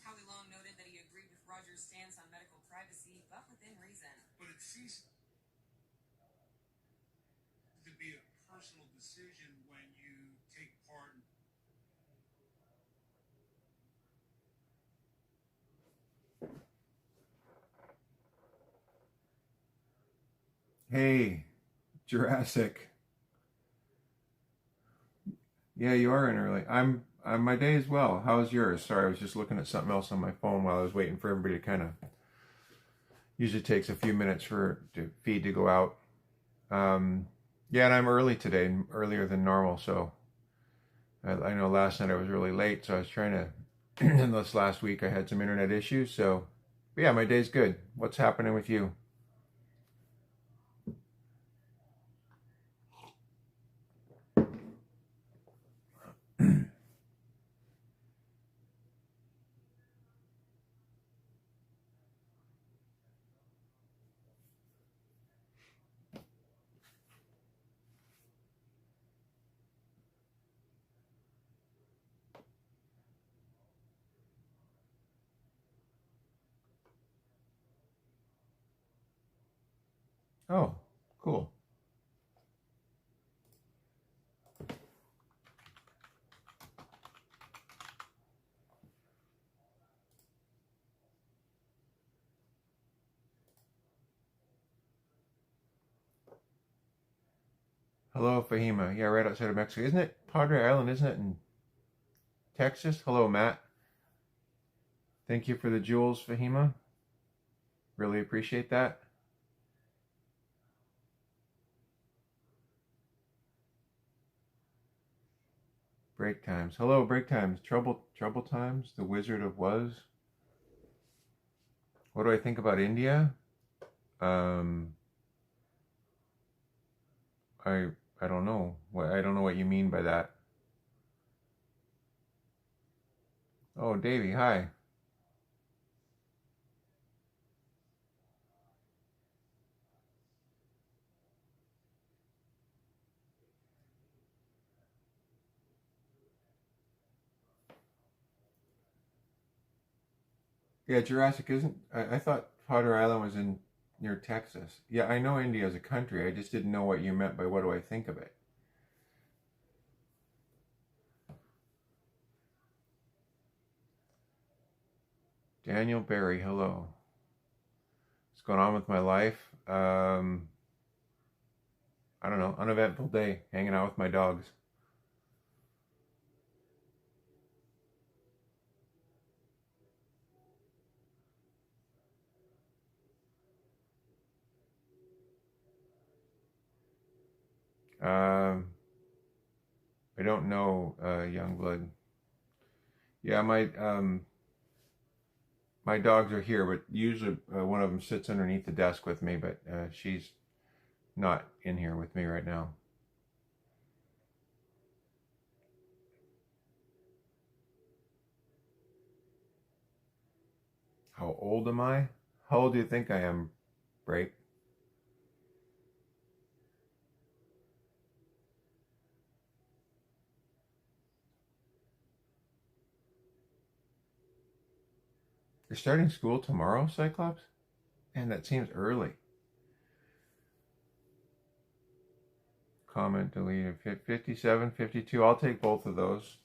Howie Long noted that he agreed with Rogers' stance on medical privacy, but within reason. But it ceases to be a personal decision when you take part in. Hey, Jurassic. Yeah, you are in early. I'm my day as well. How's yours? Sorry, I was just looking at something else on my phone while I was waiting for everybody to kind of. Usually takes a few minutes for the feed to go out. Yeah, and I'm early today, earlier than normal. So I know last night I was really late, so I was trying to. And this last week I had some internet issues. So, but yeah, my day's good. What's happening with you? Oh, cool. Hello, Fahima. Yeah, right outside of Mexico. Isn't it Padre Island? Isn't it in Texas? Hello, Matt. Thank you for the jewels, Fahima. Really appreciate that. Break times. Hello, break times. Trouble times. The Wizard of Was. What do I think about India? Um, I I don't know. I don't know what you mean by that. Oh, Davey, hi. Yeah, Jurassic isn't. I thought Potter Island was in near Texas. Yeah, I know India is a country. I just didn't know what you meant by what do I think of it. Daniel Barry, hello. What's going on with my life? I don't know. Uneventful day, hanging out with my dogs. Um, I don't know, Youngblood. Yeah, my dogs are here, but usually one of them sits underneath the desk with me, but she's not in here with me right now. How old am I? How old do you think I am, Break? You're starting school tomorrow, Cyclops? Man, that seems early. Comment deleted. 57, 52. I'll take both of those.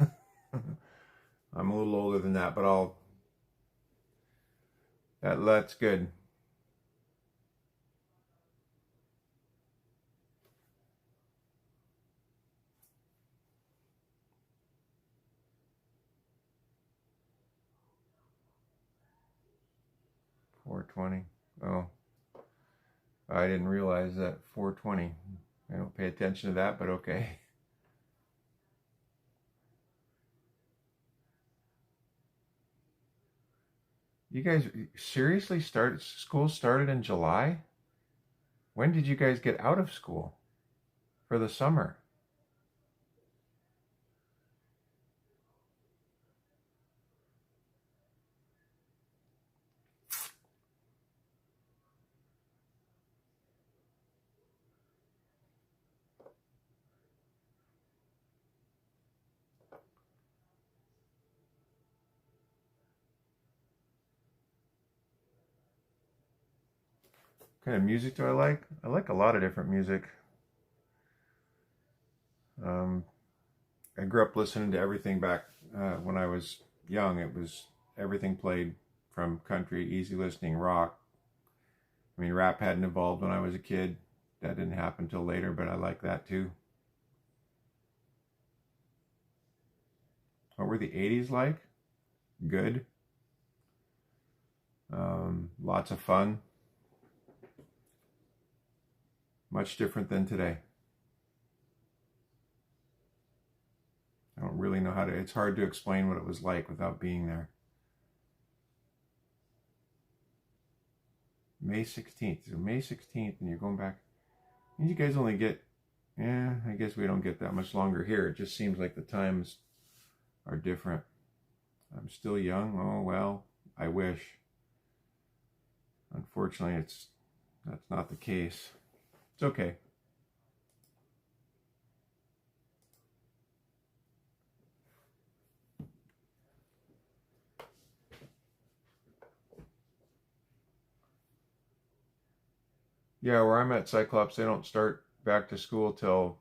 I'm a little older than that, but that's good. $4.20. Oh, I didn't realize that. $4.20. I don't pay attention to that, but okay. You guys seriously school started in July? When did you guys get out of school for the summer? kind of music do I like? I like a lot of different music. I grew up listening to everything back when I was young. It was everything played, from country, easy listening, rock. I mean, rap hadn't evolved when I was a kid. That didn't happen till later, but I like that too. What were the 80s like? Good. Lots of fun. Much different than today. I don't really know how to, it's hard to explain what it was like without being there. May 16th. So May 16th, and you're going back. You guys only get, yeah, I guess we don't get that much longer here. It just seems like the times are different. I'm still young. Oh, well, I wish. Unfortunately, that's not the case. It's okay. Yeah, where I'm at, Cyclops, they don't start back to school till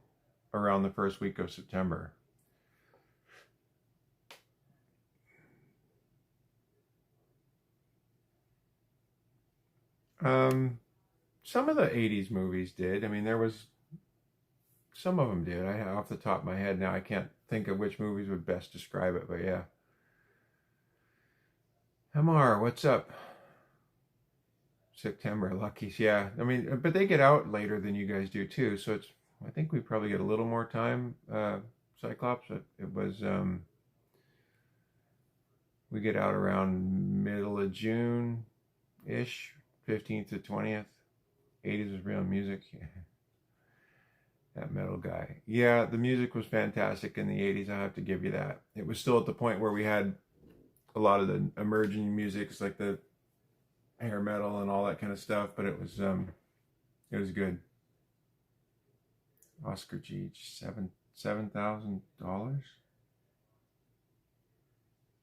around the first week of September. Some of the 80s movies did. I mean, there was, some of them did. Off the top of my head now, I can't think of which movies would best describe it, but yeah. Hamar, what's up? September, Luckies, yeah. I mean, but they get out later than you guys do too, so it's, I think we probably get a little more time, Cyclops. It was, we get out around middle of June-ish, 15th to 20th. 80s was real music. That metal guy. Yeah, the music was fantastic in the 80s, I have to give you that. It was still at the point where we had a lot of the emerging music, like the hair metal and all that kind of stuff, but it was good. Oscar G, $7,000. Don't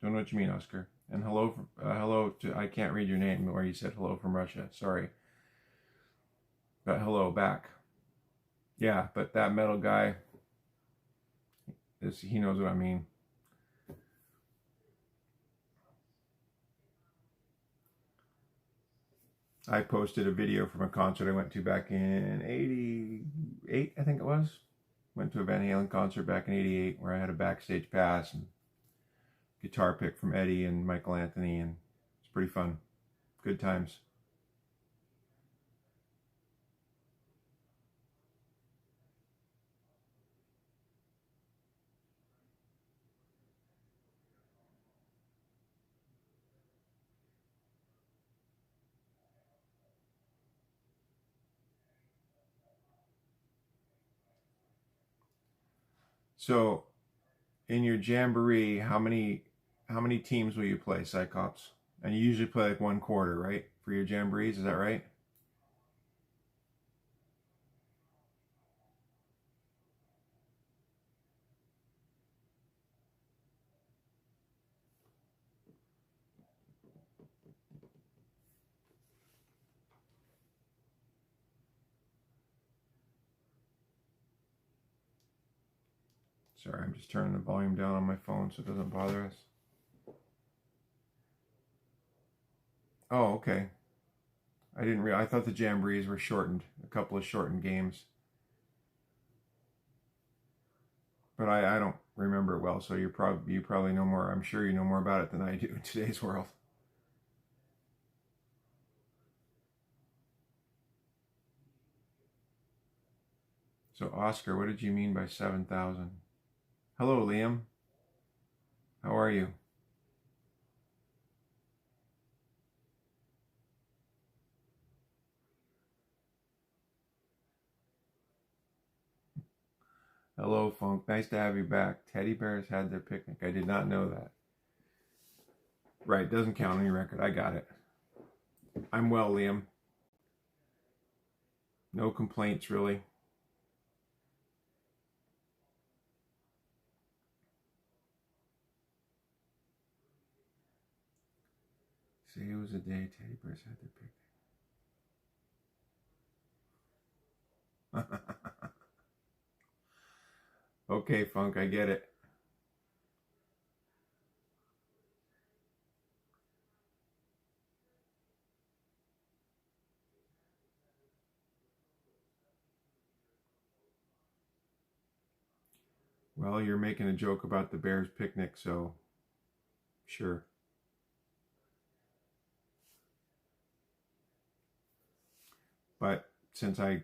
know what you mean, Oscar. And hello to, I can't read your name where you said hello from Russia. Sorry, but hello back. Yeah, but that metal guy, he knows what I mean. I posted a video from a concert I went to back in 88, I think it was. Went to a Van Halen concert back in 88 where I had a backstage pass and guitar pick from Eddie and Michael Anthony, and it's pretty fun. Good times. So, in your jamboree, how many teams will you play, Cyclops? And you usually play like one quarter, right? For your jamborees, is that right? Sorry, I'm just turning the volume down on my phone so it doesn't bother us. Oh, okay. I thought the jamborees were shortened, a couple of shortened games. But I don't remember it well, so you probably know more. I'm sure you know more about it than I do in today's world. So Oscar, what did you mean by 7,000? Hello, Liam. How are you? Hello, Funk. Nice to have you back. Teddy bears had their picnic. I did not know that. Right, doesn't count on your record. I got it. I'm well, Liam. No complaints, really. Say it was a day Teddy bears had their picnic. Okay, Funk, I get it. Well, you're making a joke about the Bears picnic, so sure. But since why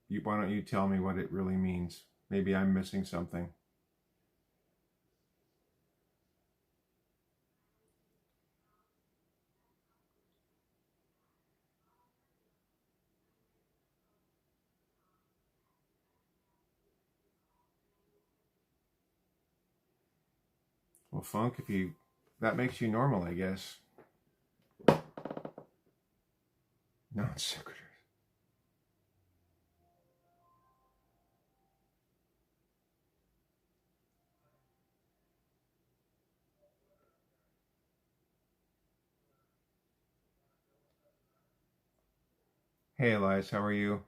don't you tell me what it really means? Maybe I'm missing something. Well, Funk, that makes you normal, I guess. Non sequitur. Hey, Elias, how are you?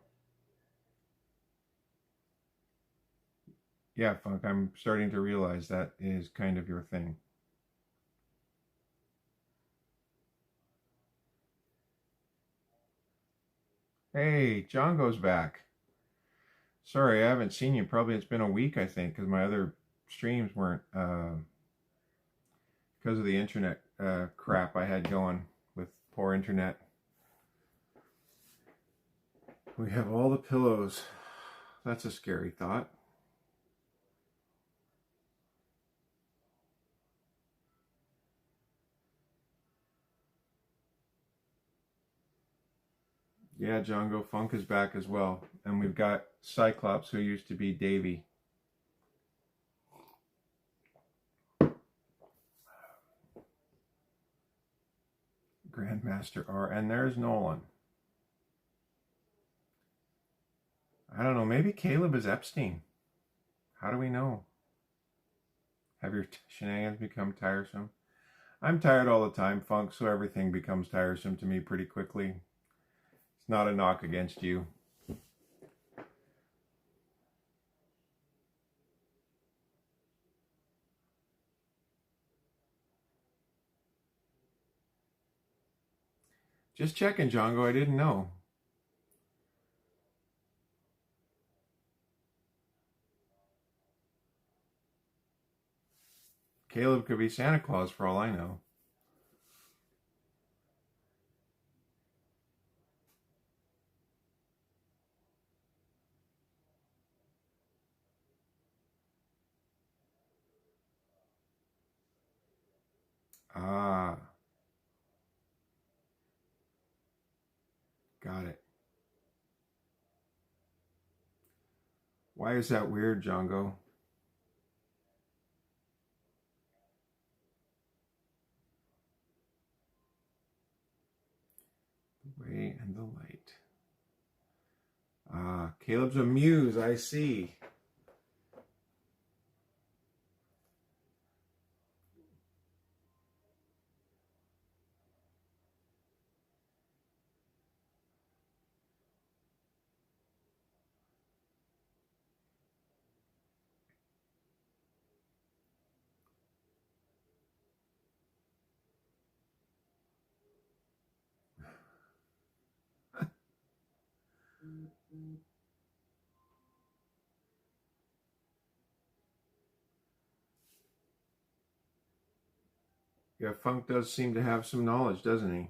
Yeah, Funk, I'm starting to realize that is kind of your thing. Hey, John goes back. Sorry, I haven't seen you. Probably it's been a week, I think, because my other streams weren't, because of the internet crap I had going with poor internet. We have all the pillows. That's a scary thought. Yeah, Django Funk is back as well. And we've got Cyclops, who used to be Davy. Grandmaster R. And there's Nolan. I don't know. Maybe Caleb is Epstein. How do we know? Have your shenanigans become tiresome? I'm tired all the time, Funk, so everything becomes tiresome to me pretty quickly. It's not a knock against you. Just checking, Django. I didn't know. Caleb could be Santa Claus for all I know. Ah, got it. Why is that weird, Django? The way and the light. Ah, Caleb's a muse, I see. Yeah, Funk does seem to have some knowledge, doesn't he?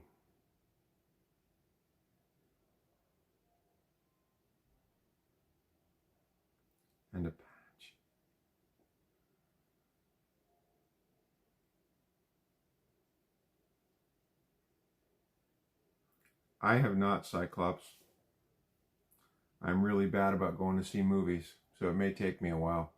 And a patch. I have not, Cyclops. I'm really bad about going to see movies, so it may take me a while.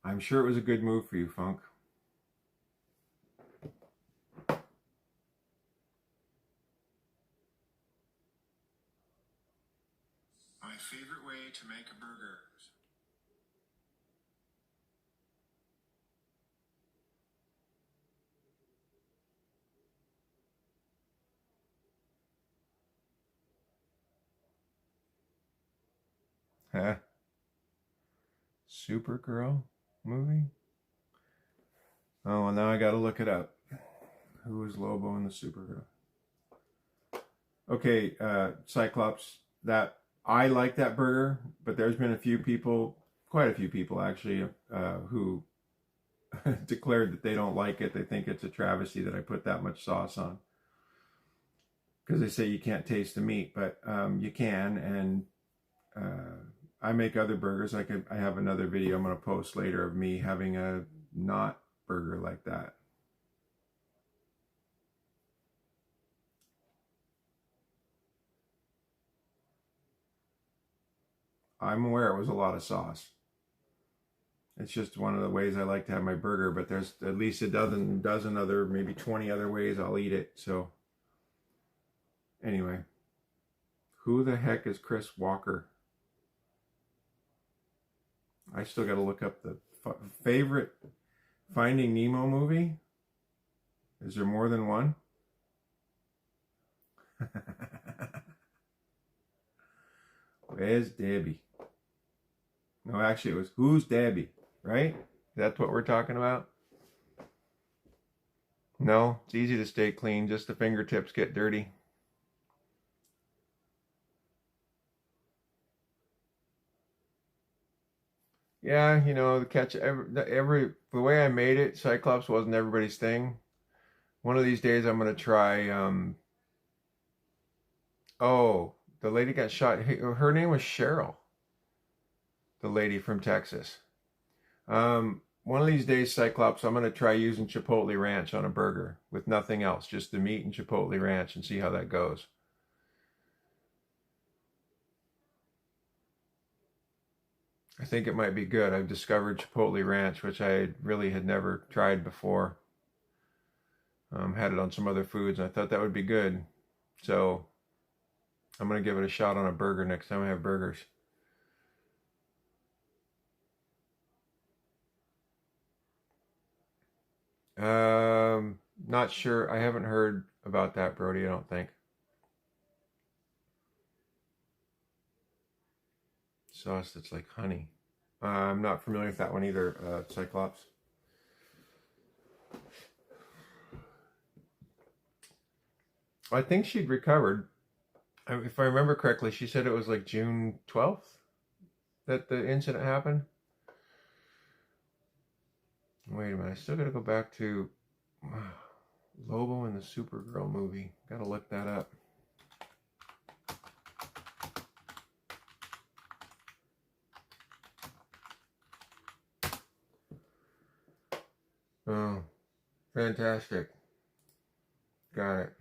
I'm sure it was a good move for you, Funk. My favorite way to make a burger. Huh? Supergirl movie? Oh, well, now I gotta look it up. Who is Lobo in the Supergirl? Okay, Cyclops, that I like that burger, but there's been a few people, quite a few people actually, who declared that they don't like it. They think it's a travesty that I put that much sauce on. Because they say you can't taste the meat, but you can, and I make other burgers. I have another video I'm going to post later of me having a not burger like that. I'm aware it was a lot of sauce. It's just one of the ways I like to have my burger, but there's at least a dozen other, maybe 20 other ways I'll eat it. So anyway, who the heck is Chris Walker? I still got to look up the favorite Finding Nemo movie. Is there more than one? Where's Debbie? No, actually it was Who's Debbie, right? That's what we're talking about? No, it's easy to stay clean. Just the fingertips get dirty. Yeah, you know, the way I made it, Cyclops wasn't everybody's thing. One of these days I'm going to try, oh, the lady got shot. Her name was Cheryl. The lady from Texas. One of these days, Cyclops, I'm going to try using Chipotle Ranch on a burger with nothing else, just the meat and Chipotle Ranch, and see how that goes. I think it might be good. I've discovered Chipotle Ranch, which I really had never tried before. Had it on some other foods, and I thought that would be good. So I'm going to give it a shot on a burger next time I have burgers. Not sure. I haven't heard about that, Brody, I don't think. Sauce that's like honey. I'm not familiar with that one either, Cyclops. I think she'd recovered. If I remember correctly, she said it was like June 12th that the incident happened. Wait a minute, I still gotta go back to Lobo in the Supergirl movie. Gotta look that up. Oh, fantastic. Got it.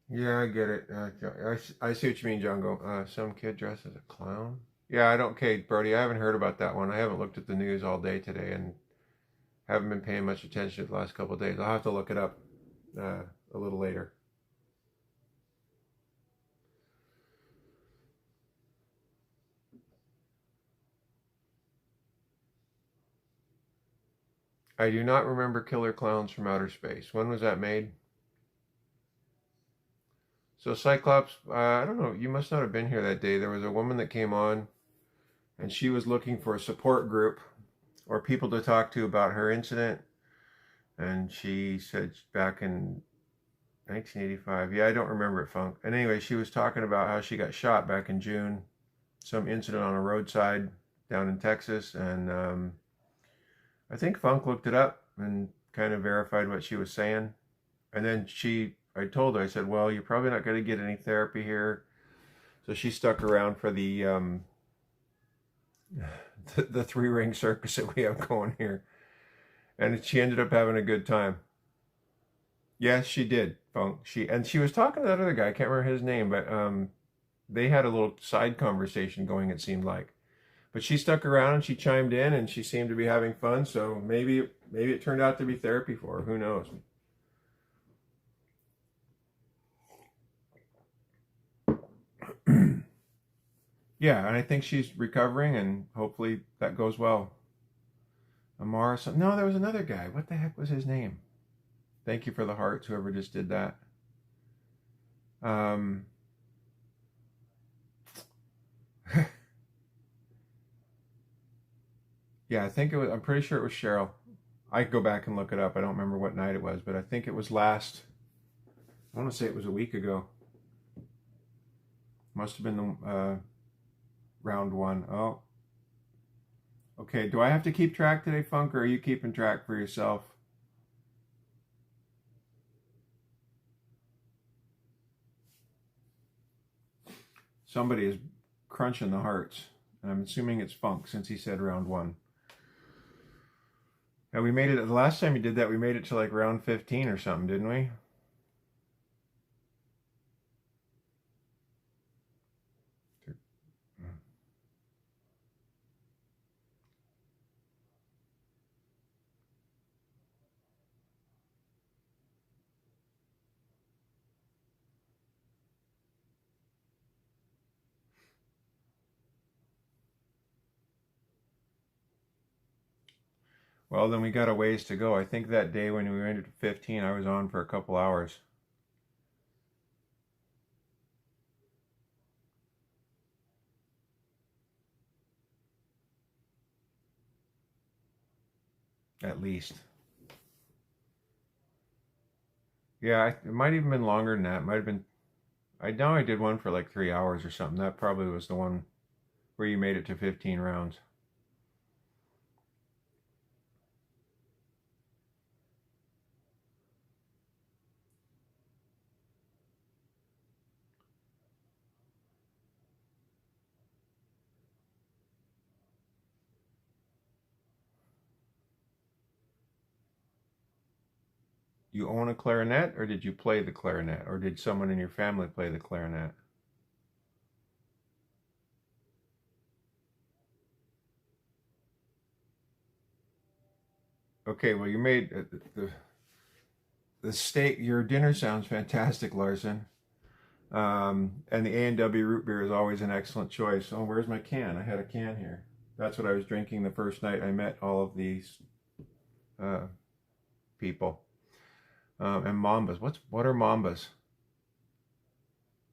Yeah, I get it. I see what you mean, Django. Some kid dressed as a clown. Yeah, I don't. Okay, Brody, I haven't heard about that one. I haven't looked at the news all day today and haven't been paying much attention to the last couple of days. I'll have to look it up a little later. I do not remember Killer Clowns from Outer Space. When was that made? So Cyclops, I don't know, you must not have been here that day. There was a woman that came on and she was looking for a support group or people to talk to about her incident. And she said back in 1985, yeah, I don't remember it, Funk. And anyway, she was talking about how she got shot back in June, some incident on a roadside down in Texas. And I think Funk looked it up and kind of verified what she was saying. And then I told her, I said, well, you're probably not going to get any therapy here. So she stuck around for the three-ring circus that we have going here. And she ended up having a good time. Yes, she did, Funk. She was talking to that other guy, I can't remember his name, but they had a little side conversation going, it seemed like. But she stuck around and she chimed in and she seemed to be having fun, so maybe it turned out to be therapy for her. Who knows? Yeah, and I think she's recovering and hopefully that goes well. Amara. No, there was another guy. What the heck was his name? Thank you for the hearts, whoever just did that. Yeah, I think it was. I'm pretty sure it was Cheryl. I could go back and look it up. I don't remember what night it was, but I think it was last. I want to say it was a week ago. Must have been the round one. Oh. Okay, do I have to keep track today, Funk, or are you keeping track for yourself? Somebody is crunching the hearts, and I'm assuming it's Funk since he said round one. And we made it, the last time we did that, we made it to like round 15 or something, didn't we? Well, then we got a ways to go. I think that day when we went to 15, I was on for a couple hours. At least. Yeah, it might even been longer than that. It might have been. I know I did one for like 3 hours or something. That probably was the one where you made it to 15 rounds. You own a clarinet, or did you play the clarinet, or did someone in your family play the clarinet? Okay, well, you made the steak. Your dinner sounds fantastic, Larson. And the A&W root beer is always an excellent choice. Oh, where's my can? I had a can here. That's what I was drinking the first night I met all of these people. And Mambas. What are Mambas?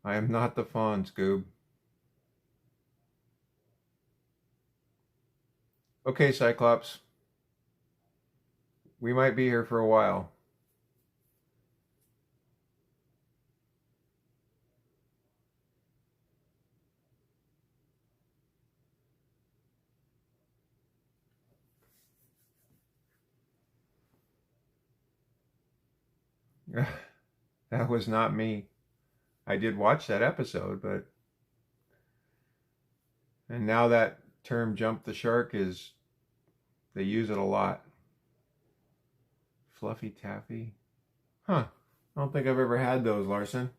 I am not the fawn, Scoob. Okay, Cyclops. We might be here for a while. That was not me. I did watch that episode, but... And now that term jump the shark is... They use it a lot. Fluffy Taffy? Huh. I don't think I've ever had those, Larson.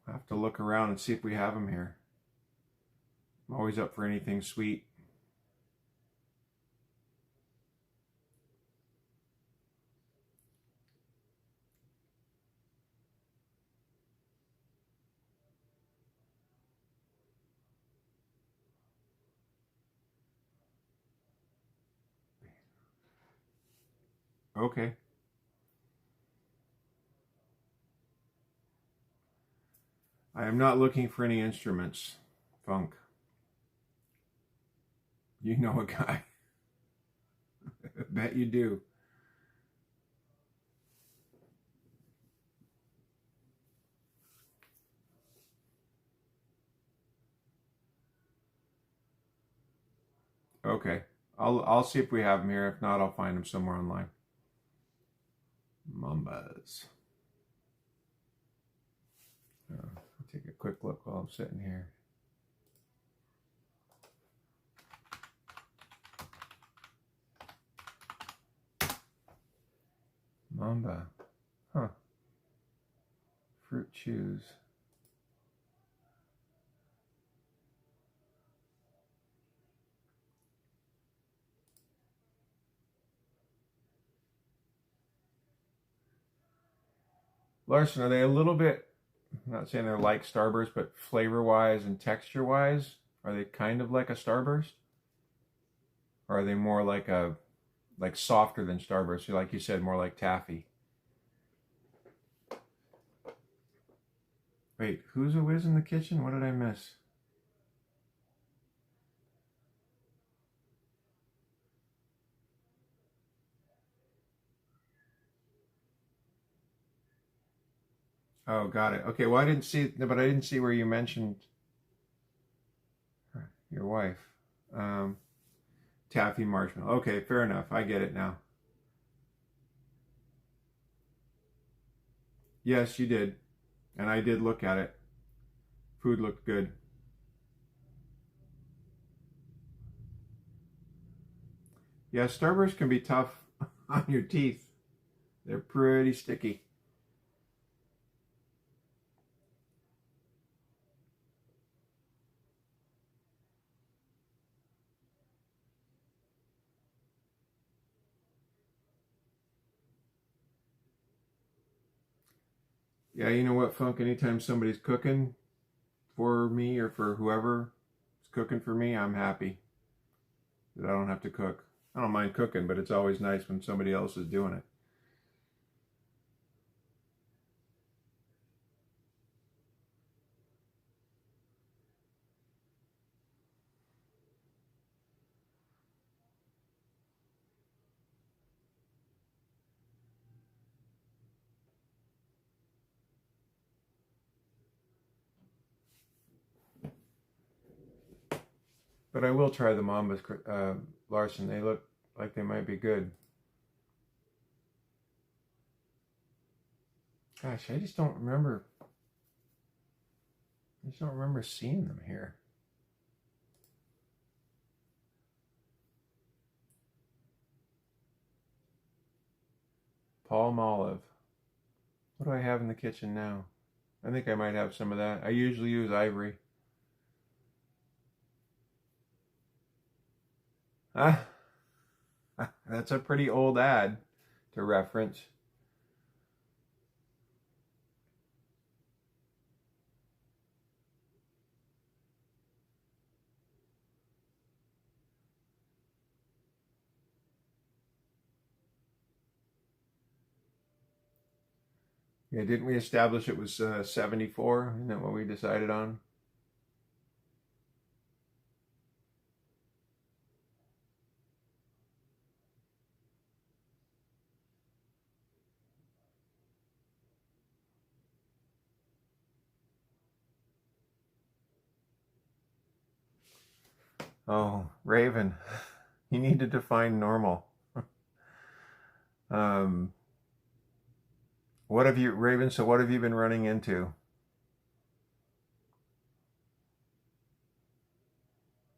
I'll have to look around and see if we have them here. I'm always up for anything sweet. Okay. I am not looking for any instruments, Funk. You know a guy. Bet you do. Okay. I'll see if we have them here. If not, I'll find them somewhere online. Mambas. I'll take a quick look while I'm sitting here. Mamba. Huh. Fruit chews. Larson, are they a little bit, I'm not saying they're like Starburst, but flavor-wise and texture-wise, are they kind of like a Starburst? Or are they more like softer than Starburst? Like you said, more like taffy. Wait, who's a whiz in the kitchen? What did I miss? Oh, got it. Okay, well I didn't see, but I didn't see where you mentioned your wife. Taffy marshmallow. Okay, fair enough. I get it now. Yes, you did. And I did look at it. Food looked good. Yeah, Starburst can be tough on your teeth. They're pretty sticky. Yeah, you know what, Funk? Anytime somebody's cooking for me or for whoever is cooking for me, I'm happy that I don't have to cook. I don't mind cooking, but it's always nice when somebody else is doing it. But I will try the Mambas, Larson. They look like they might be good. Gosh, I just don't remember. I just don't remember seeing them here. Palmolive. What do I have in the kitchen now? I think I might have some of that. I usually use ivory. Ah, that's a pretty old ad to reference. Yeah, didn't we establish it was 74? Isn't that what we decided on? Oh, Raven, you need to define normal. What have you, Raven, so what have you been running into?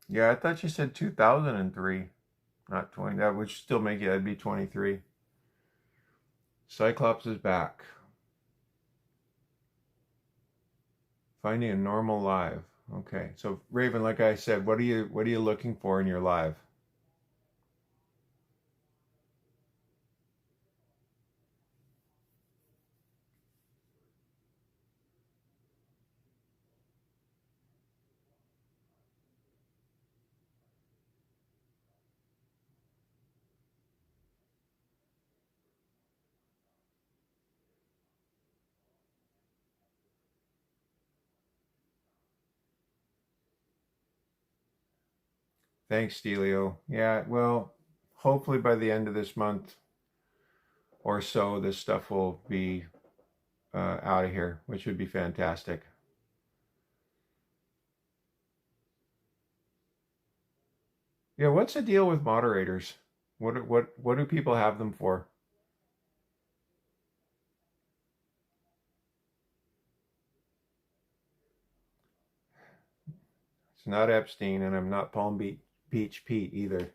Yeah, I thought you said 2003, not 20. That would still make it, that'd be 23. Cyclops is back. Finding a normal live. Okay, so Raven, like I said, what are you looking for in your live? Thanks, Stelio. Yeah, well, hopefully by the end of this month or so, this stuff will be out of here, which would be fantastic. Yeah, what's the deal with moderators? What do people have them for? It's not Epstein, and I'm not Palm Beach Pete either.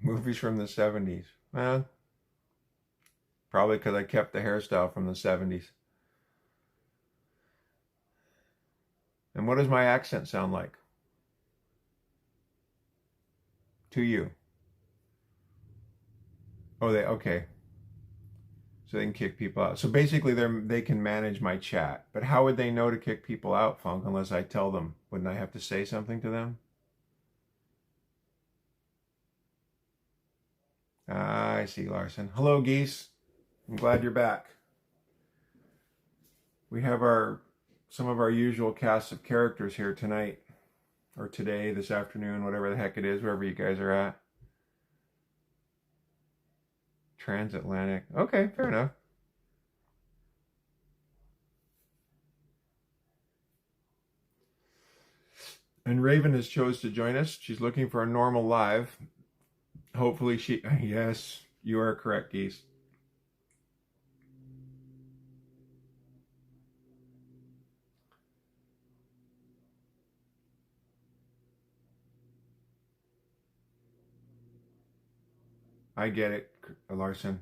Movies from the 70s. Well, probably because I kept the hairstyle from the 70s. And what does my accent sound like? to you. Oh, okay. So they can kick people out. So basically they can manage my chat. But how would they know to kick people out, Funk, unless I tell them? Wouldn't I have to say something to them? Ah, I see, Larson. Hello, Geese. I'm glad you're back. We have some of our usual cast of characters here tonight, or today, this afternoon, whatever the heck it is, wherever you guys are at. Transatlantic. Okay, fair enough. And Raven has chose to join us. She's looking for a normal live. Hopefully she... Yes, you are correct, Geese. I get it, Larson.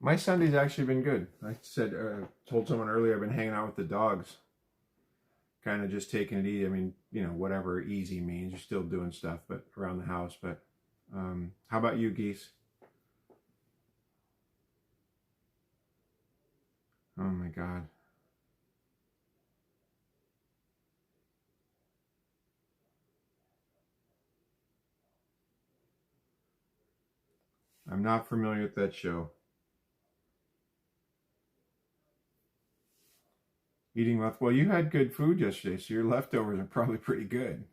My Sunday's actually been good. I told someone earlier I've been hanging out with the dogs. Kind of just taking it easy. I mean, whatever easy means. You're still doing stuff, but around the house. But how about you, Geese? Oh my God. I'm not familiar with that show. Eating left. Well, you had good food yesterday, so your leftovers are probably pretty good.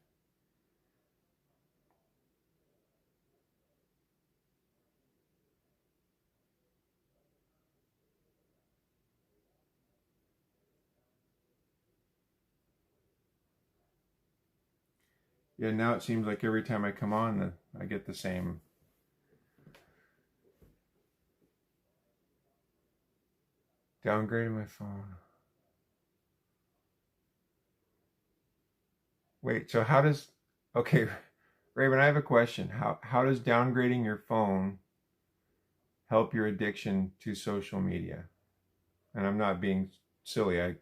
Yeah, now it seems like every time I come on, I get the same. Downgraded my phone. Wait, so how does... Okay, Raven, I have a question. How does downgrading your phone help your addiction to social media? And I'm not being silly. I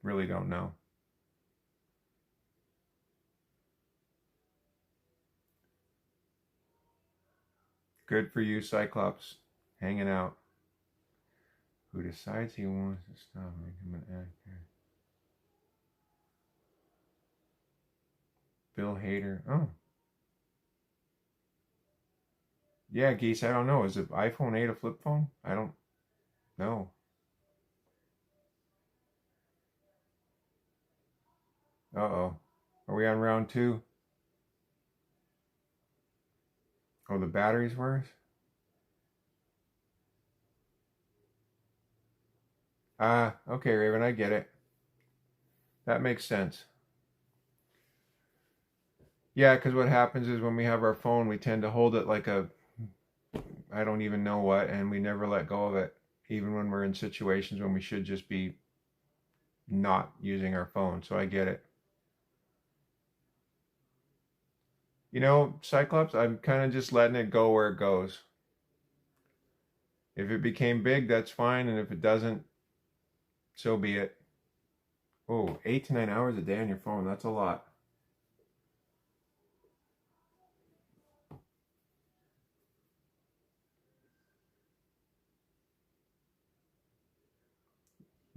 really don't know. Good for you, Cyclops. Hanging out. Who decides he wants to stop making an actor? Bill Hader. Oh. Yeah, Geese, I don't know. Is it iPhone 8 a flip phone? I don't know. Uh-oh. Are we on round 2? Oh, the battery's worse? Ah, okay, Raven, I get it. That makes sense. Yeah, because what happens is when we have our phone, we tend to hold it like I don't even know what, and we never let go of it, even when we're in situations when we should just be not using our phone. So I get it. Cyclops, I'm kind of just letting it go where it goes. If it became big, that's fine, and if it doesn't, so be it. Oh, 8 to 9 hours a day on your phone, that's a lot.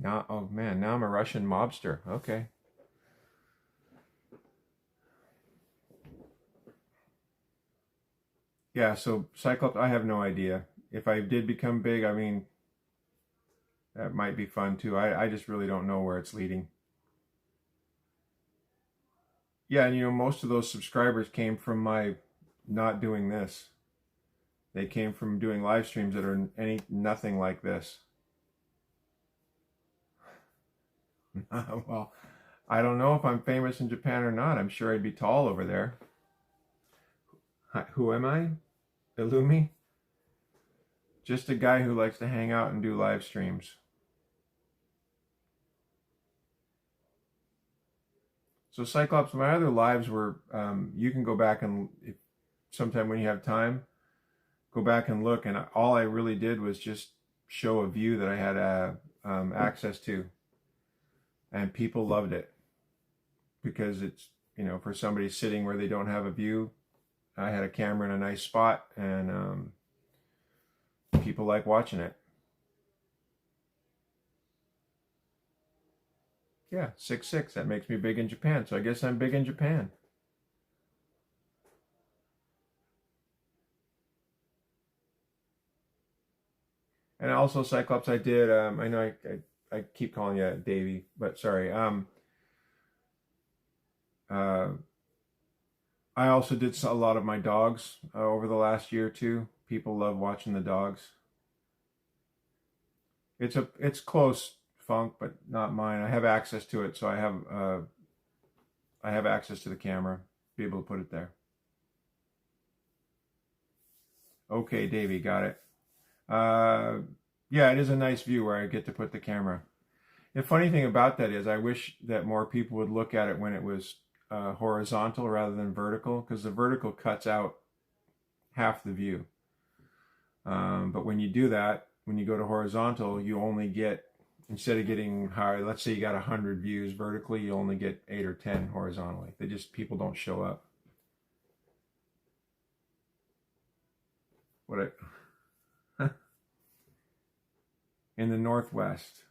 Now, oh man, now I'm a Russian mobster. Okay. Yeah, so Cyclops, I have no idea. If I did become big, I mean, that might be fun too. I just really don't know where it's leading. Yeah, and most of those subscribers came from my not doing this. They came from doing live streams that are nothing like this. Well, I don't know if I'm famous in Japan or not. I'm sure I'd be tall over there. Hi, who am I? Illumi? Just a guy who likes to hang out and do live streams. So Cyclops, my other lives were, you can go back and sometime when you have time, go back and look. And all I really did was just show a view that I had access to. And people loved it. Because it's, you know, for somebody sitting where they don't have a view, I had a camera in a nice spot, and people like watching it. Yeah, 6'6". That makes me big in Japan, so I guess I'm big in Japan. And also, Cyclops, I did, I know I keep calling you Davey, but sorry. I also did a lot of my dogs over the last year or two. People love watching the dogs. It's close, Funk, but not mine. I have access to it, so I have access to the camera, be able to put it there. Okay, Davey, got it. Yeah, it is a nice view where I get to put the camera. The funny thing about that is I wish that more people would look at it when it was horizontal rather than vertical, because the vertical cuts out half the view. But when you do that, when you go to horizontal, you only get, instead of getting high, let's say you got 100 views vertically, you only get 8 or 10 horizontally. People don't show up. In the Northwest.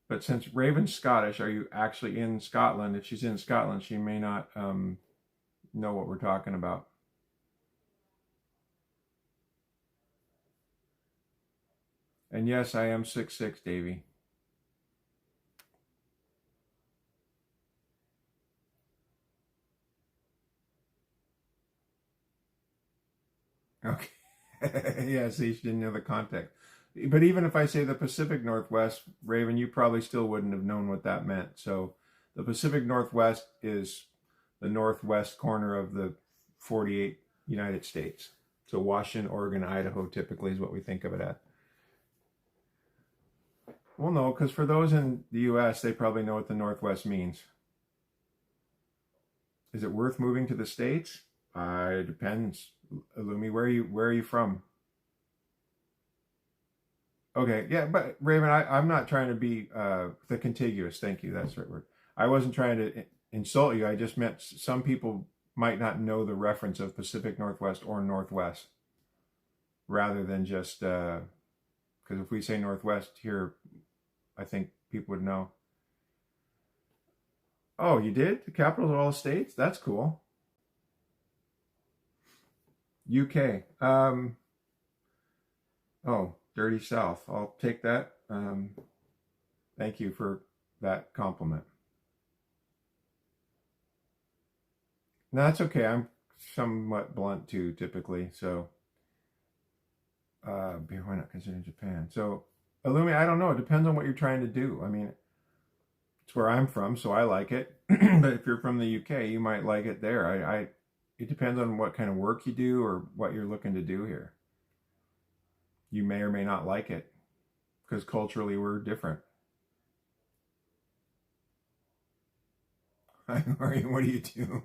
But since Raven's Scottish, are you actually in Scotland? If she's in Scotland, she may not know what we're talking about. And yes, I am 6'6", Davey. Okay. Yeah, see, she didn't know the context. But even if I say the Pacific Northwest, Raven, you probably still wouldn't have known what that meant. So the Pacific Northwest is the northwest corner of the 48 United States. So Washington, Oregon, Idaho typically is what we think of it at. Well, no, because for those in the U.S., they probably know what the Northwest means. Is it worth moving to the States? It depends. Illumi, where are you from? Okay, yeah, but Raven, I'm not trying to be the contiguous. Thank you, that's the right word. I wasn't trying to insult you. I just meant some people might not know the reference of Pacific Northwest or Northwest, rather than just because if we say Northwest here, I think people would know. Oh, you did? The capitals of all the states? That's cool. UK. Oh, Dirty South. I'll take that. Thank you for that compliment. No, that's okay. I'm somewhat blunt too, typically. So, why not consider Japan? So, Illumi, I don't know. It depends on what you're trying to do. I mean, it's where I'm from, so I like it. But if you're from the UK, you might like it there. It depends on what kind of work you do or what you're looking to do here. You may or may not like it because culturally we're different. What do you do?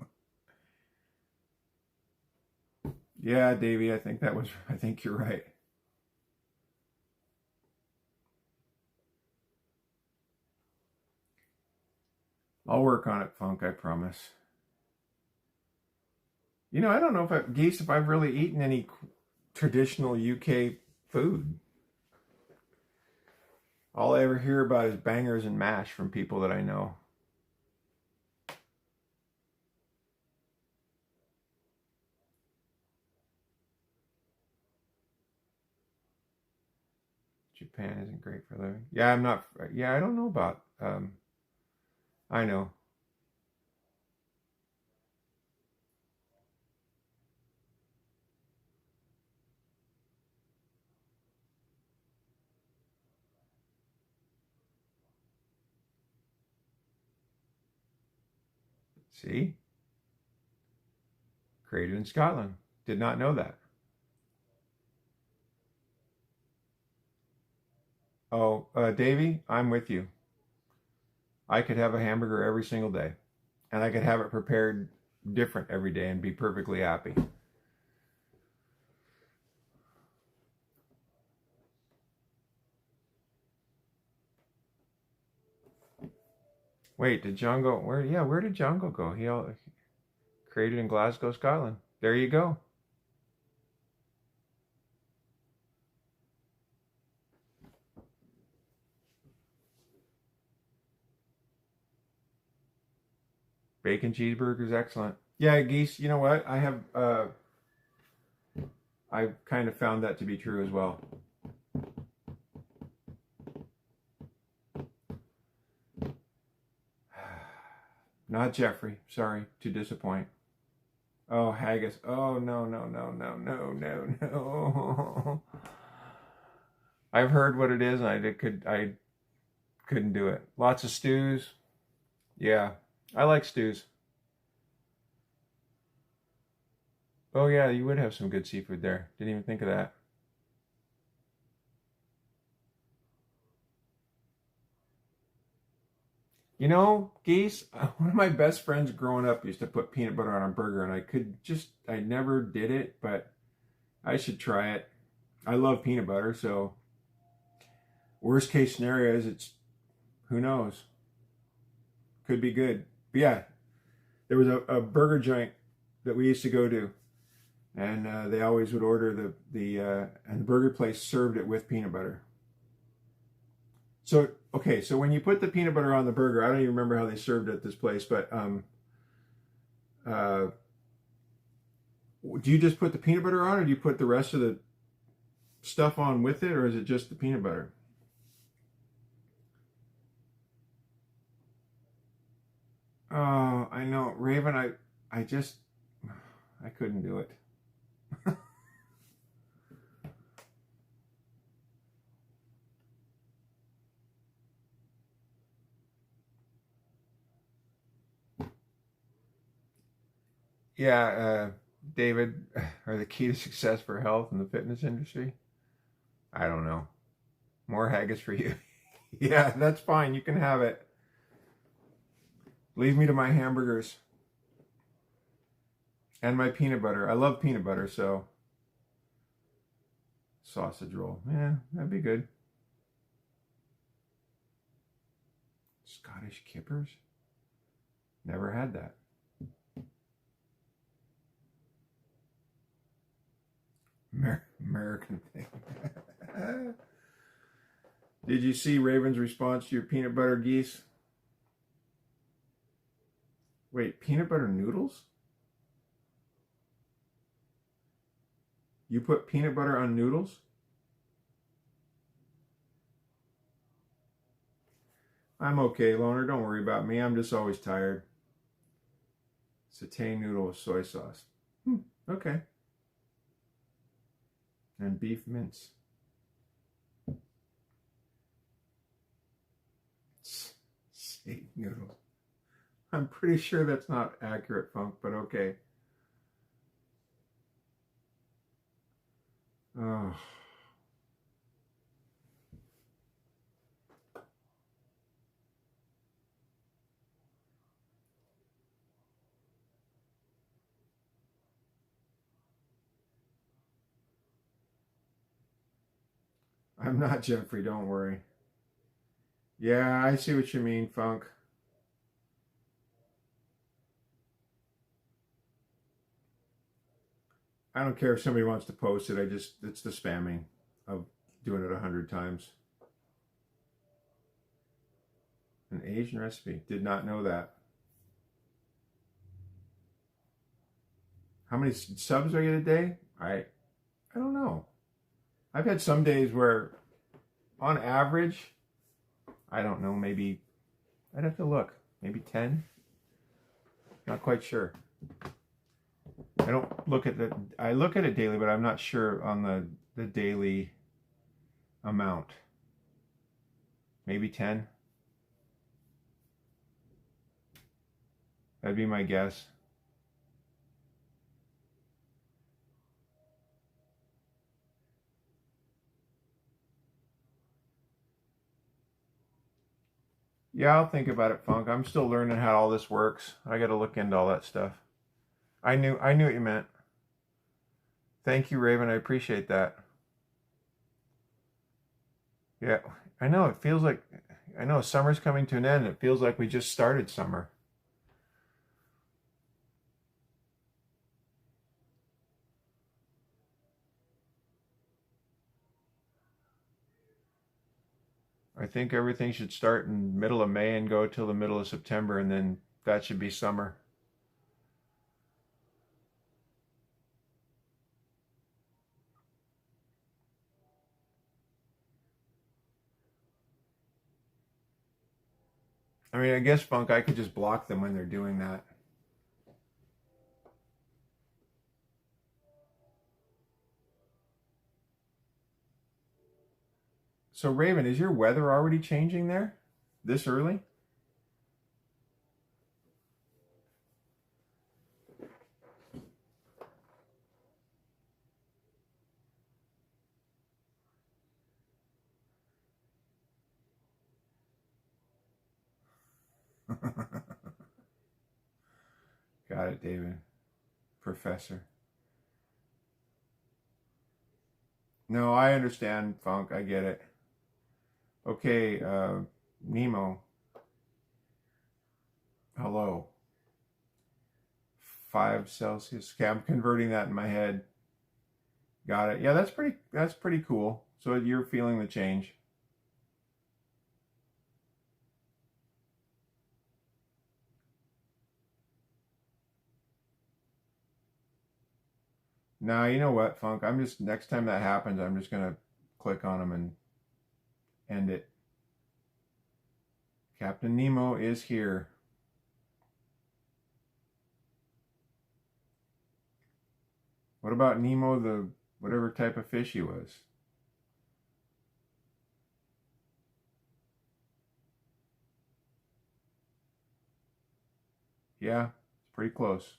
Yeah, Davey, I think you're right. I'll work on it, Funk, I promise. You know, I don't know if I've really eaten any traditional UK food. All I ever hear about is bangers and mash from people that I know. Japan isn't great for living. Yeah, I don't know about, I know. See? Created in Scotland. Did not know that. Oh, Davey, I'm with you. I could have a hamburger every single day. And I could have it prepared different every day and be perfectly happy. Wait, did John go? Where? Yeah, where did John go? He created in Glasgow, Scotland. There you go. Bacon cheeseburgers, excellent. Yeah, Geese, you know what? I've kind of found that to be true as well. Not Jeffrey. Sorry to disappoint. Oh, haggis. Oh, no. I've heard what it is, and I couldn't do it. Lots of stews. Yeah, I like stews. Oh yeah, you would have some good seafood there. Didn't even think of that. You know, Geese, one of my best friends growing up used to put peanut butter on a burger, and I never did it, but I should try it. I love peanut butter, so worst case scenario is who knows? Could be good. But yeah, there was a burger joint that we used to go to, and they always would order and the burger place served it with peanut butter. So, okay, so when you put the peanut butter on the burger, I don't even remember how they served it at this place, but do you just put the peanut butter on, or do you put the rest of the stuff on with it, or is it just the peanut butter? Oh, I know, Raven, I couldn't do it. Yeah, David, are the key to success for health in the fitness industry? I don't know. More haggis for you. Yeah, that's fine. You can have it. Leave me to my hamburgers. And my peanut butter. I love peanut butter, so. Sausage roll. Yeah, that'd be good. Scottish kippers? Never had that. American thing. Did you see Raven's response to your peanut butter, Geese? Wait, peanut butter noodles? You put peanut butter on noodles? I'm okay, Loner. Don't worry about me. I'm just always tired. Satay noodle with soy sauce. Okay. And beef mince. Steak noodle. I'm pretty sure that's not accurate, Funk, but okay. Oh. I'm not Jeffrey, don't worry. Yeah, I see what you mean, Funk. I don't care if somebody wants to post it. It's the spamming of doing it 100 times. An Asian recipe. Did not know that. How many subs do I get a day? I don't know. I've had some days where, on average, I don't know, maybe, I'd have to look, maybe 10? Not quite sure. I don't look at I look at it daily, but I'm not sure on the daily amount. Maybe 10. That'd be my guess. Yeah, I'll think about it, Funk. I'm still learning how all this works. I got to look into all that stuff. I knew what you meant. Thank you, Raven. I appreciate that. Yeah, I know. It feels like, I know summer's coming to an end. It feels like we just started summer. I think everything should start in middle of May and go till the middle of September, and then that should be summer. I mean, I guess, Funk, I could just block them when they're doing that. So, Raven, is your weather already changing there this early? Got it, David. Professor. No, I understand, Funk. I get it. Okay, Nemo. Hello. 5 Celsius. Okay, I'm converting that in my head. Got it. Yeah, that's pretty cool. So you're feeling the change. Now, you know what, Funk? Next time that happens, I'm just gonna click on them and end it. Captain Nemo is here. What about Nemo, the whatever type of fish he was? Yeah, it's pretty close.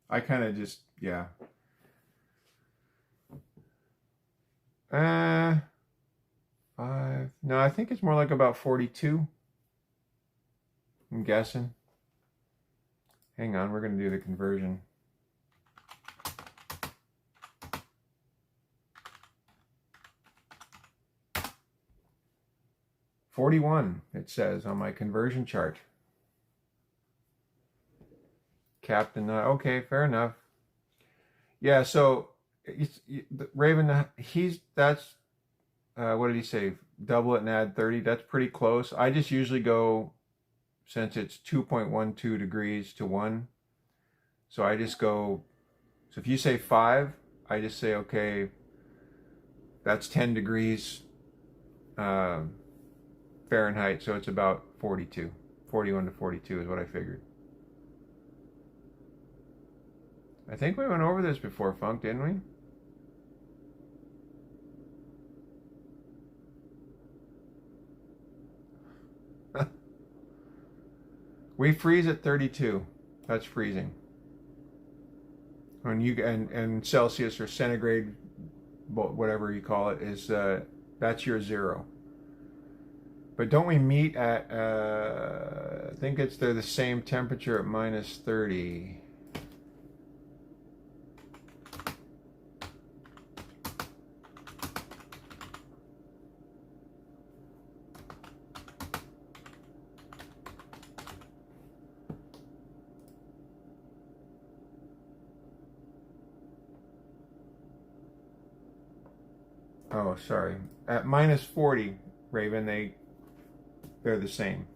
I kind of just, yeah. 5. No, I think it's more like about 42. I'm guessing. Hang on, we're going to do the conversion. $41, it says on my conversion chart. Captain, okay, fair enough. Yeah, so Raven, that's what did he say? Double it and add 30. That's pretty close. I just usually go, since it's 2.12 degrees to 1. So I just go, so if you say 5, I just say, okay, that's 10 degrees Fahrenheit. So it's about 42. 41 to 42 is what I figured. I think we went over this before, Funk, didn't we? We freeze at 32. That's freezing. When you and Celsius or centigrade, whatever you call it, is that's your 0. But don't we meet at? I think they're the same temperature at minus 30. Oh, sorry. At minus 40, Raven, they're the same.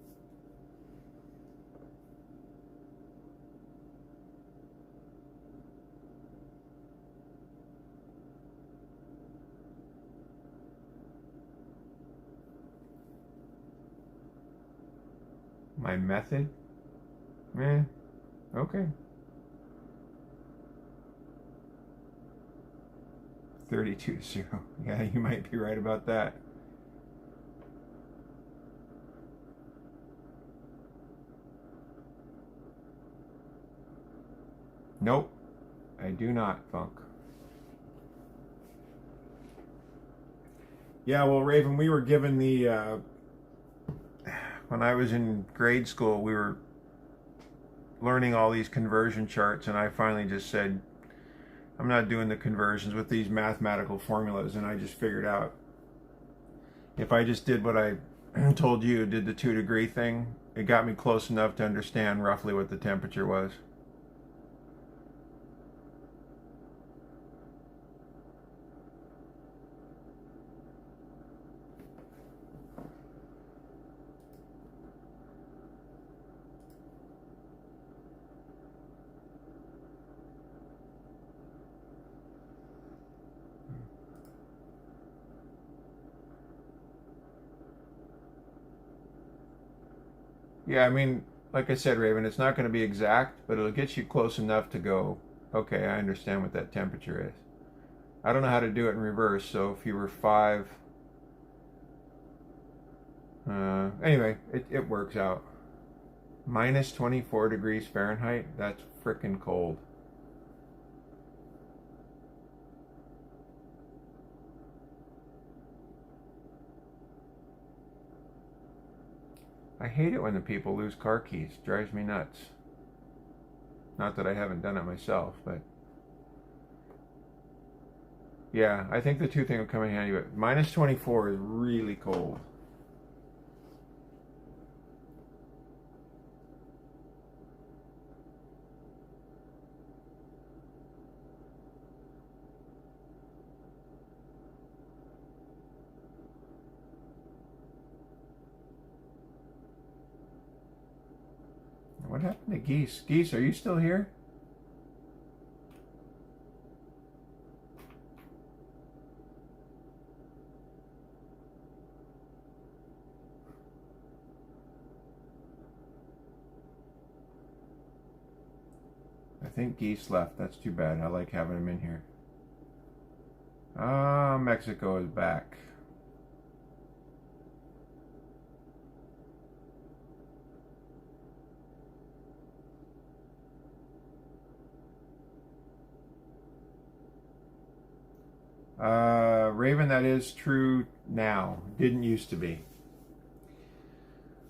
My method? Okay. 32 to 0. Yeah, you might be right about that. Nope, I do not, Funk. Yeah, well, Raven, we were given the when I was in grade school, we were learning all these conversion charts, and I finally just said, I'm not doing the conversions with these mathematical formulas, and I just figured out if I just did what I told you, did the 2-degree thing, it got me close enough to understand roughly what the temperature was. Yeah, I mean, like I said, Raven, it's not going to be exact, but it'll get you close enough to go, okay, I understand what that temperature is. I don't know how to do it in reverse, so if you were 5... anyway, it works out. Minus 24 degrees Fahrenheit? That's frickin' cold. I hate it when the people lose car keys. Drives me nuts. Not that I haven't done it myself, but... yeah, I think the 2 thing will come in handy, but minus 24 is really cold. What happened to Geese? Geese, are you still here? I think Geese left. That's too bad. I like having him in here. Ah, Mexico is back. Raven, that is true now. Didn't used to be.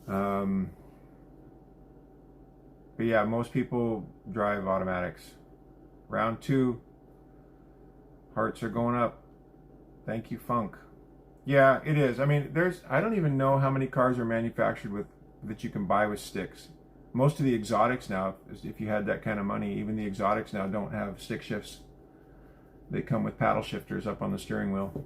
But yeah, most people drive automatics. Round 2. Hearts are going up. Thank you, Funk. Yeah, it is. I mean, I don't even know how many cars are manufactured with that you can buy with sticks. Most of the exotics now, if you had that kind of money, even the exotics now don't have stick shifts. They come with paddle shifters up on the steering wheel.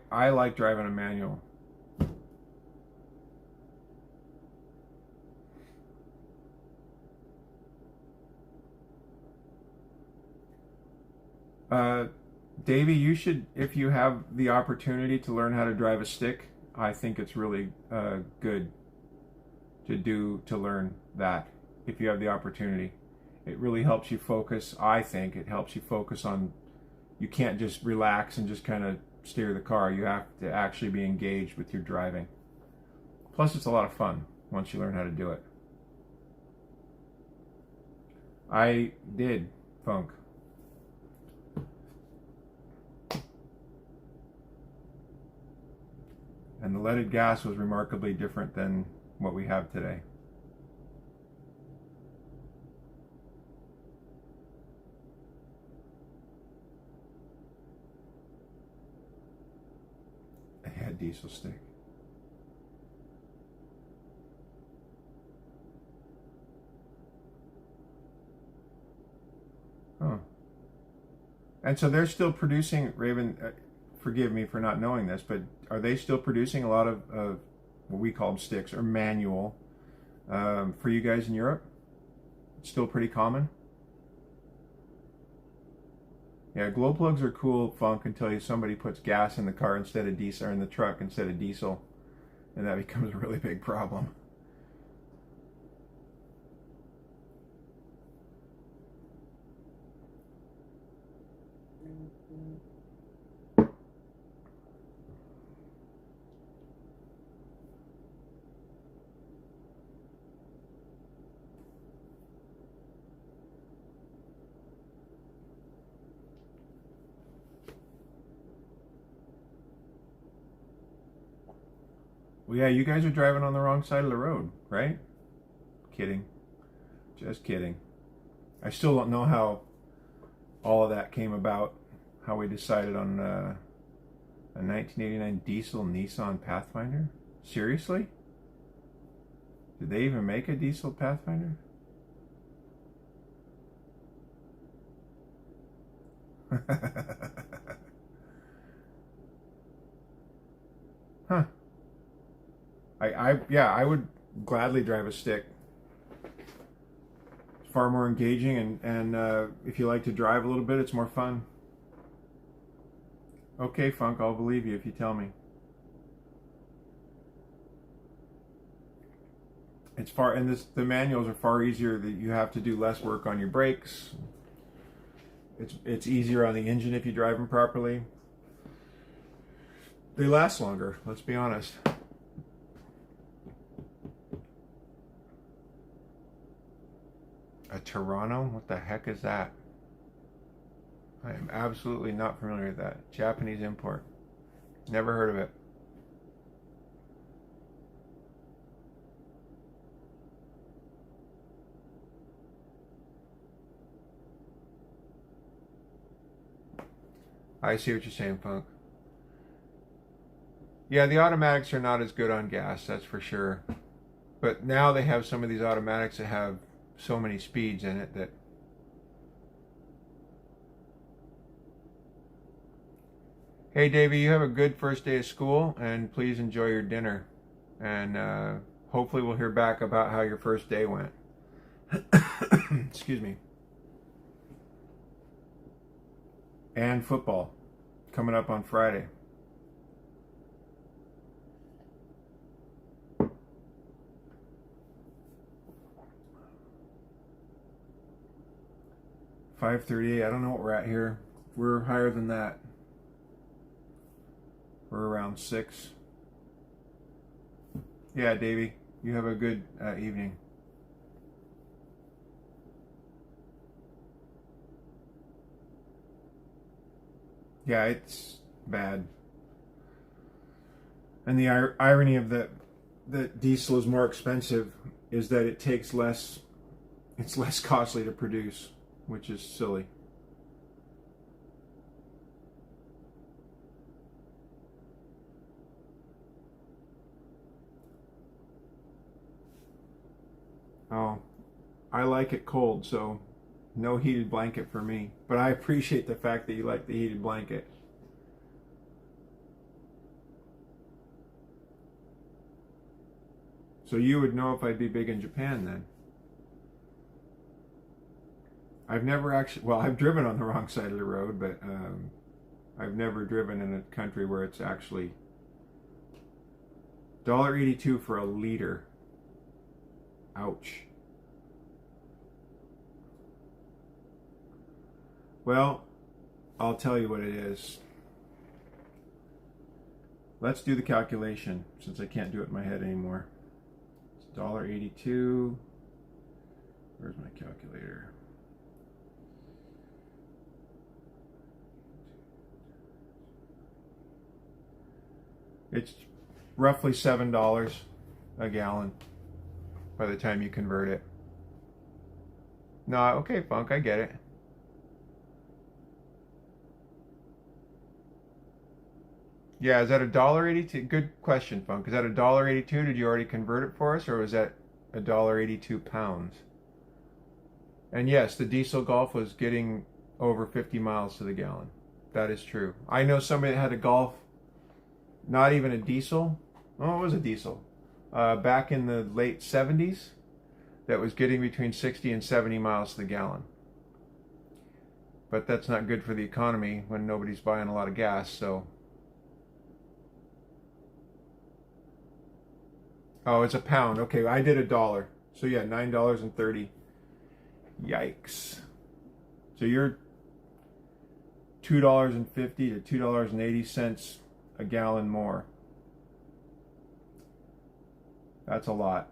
I like driving a manual. Davey, you should, if you have the opportunity to learn how to drive a stick, I think it's really good to learn that if you have the opportunity. It really helps you focus. I think it helps you focus on, you can't just relax and just kind of steer the car. You have to actually be engaged with your driving. Plus, it's a lot of fun once you learn how to do it. I did, Funk. And the leaded gas was remarkably different than what we have today. I had diesel stick. Huh. And so they're still producing, Raven, forgive me for not knowing this, but are they still producing a lot of what we call them sticks or manual for you guys in Europe? It's still pretty common? Yeah, glow plugs are cool, Funk, until somebody puts gas in the car instead of diesel, or in the truck instead of diesel, and that becomes a really big problem. Well, yeah, you guys are driving on the wrong side of the road, right? Kidding. Just kidding. I still don't know how all of that came about, how we decided on a 1989 diesel Nissan Pathfinder. Seriously? Did they even make a diesel Pathfinder? Huh. I would gladly drive a stick. It's far more engaging, and if you like to drive a little bit, it's more fun. Okay, Funk, I'll believe you if you tell me. It's far, and the manuals are far easier. That you have to do less work on your brakes. It's easier on the engine if you drive them properly. They last longer, let's be honest. A Toronto? What the heck is that? I am absolutely not familiar with that. Japanese import. Never heard of it. I see what you're saying, Funk. Yeah, the automatics are not as good on gas, that's for sure. But now they have some of these automatics that have so many speeds in it that... Hey, Davey, you have a good first day of school, and please enjoy your dinner. And hopefully we'll hear back about how your first day went. Excuse me. And football coming up on Friday. $5:38. I don't know what we're at here. We're higher than that. We're around 6. Yeah, Davey, you have a good evening. Yeah, it's bad. And the irony of that diesel is more expensive is that it takes less, it's less costly to produce, which is silly. Oh, I like it cold, so no heated blanket for me. But I appreciate the fact that you like the heated blanket. So you would know if I'd be big in Japan then. I've never actually, well, I've driven on the wrong side of the road, but I've never driven in a country where it's actually $1.82 for a liter. Ouch. Well, I'll tell you what it is. Let's do the calculation since I can't do it in my head anymore. It's $1.82. Where's my calculator? It's roughly $7 a gallon by the time you convert it. No, okay, Funk, I get it. Yeah, is that $1.82? Good question, Funk. Is that $1.82? Did you already convert it for us, or was that $1.82 pounds? And yes, the diesel Golf was getting over 50 miles to the gallon. That is true. I know somebody that had a Golf, not even a diesel. Oh, it was a diesel. Back in the late 70s, that was getting between 60 and 70 miles to the gallon. But that's not good for the economy when nobody's buying a lot of gas, so... Oh, it's a pound. Okay, I did $1. So yeah, $9.30. Yikes. So you're $2.50 to $2.80 a gallon more. That's a lot.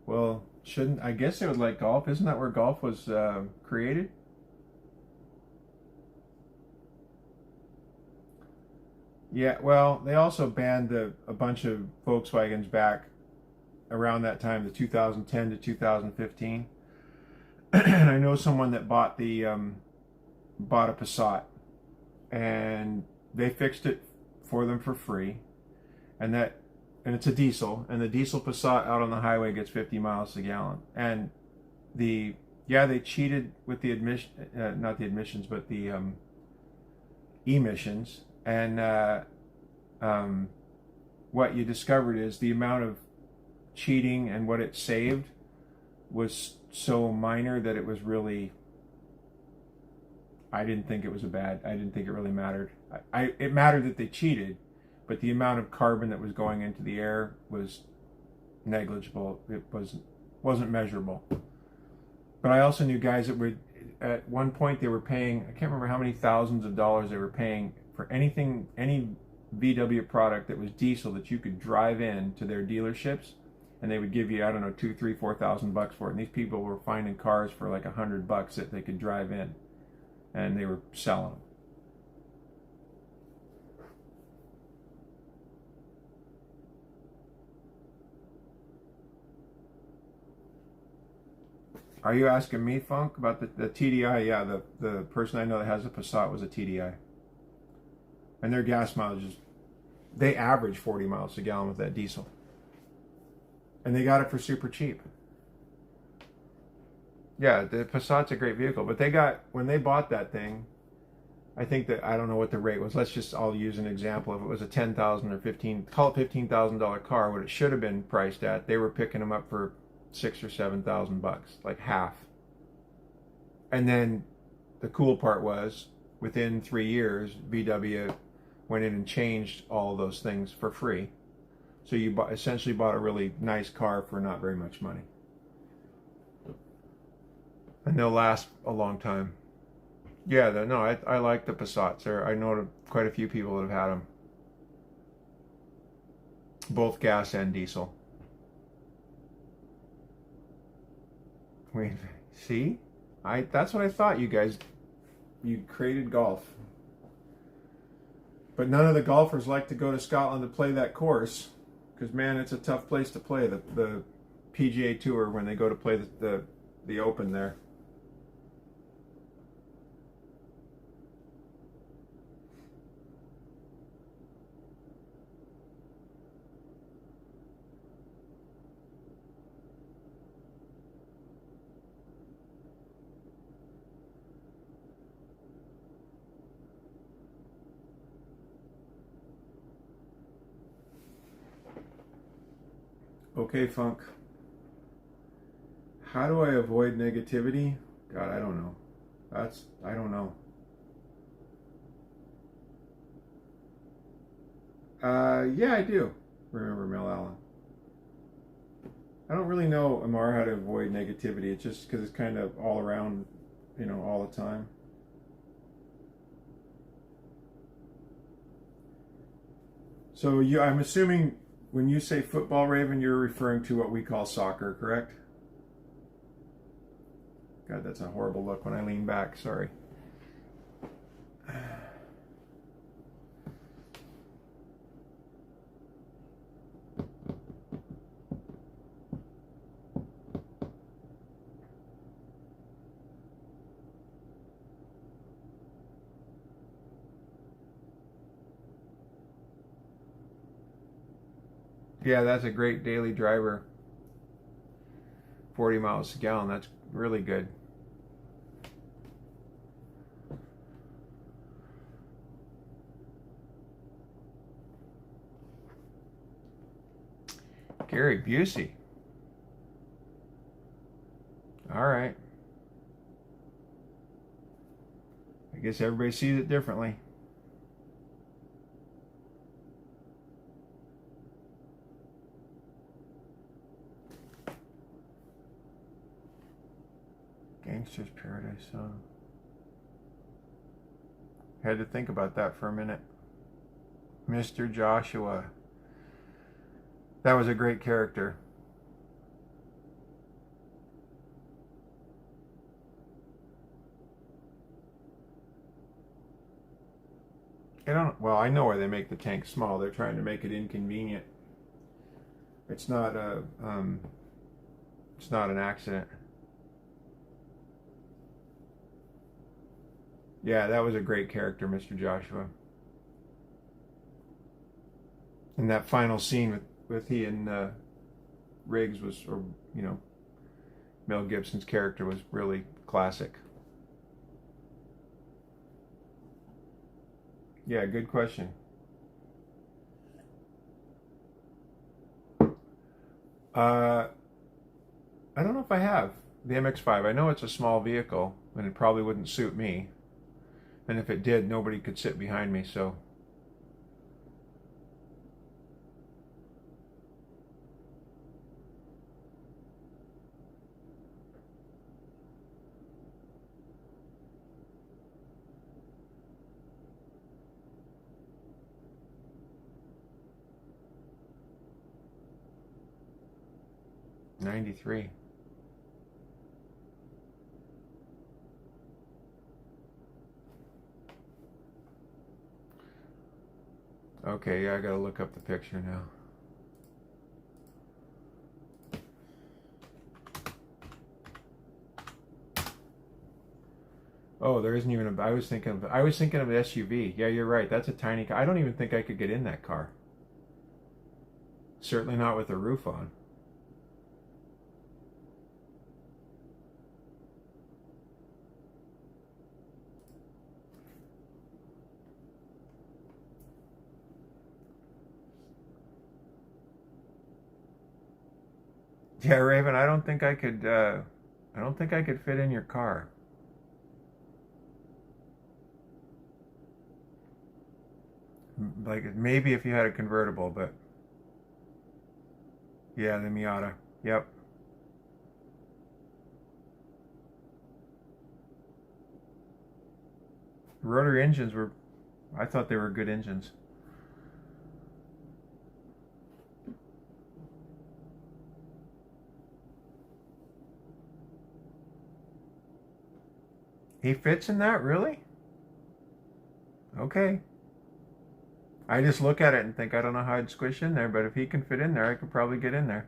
Well, shouldn't, I guess they would like Golf. Isn't that where Golf was created? Yeah, well, they also banned a bunch of Volkswagens back around that time, the 2010 to 2015. And I know someone that bought bought a Passat, and they fixed it for them for free, and it's a diesel, and the diesel Passat out on the highway gets 50 miles a gallon, and they cheated with the not the admissions, but the emissions, and what you discovered is the amount of cheating and what it saved was so minor that it was really, I didn't think it really mattered. It mattered that they cheated, but the amount of carbon that was going into the air was negligible. It wasn't measurable. But I also knew guys that would, at one point they were paying, I can't remember how many thousands of dollars they were paying for any VW product that was diesel that you could drive in to their dealerships, and they would give you, I don't know, $2,000, $3,000, $4,000 for it. And these people were finding cars for like $100 that they could drive in, and they were selling them. Are you asking me, Funk, about the TDI? Yeah, the person I know that has a Passat was a TDI. And their gas mileage they average 40 miles a gallon with that diesel. And they got it for super cheap. Yeah, the Passat's a great vehicle, but when they bought that thing, I think that, I don't know what the rate was. I'll use an example. If it was a $10,000 or call it $15,000 car, what it should have been priced at, they were picking them up for $6,000 or $7,000, like half. And then the cool part was, within 3 years, VW went in and changed all those things for free. So you essentially bought a really nice car for not very much money. And they'll last a long time. Yeah, I like the Passats. I know quite a few people that have had them. Both gas and diesel. Wait, see? That's what I thought, you guys. You created golf. But none of the golfers like to go to Scotland to play that course. Because, man, it's a tough place to play the PGA Tour when they go to play the Open there. Okay, Funk. How do I avoid negativity? God, I don't know. I don't know. Yeah, I do remember Mel Allen. I don't really know, Amar, how to avoid negativity. It's just because it's kind of all around, all the time. So I'm assuming when you say football, Raven, you're referring to what we call soccer, correct? God, that's a horrible look when I lean back. Sorry. Yeah, that's a great daily driver. 40 miles a gallon, that's really good. Gary Busey. All right. I guess everybody sees it differently. Gangster's Paradise song. Had to think about that for a minute. Mr. Joshua. That was a great character. They don't. Well, I know why they make the tank small. They're trying to make it inconvenient. It's not a. It's not an accident. Yeah, that was a great character, Mr. Joshua. And that final scene with he and Riggs was, or you know, Mel Gibson's character was really classic. Yeah, good question. I don't know if I have the MX-5. I know it's a small vehicle, and it probably wouldn't suit me. And if it did, nobody could sit behind me, so. '93. Okay, yeah, I gotta look up the picture now. Oh, there isn't even a. I was thinking of an SUV. Yeah, you're right. That's a tiny car. I don't even think I could get in that car. Certainly not with the roof on. Yeah, Raven, I don't think I could. I don't think I could fit in your car. Like maybe if you had a convertible, but yeah, the Miata. Yep. Rotary engines were. I thought they were good engines. He fits in that, really? Okay. I just look at it and think I don't know how I'd squish in there, but if he can fit in there, I could probably get in there.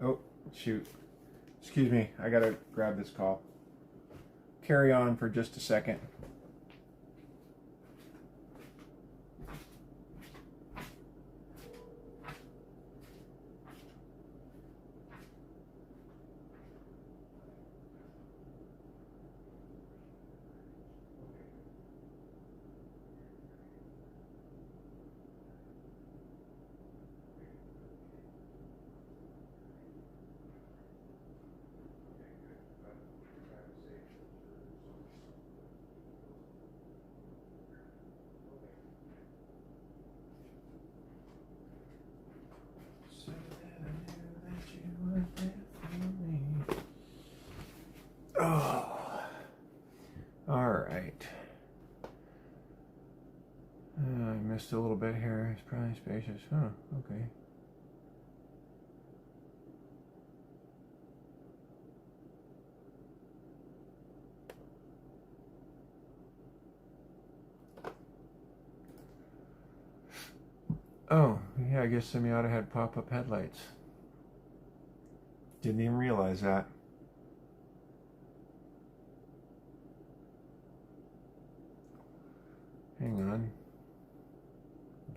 Oh, shoot. Excuse me, I gotta grab this call. Carry on for just a second. Oh, all right. I missed a little bit here. It's probably spacious. Huh, okay. Oh, yeah, I guess the Miata had pop-up headlights. Didn't even realize that. Hang on.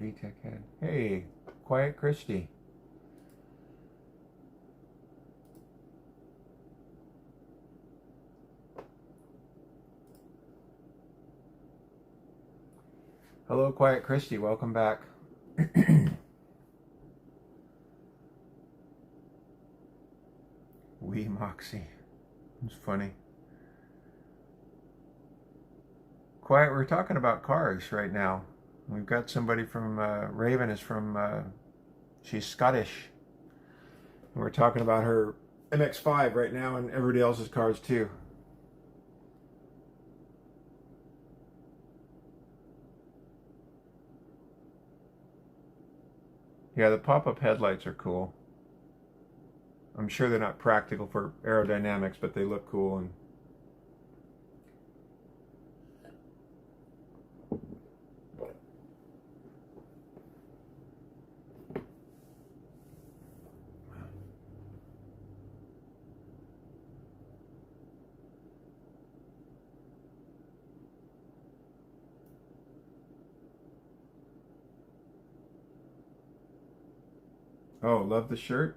VTEC head. Hey, Quiet Christie. Hello, Quiet Christie. Welcome back. Wee Moxie. It's funny. Quiet, we're talking about cars right now. We've got somebody from, Raven is from, she's Scottish. And we're talking about her MX-5 right now and everybody else's cars too. Yeah, the pop-up headlights are cool. I'm sure they're not practical for aerodynamics, but they look cool. And oh, love the shirt.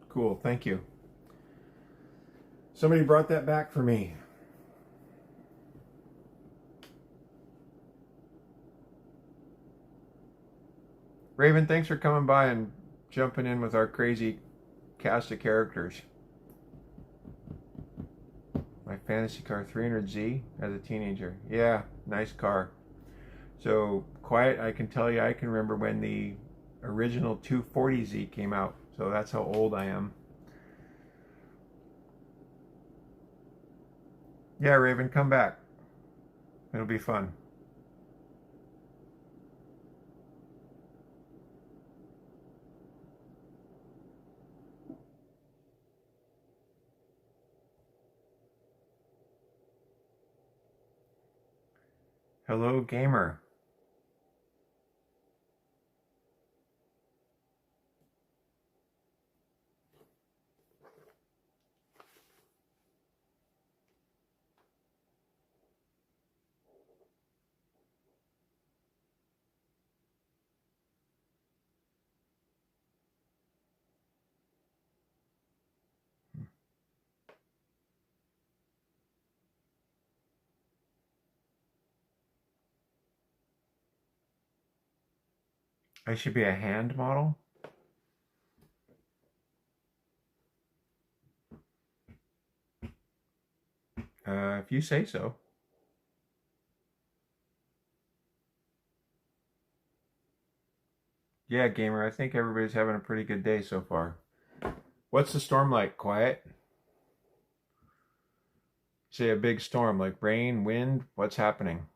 Cool, thank you. Somebody brought that back for me. Raven, thanks for coming by and jumping in with our crazy cast of characters. My fantasy car 300Z as a teenager. Yeah, nice car. So, Quiet, I can tell you, I can remember when the original 240Z came out. So that's how old I am. Yeah, Raven, come back. It'll be fun. Hello, gamer. I should be a hand model? If you say so. Yeah, gamer, I think everybody's having a pretty good day so far. What's the storm like, Quiet? Say a big storm, like rain, wind, what's happening?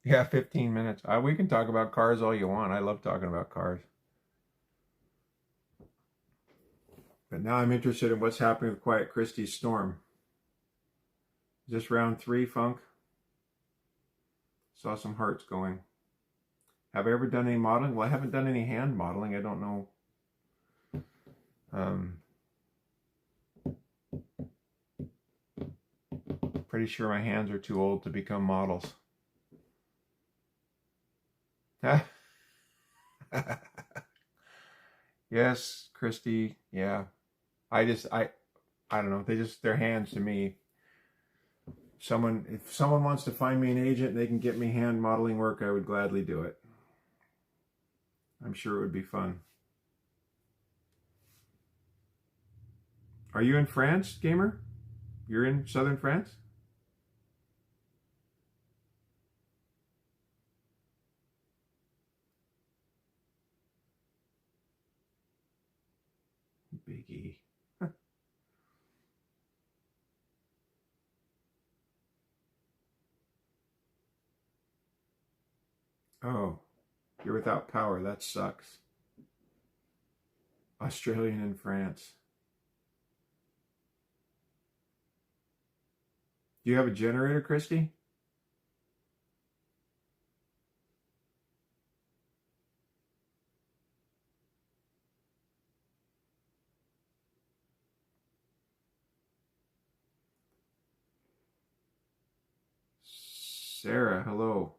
Yeah, 15 minutes. We can talk about cars all you want. I love talking about cars. But now I'm interested in what's happening with Quiet Christie's storm. Is this round 3, Funk? Saw some hearts going. Have I ever done any modeling? Well, I haven't done any hand modeling. I don't know. Pretty sure my hands are too old to become models. Yes, Christy. Yeah. I don't know. Their hands to me. If someone wants to find me an agent and they can get me hand modeling work, I would gladly do it. I'm sure it would be fun. Are you in France, gamer? You're in southern France? Biggie. Oh, you're without power. That sucks. Australian and France. Do you have a generator, Christy? Sarah, hello.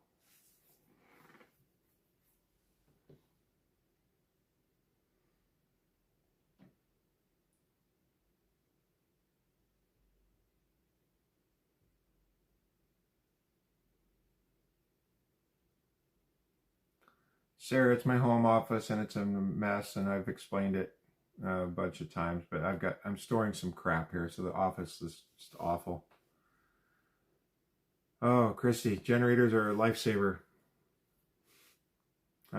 Sarah, it's my home office and it's a mess, and I've explained it a bunch of times, but I'm storing some crap here, so the office is just awful. Oh, Christy, generators are a lifesaver. I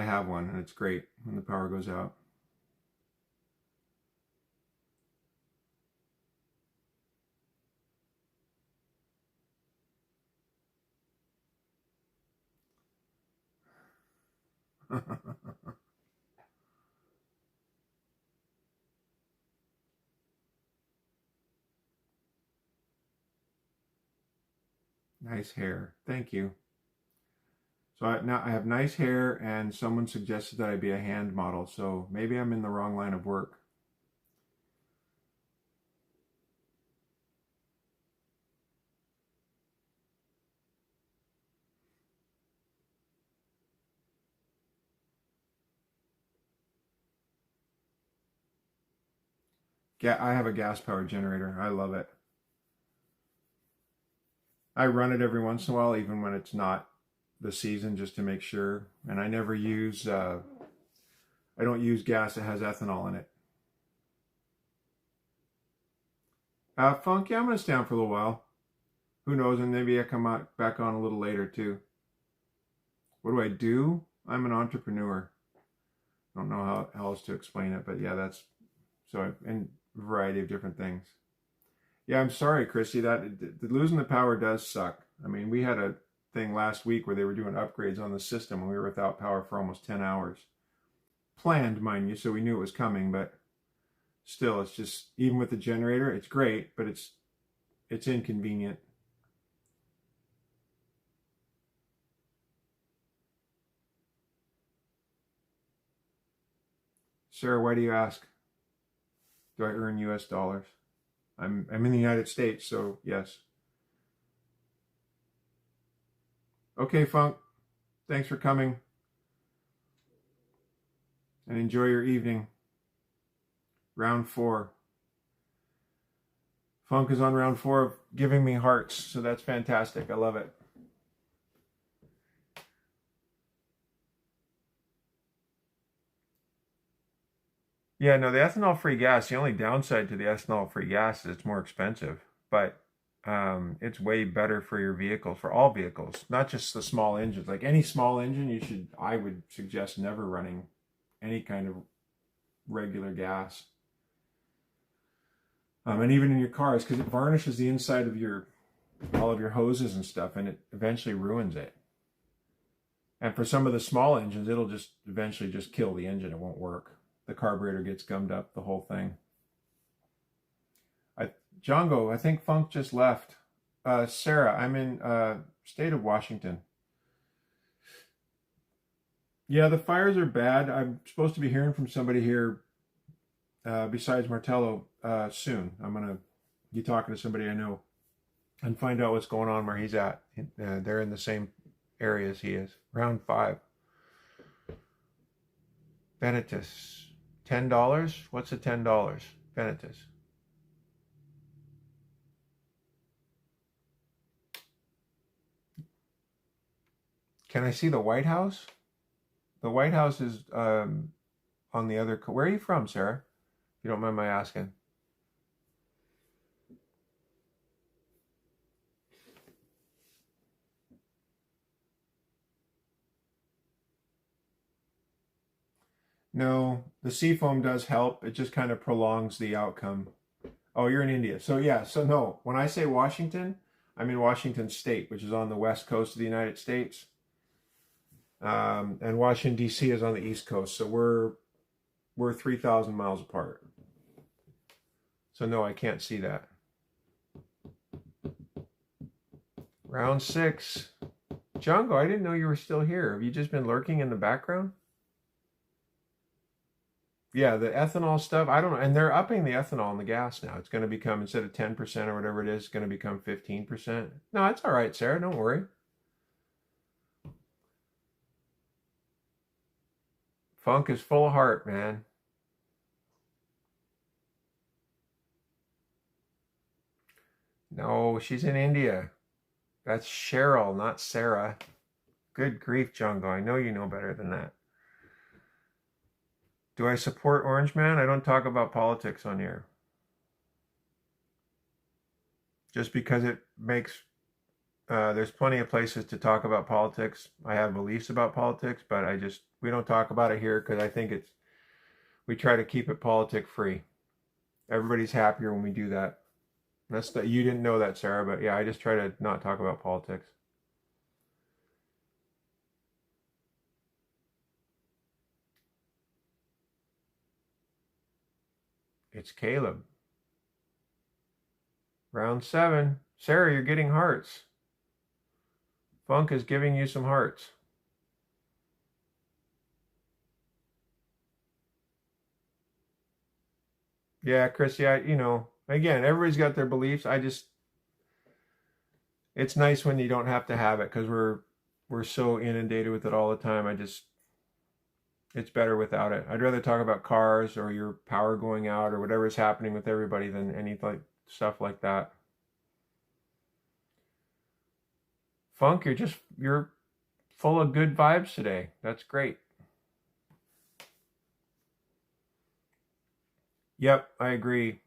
have one, and it's great when the power goes out. Nice hair. Thank you. So now I have nice hair, and someone suggested that I be a hand model. So maybe I'm in the wrong line of work. Yeah, I have a gas powered generator. I love it. I run it every once in a while, even when it's not the season, just to make sure. And I never use, I don't use gas that has ethanol in it. Funk, yeah, I'm going to stay on for a little while. Who knows, and maybe I come out back on a little later too. What do? I'm an entrepreneur. I don't know how else to explain it, but yeah, that's, so in a variety of different things. Yeah, I'm sorry, Chrissy, that losing the power does suck. I mean, we had a thing last week where they were doing upgrades on the system and we were without power for almost 10 hours. Planned, mind you, so we knew it was coming, but still, it's just, even with the generator, it's great, but it's inconvenient. Sarah, why do you ask? Do I earn US dollars? I'm in the United States, so yes. Okay, Funk. Thanks for coming. And enjoy your evening. Round 4. Funk is on round 4 of giving me hearts, so that's fantastic. I love it. Yeah, no, the ethanol-free gas, the only downside to the ethanol-free gas is it's more expensive, but it's way better for your vehicles, for all vehicles, not just the small engines. Like any small engine, I would suggest never running any kind of regular gas. And even in your cars, because it varnishes the inside of all of your hoses and stuff, and it eventually ruins it. And for some of the small engines, it'll just eventually just kill the engine. It won't work. The carburetor gets gummed up, the whole thing. Django, I think Funk just left. Sarah, I'm in state of Washington. Yeah, the fires are bad. I'm supposed to be hearing from somebody here besides Martello soon. I'm going to be talking to somebody I know and find out what's going on where he's at. They're in the same area as he is. Round 5. Benetis. $10? What's a $10? Benetis. Can I see the White House? The White House is on the other... Where are you from, Sarah? If you don't mind my asking. No, the seafoam does help. It just kind of prolongs the outcome. Oh, you're in India. So yeah, so no, when I say Washington, I'm in Washington State, which is on the west coast of the United States. And Washington, D.C. is on the east coast. So we're 3,000 miles apart. So no, I can't see that. Round 6. Django, I didn't know you were still here. Have you just been lurking in the background? Yeah, the ethanol stuff, I don't know. And they're upping the ethanol in the gas now. It's going to become, instead of 10% or whatever it is, it's going to become 15%. No, it's all right, Sarah. Don't worry. Funk is full of heart, man. No, she's in India. That's Cheryl, not Sarah. Good grief, Django. I know you know better than that. Do I support Orange Man? I don't talk about politics on here. Just because it makes... there's plenty of places to talk about politics. I have beliefs about politics, but we don't talk about it here because I think we try to keep it politic free. Everybody's happier when we do that. You didn't know that, Sarah, but yeah, I just try to not talk about politics. It's Caleb. Round 7. Sarah, you're getting hearts. Funk is giving you some hearts. Yeah, Chris, yeah, again, everybody's got their beliefs. It's nice when you don't have to have it, because we're so inundated with it all the time. It's better without it. I'd rather talk about cars or your power going out or whatever's happening with everybody than any stuff like that. Funk, you're full of good vibes today. That's great. Yep, I agree.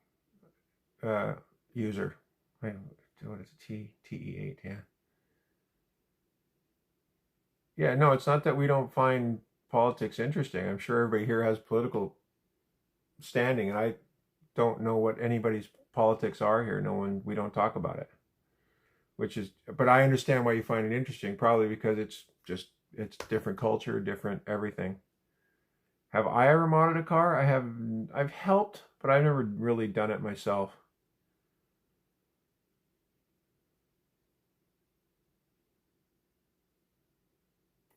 User. What is it? TE8, yeah. Yeah, no, it's not that we don't find politics interesting. I'm sure everybody here has political standing, and I don't know what anybody's politics are here. We don't talk about it. But I understand why you find it interesting, probably because it's different culture, different everything. Have I ever modded a car? I've helped, but I've never really done it myself.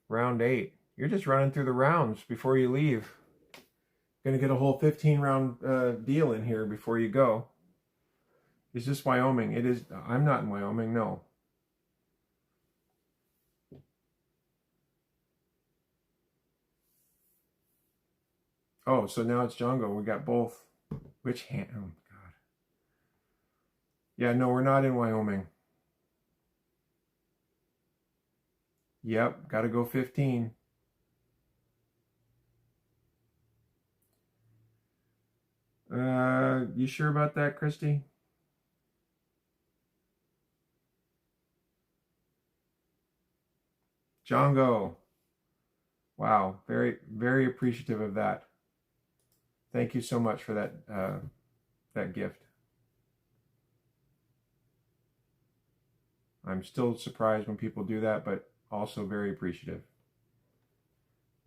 Round 8. You're just running through the rounds before you leave. Gonna get a whole 15-round deal in here before you go. Is this Wyoming? It is. I'm not in Wyoming, no. Oh, so now it's Django. We got both. Which hand? Oh, God. Yeah, no, we're not in Wyoming. Yep, got to go 15. You sure about that, Christy? Django. Wow, very, very appreciative of that. Thank you so much for that gift. I'm still surprised when people do that, but also very appreciative.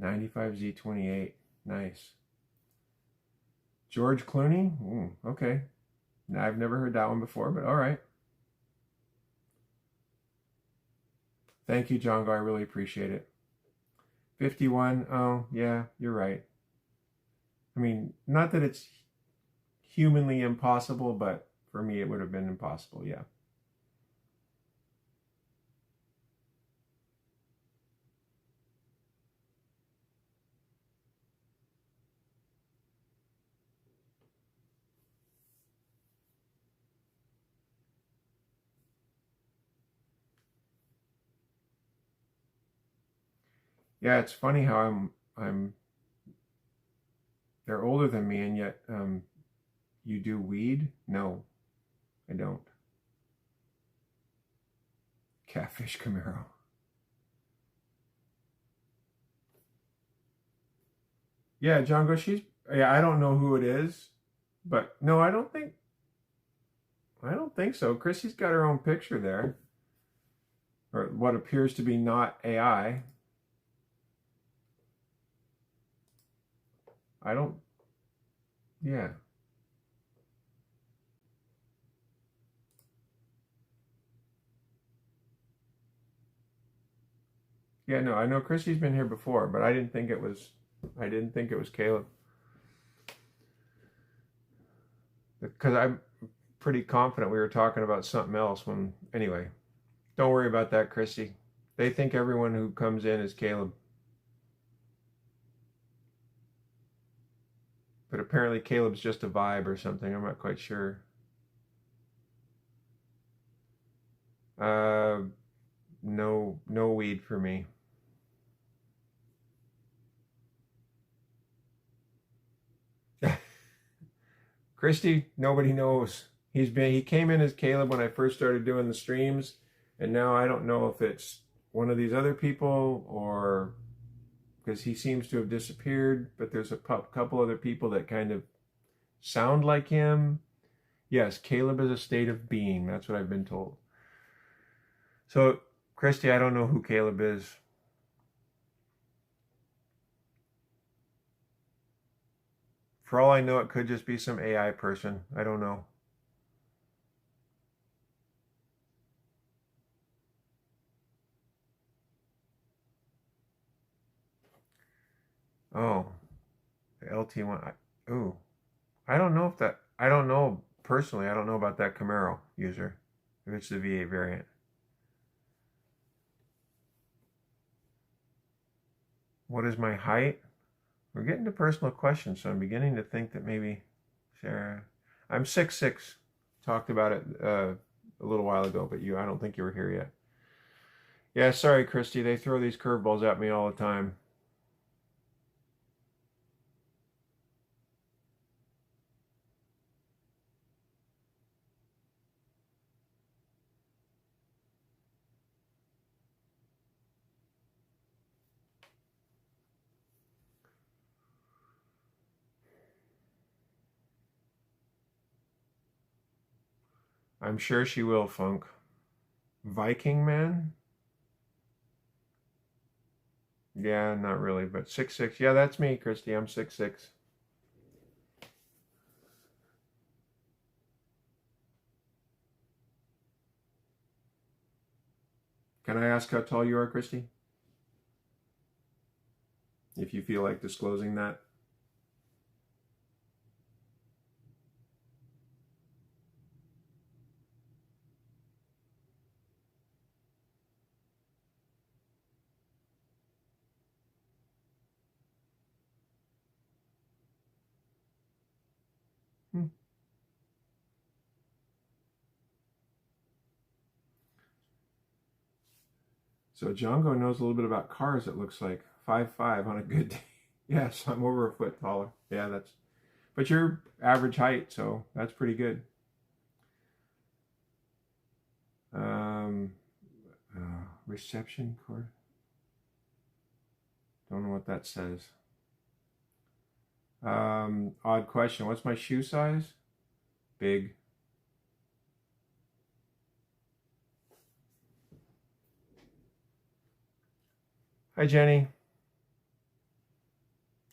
95Z28. Nice. George Clooney? Ooh, okay. Now, I've never heard that one before, but all right. Thank you, Django. I really appreciate it. 51. Oh, yeah, you're right. I mean, not that it's humanly impossible, but for me it would have been impossible, yeah. Yeah, it's funny how they're older than me, and yet you do weed? No, I don't. Catfish Camaro. Yeah, Django, I don't know who it is, but no, I don't think so. Chrissy's got her own picture there, or what appears to be not AI. Yeah. Yeah, no, I know Chrissy's been here before, but I didn't think it was Caleb. Because I'm pretty confident we were talking about something else anyway. Don't worry about that, Christy. They think everyone who comes in is Caleb. But apparently Caleb's just a vibe or something. I'm not quite sure. No weed for me. Christy, nobody knows. He came in as Caleb when I first started doing the streams, and now I don't know if it's one of these other people or because he seems to have disappeared, but there's a couple other people that kind of sound like him. Yes, Caleb is a state of being. That's what I've been told. So, Christy, I don't know who Caleb is. For all I know, it could just be some AI person. I don't know. Oh, the LT1. Ooh, I don't know if that. I don't know personally. I don't know about that Camaro user. If it's the V8 variant. What is my height? We're getting to personal questions, so I'm beginning to think that maybe Sarah. I'm 6'6". Talked about it a little while ago, but I don't think you were here yet. Yeah, sorry, Christy. They throw these curveballs at me all the time. I'm sure she will, Funk. Viking Man? Yeah, not really, but 6'6". Yeah, that's me, Christy. I'm 6'6". Can I ask how tall you are, Christy? If you feel like disclosing that. So Django knows a little bit about cars, it looks like. 5'5" on a good day. Yes, I'm over a foot taller. Yeah, but you're average height, so that's pretty good. Reception cord. Don't know what that says. Odd question. What's my shoe size? Big. Hi, Jenny.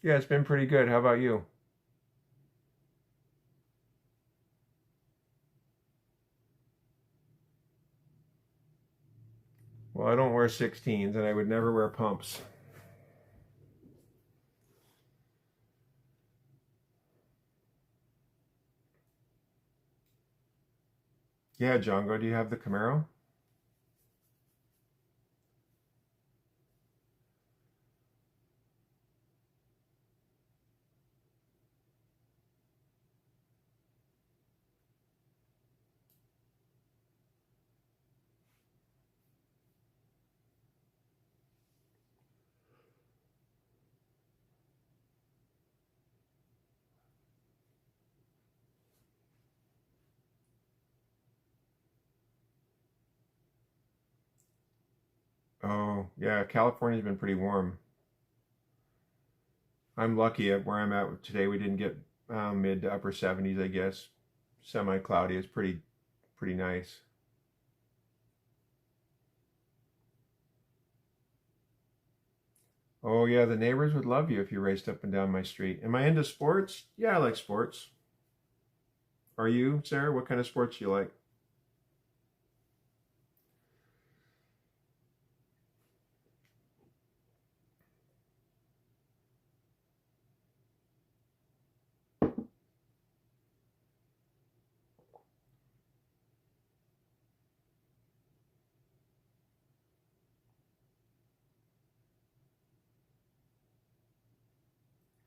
Yeah, it's been pretty good. How about you? Well, I don't wear 16s, and I would never wear pumps. Yeah, Django, do you have the Camaro? Oh, yeah, California's been pretty warm. I'm lucky at where I'm at today. We didn't get mid to upper 70s, I guess. Semi-cloudy is pretty nice. Oh, yeah, the neighbors would love you if you raced up and down my street. Am I into sports? Yeah, I like sports. Are you, Sarah? What kind of sports do you like?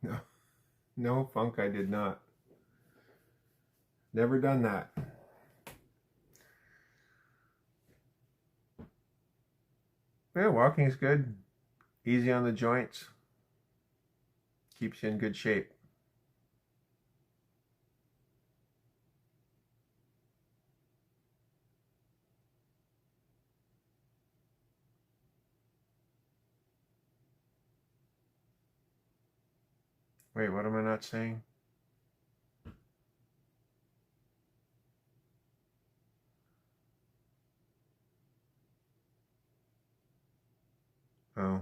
No, no, Funk, I did not. Never done that. Yeah, walking is good. Easy on the joints. Keeps you in good shape. Wait, what am I not saying? Oh.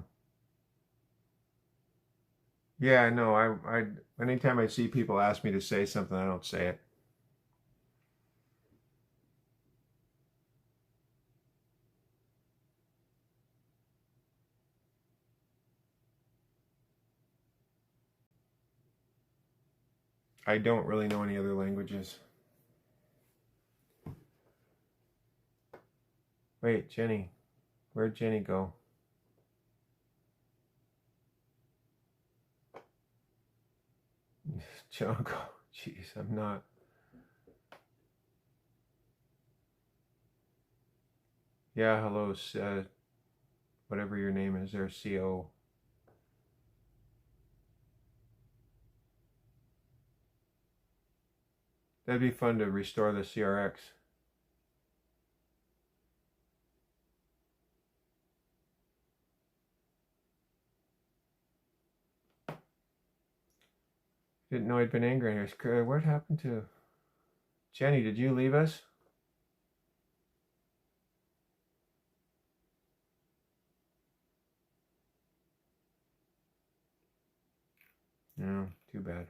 Yeah, no, I anytime I see people ask me to say something, I don't say it. I don't really know any other languages. Wait, Jenny. Where'd Jenny go? Jungle. Jeez, I'm not. Yeah, hello, whatever your name is there, CO. That'd be fun to restore the CRX. Didn't know I'd been angry here. What happened to Jenny? Did you leave us? No, too bad.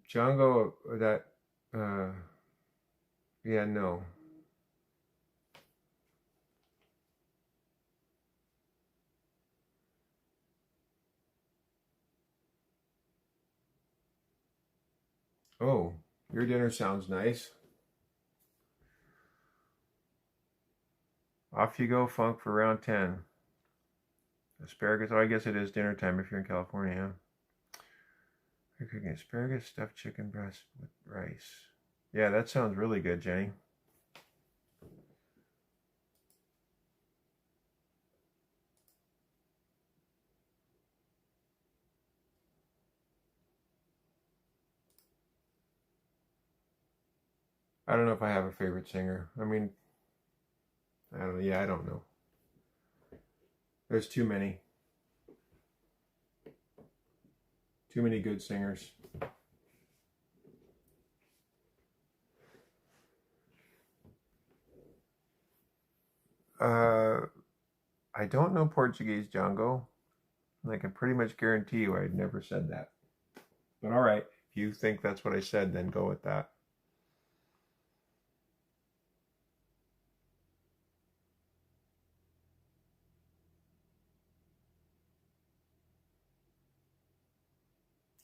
Django, that, yeah, no. Oh, your dinner sounds nice. Off you go, Funk, for round 10. Asparagus, oh, I guess it is dinner time if you're in California, huh? You're cooking asparagus, stuffed chicken breast with rice. Yeah, that sounds really good, Jenny. I don't know if I have a favorite singer. I mean, I don't know. Yeah, I don't know. There's too many. Too many good singers. I don't know Portuguese, Django. And I can pretty much guarantee you I'd never said that. But all right, if you think that's what I said, then go with that.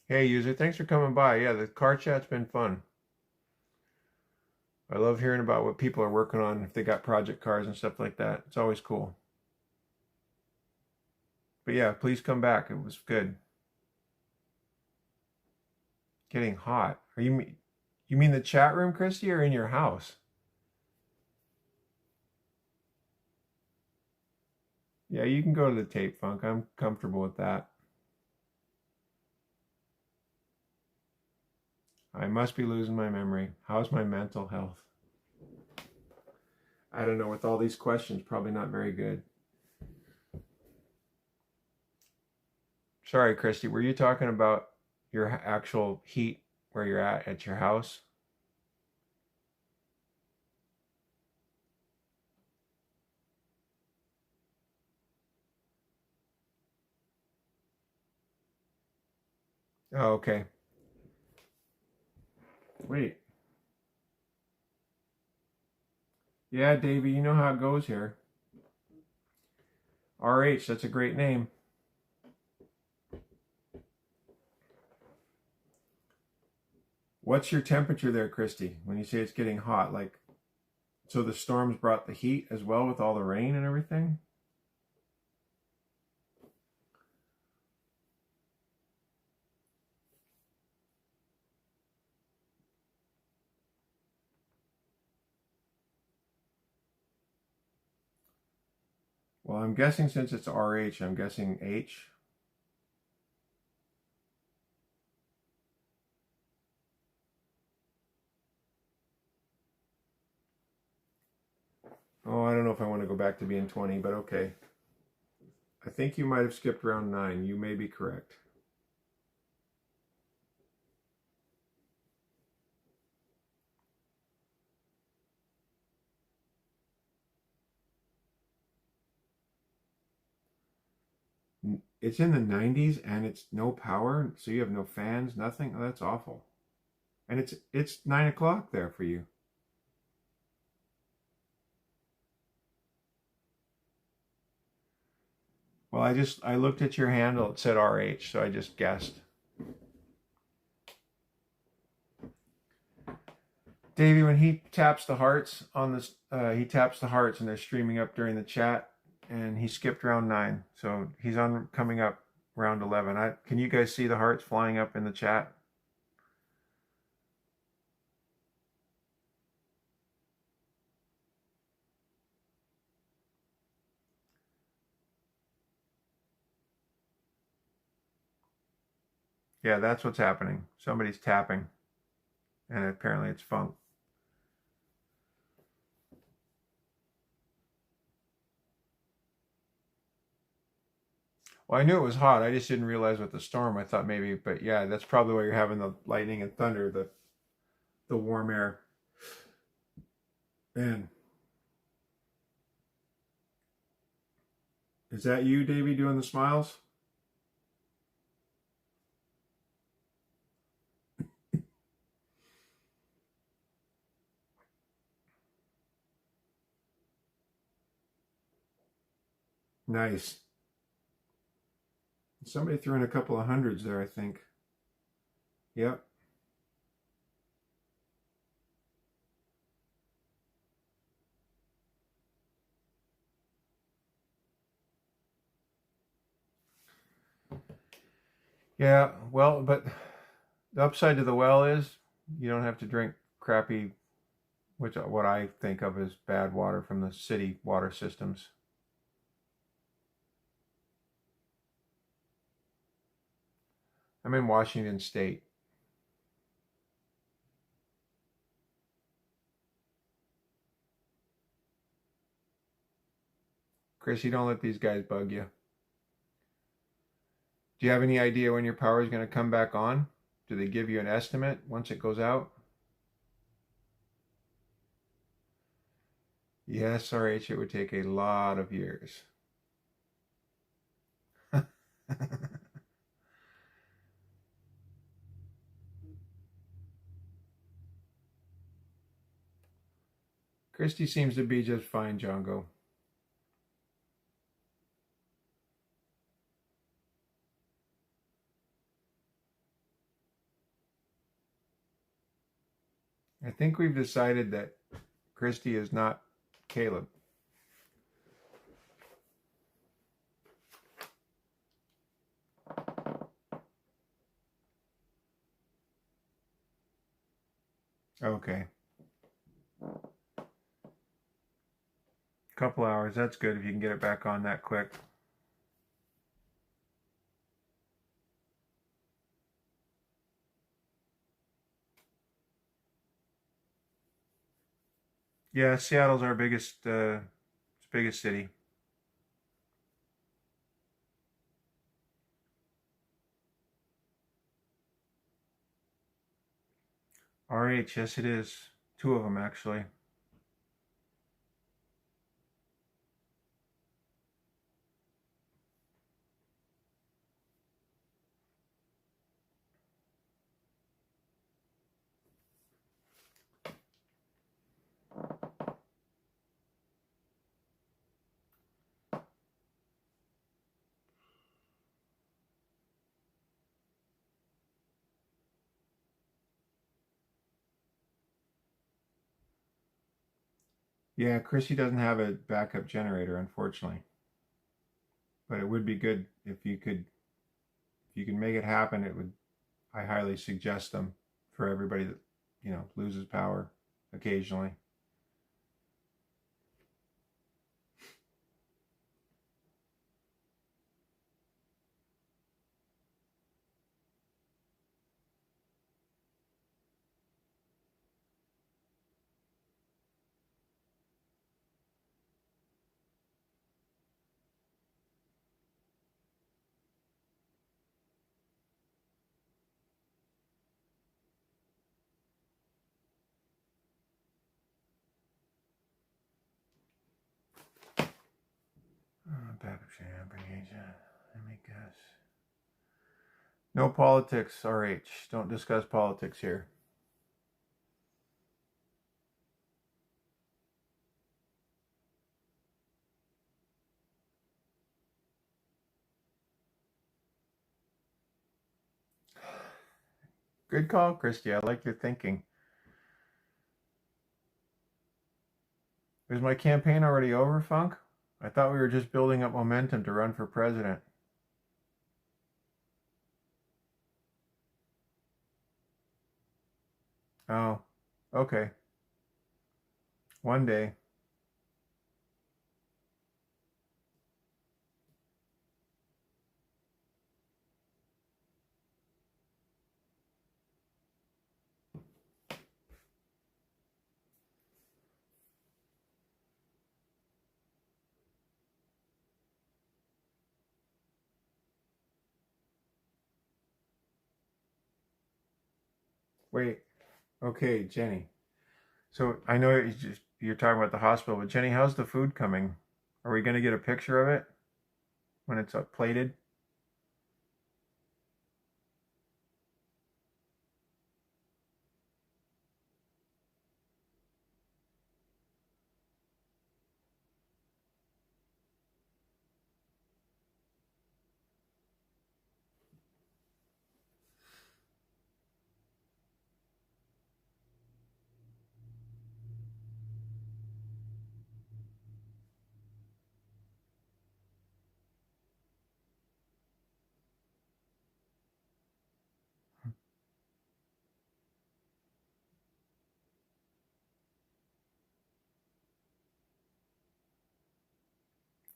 Hey, user, thanks for coming by. Yeah, the car chat's been fun. I love hearing about what people are working on, if they got project cars and stuff like that. It's always cool. But yeah, please come back. It was good. Getting hot. You mean the chat room, Christy, or in your house? Yeah, you can go to the tape, Funk. I'm comfortable with that. I must be losing my memory. How's my mental health? I don't know, with all these questions, probably not very good. Sorry, Christy, were you talking about your actual heat where you're at your house? Oh, okay. Wait. Yeah, Davey, you know how it goes here. RH, that's a great name. What's your temperature there, Christy, when you say it's getting hot? Like, so the storms brought the heat as well with all the rain and everything? Well, I'm guessing since it's RH, I'm guessing H. Oh, I don't know if I want to go back to being 20, but okay. I think you might have skipped round 9. You may be correct. it's in the 90s and it's no power, so you have no fans, nothing. Oh, that's awful. And it's 9 o'clock there for you. Well, I looked at your handle. It said RH, so I just guessed. Davey, when he taps the hearts on this, he taps the hearts and they're streaming up during the chat. And he skipped round 9, so he's on coming up round 11. Can you guys see the hearts flying up in the chat? Yeah, that's what's happening. Somebody's tapping, and apparently it's Funk. Well, I knew it was hot. I just didn't realize with the storm. I thought maybe, but yeah, that's probably why you're having the lightning and thunder, the warm air. Man. Is that you, Davey, doing the smiles? Nice. Somebody threw in a couple of hundreds there, I think. Yep. Yeah, well, but the upside to the well is you don't have to drink crappy, what I think of as bad water from the city water systems. I'm in Washington State. Chris, you don't let these guys bug you. Do you have any idea when your power is going to come back on? Do they give you an estimate once it goes out? Yes, RH, it would take a lot of years. Christy seems to be just fine, Django. I think we've decided that Christy is not Caleb. Okay. Couple hours, that's good if you can get it back on that quick. Yeah, Seattle's our biggest city. RH, yes it is. 2 of them actually. Yeah, Chrissy doesn't have a backup generator, unfortunately. But it would be good if you could make it happen. It would. I highly suggest them for everybody that loses power occasionally. Backup generator. Let me guess. No politics, RH. Don't discuss politics here. Good call, Christy. I like your thinking. Is my campaign already over, Funk? I thought we were just building up momentum to run for president. Oh, okay. One day. Wait. Okay, Jenny. So I know you're talking about the hospital, but Jenny, how's the food coming? Are we going to get a picture of it when it's up plated?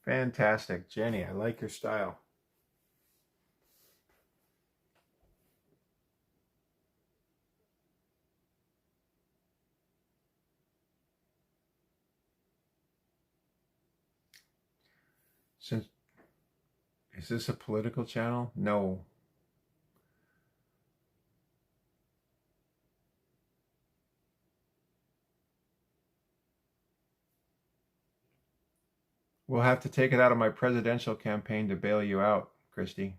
Fantastic, Jenny. I like your style. Since Is this a political channel? No. We'll have to take it out of my presidential campaign to bail you out, Christy.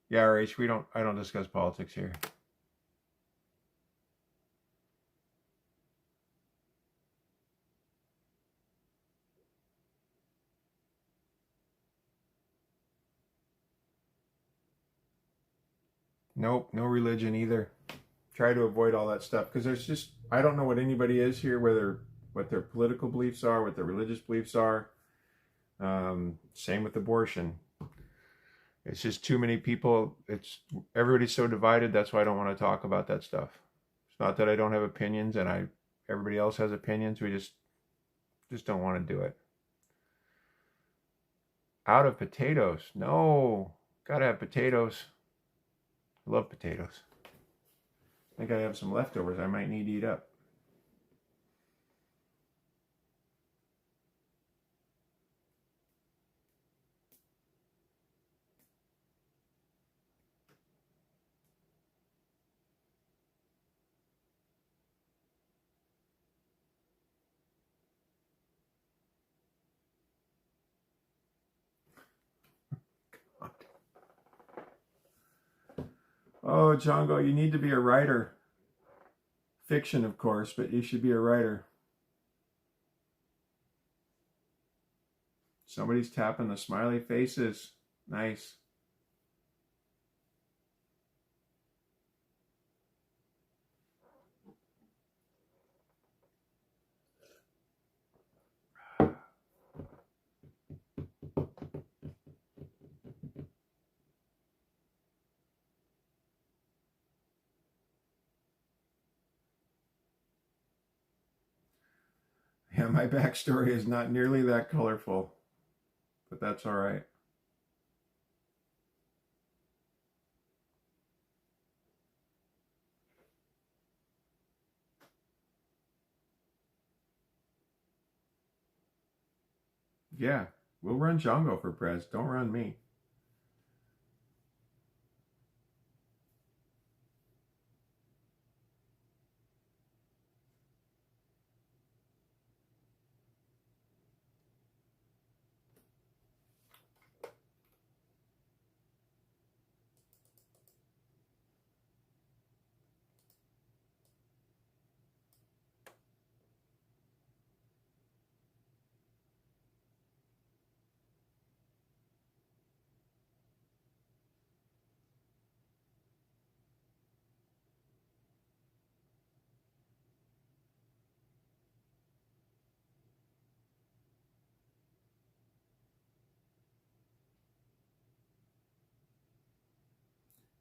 Yeah, RH, I don't discuss politics here. Nope, no religion either. Try to avoid all that stuff because I don't know what anybody is here, what their political beliefs are, what their religious beliefs are. Same with abortion. It's just too many people. Everybody's so divided. That's why I don't want to talk about that stuff. It's not that I don't have opinions and everybody else has opinions. We just don't want to do it. Out of potatoes. No, gotta have potatoes. I love potatoes. I think I have some leftovers I might need to eat up. Oh, Django, you need to be a writer. Fiction, of course, but you should be a writer. Somebody's tapping the smiley faces. Nice. Yeah, my backstory is not nearly that colorful, but that's all right. Yeah, we'll run Django for prez. Don't run me.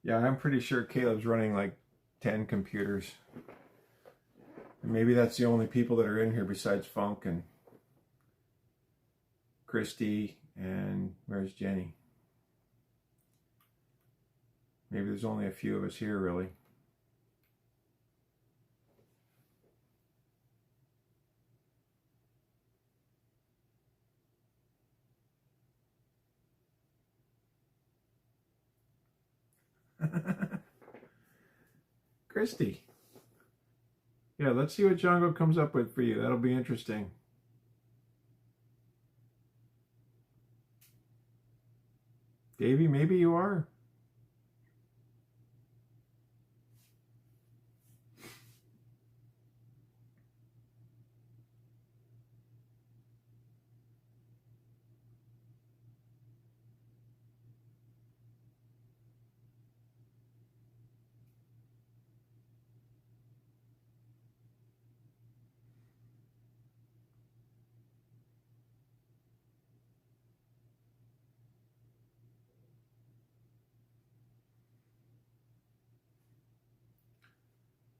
Yeah, I'm pretty sure Caleb's running like 10 computers. And maybe that's the only people that are in here besides Funk and Christy and where's Jenny? Maybe there's only a few of us here, really. Christy. Yeah, let's see what Django comes up with for you. That'll be interesting. Davey, maybe you are.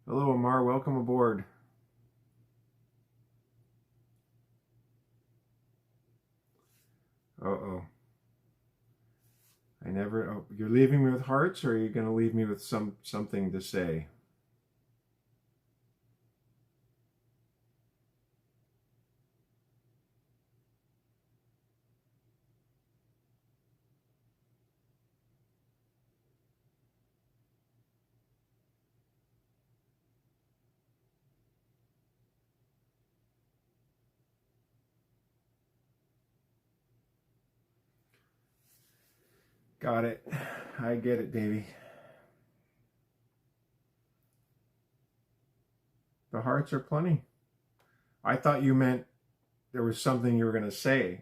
Hello, Amar. Welcome aboard. Uh-oh. I never... Oh, you're leaving me with hearts, or are you going to leave me with something to say? Got it. I get it, Davey. The hearts are plenty. I thought you meant there was something you were going to say.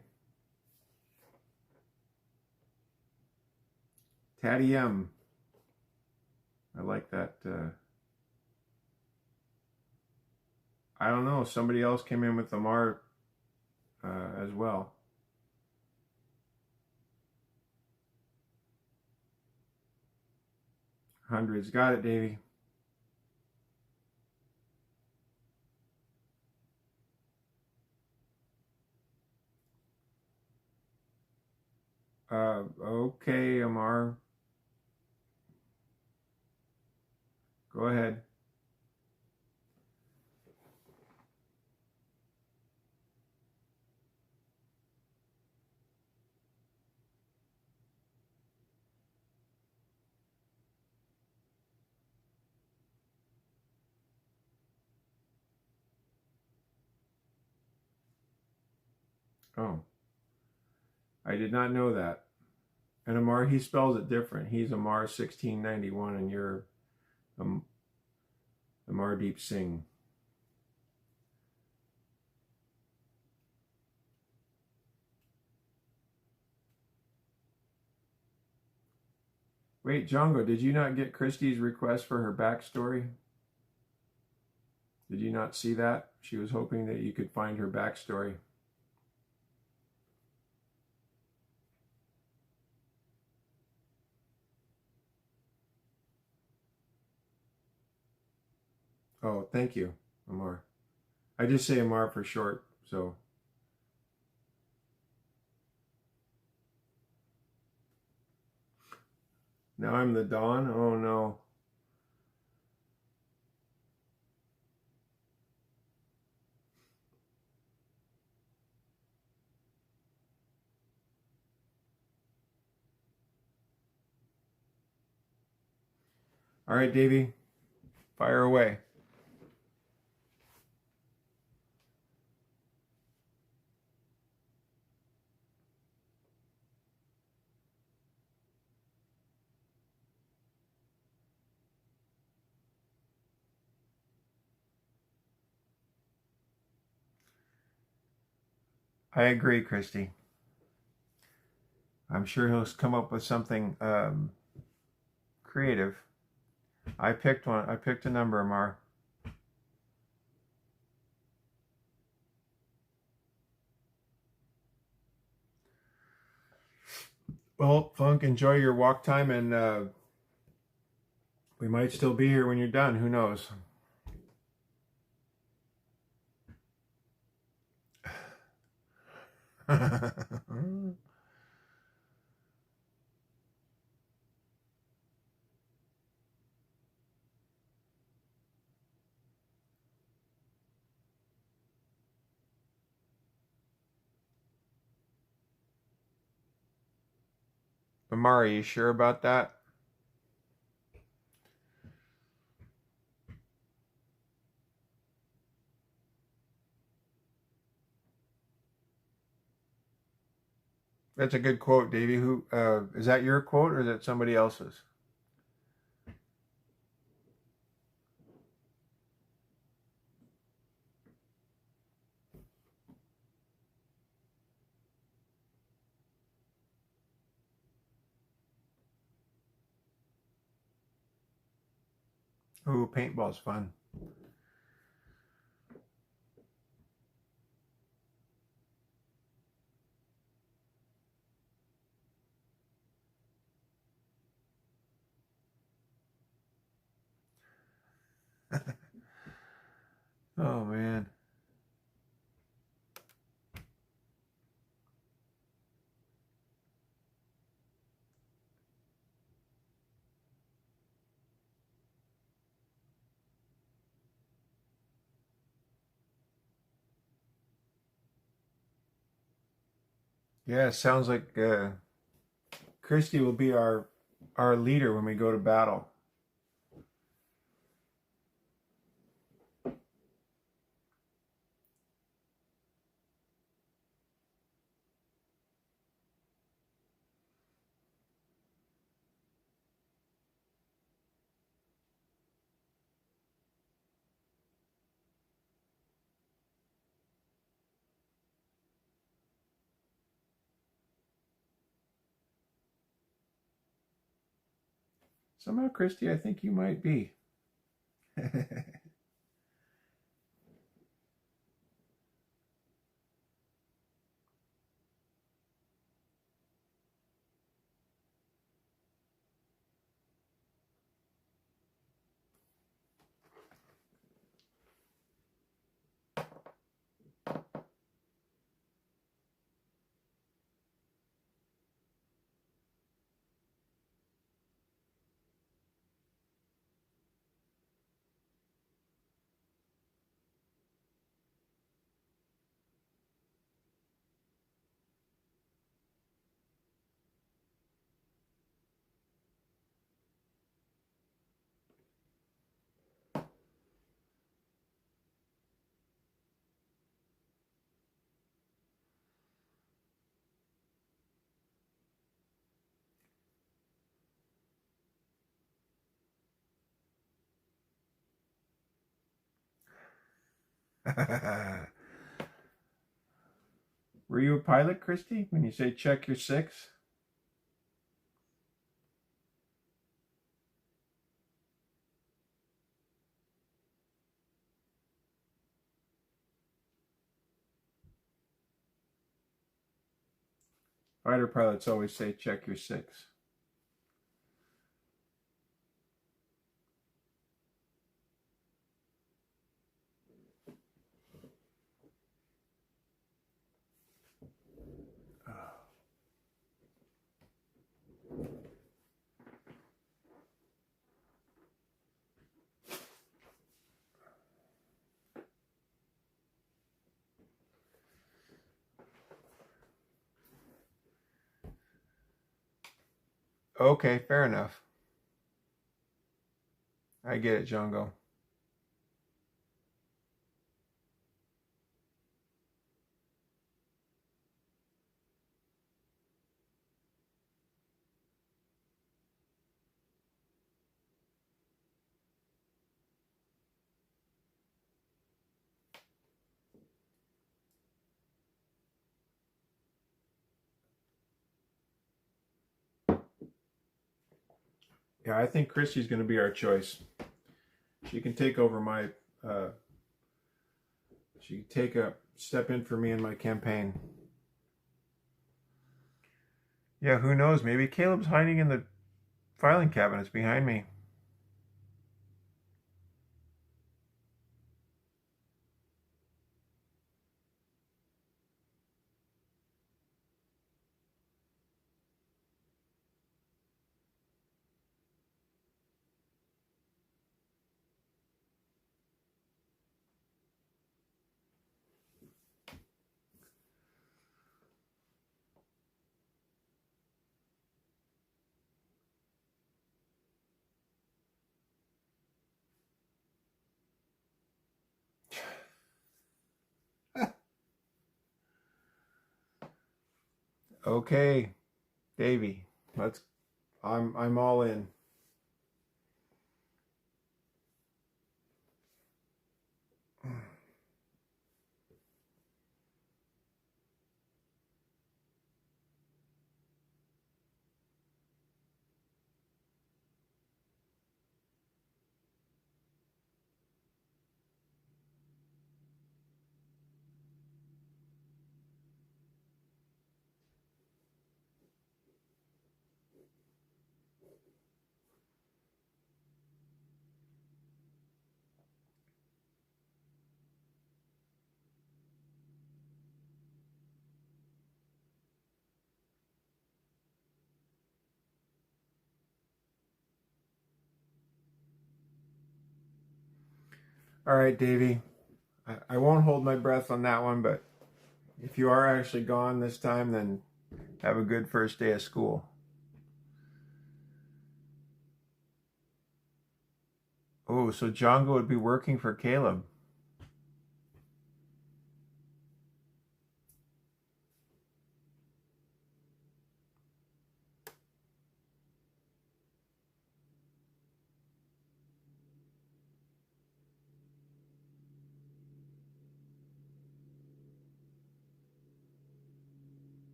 Tatty M. I like that. I don't know. Somebody else came in with Amar as well. Hundreds. Got it, Davey. Okay, Amar. Go ahead. Oh. I did not know that. And Amar, he spells it different. He's Amar 1691 and you're Amardeep Singh. Wait, Django, did you not get Christy's request for her backstory? Did you not see that? She was hoping that you could find her backstory. Oh, thank you, Amar. I just say Amar for short, so. Now I'm the Dawn? Oh no. All right, Davey, fire away. I agree, Christy. I'm sure he'll come up with something creative. I picked one. I picked a number, Amar. Well, Funk, enjoy your walk time, and We might still be here when you're done. Who knows? Amari, you sure about that? That's a good quote, Davey. Who is that? Your quote or is that somebody else's? Ooh, paintball's fun. Oh man. Yeah, sounds like Christy will be our leader when we go to battle. Somehow, Christy, I think you might be. Were you a pilot, Christy, when you say check your 6? Fighter pilots always say check your 6. Okay, fair enough. I get it, Django. Yeah, I think Christy's going to be our choice. She can take over my, she can take a step in for me in my campaign. Yeah, who knows? Maybe Caleb's hiding in the filing cabinets behind me. Okay, Davey, let's. I'm all in. All right, Davey. I won't hold my breath on that one, but if you are actually gone this time, then have a good first day of school. Oh, so Django would be working for Caleb.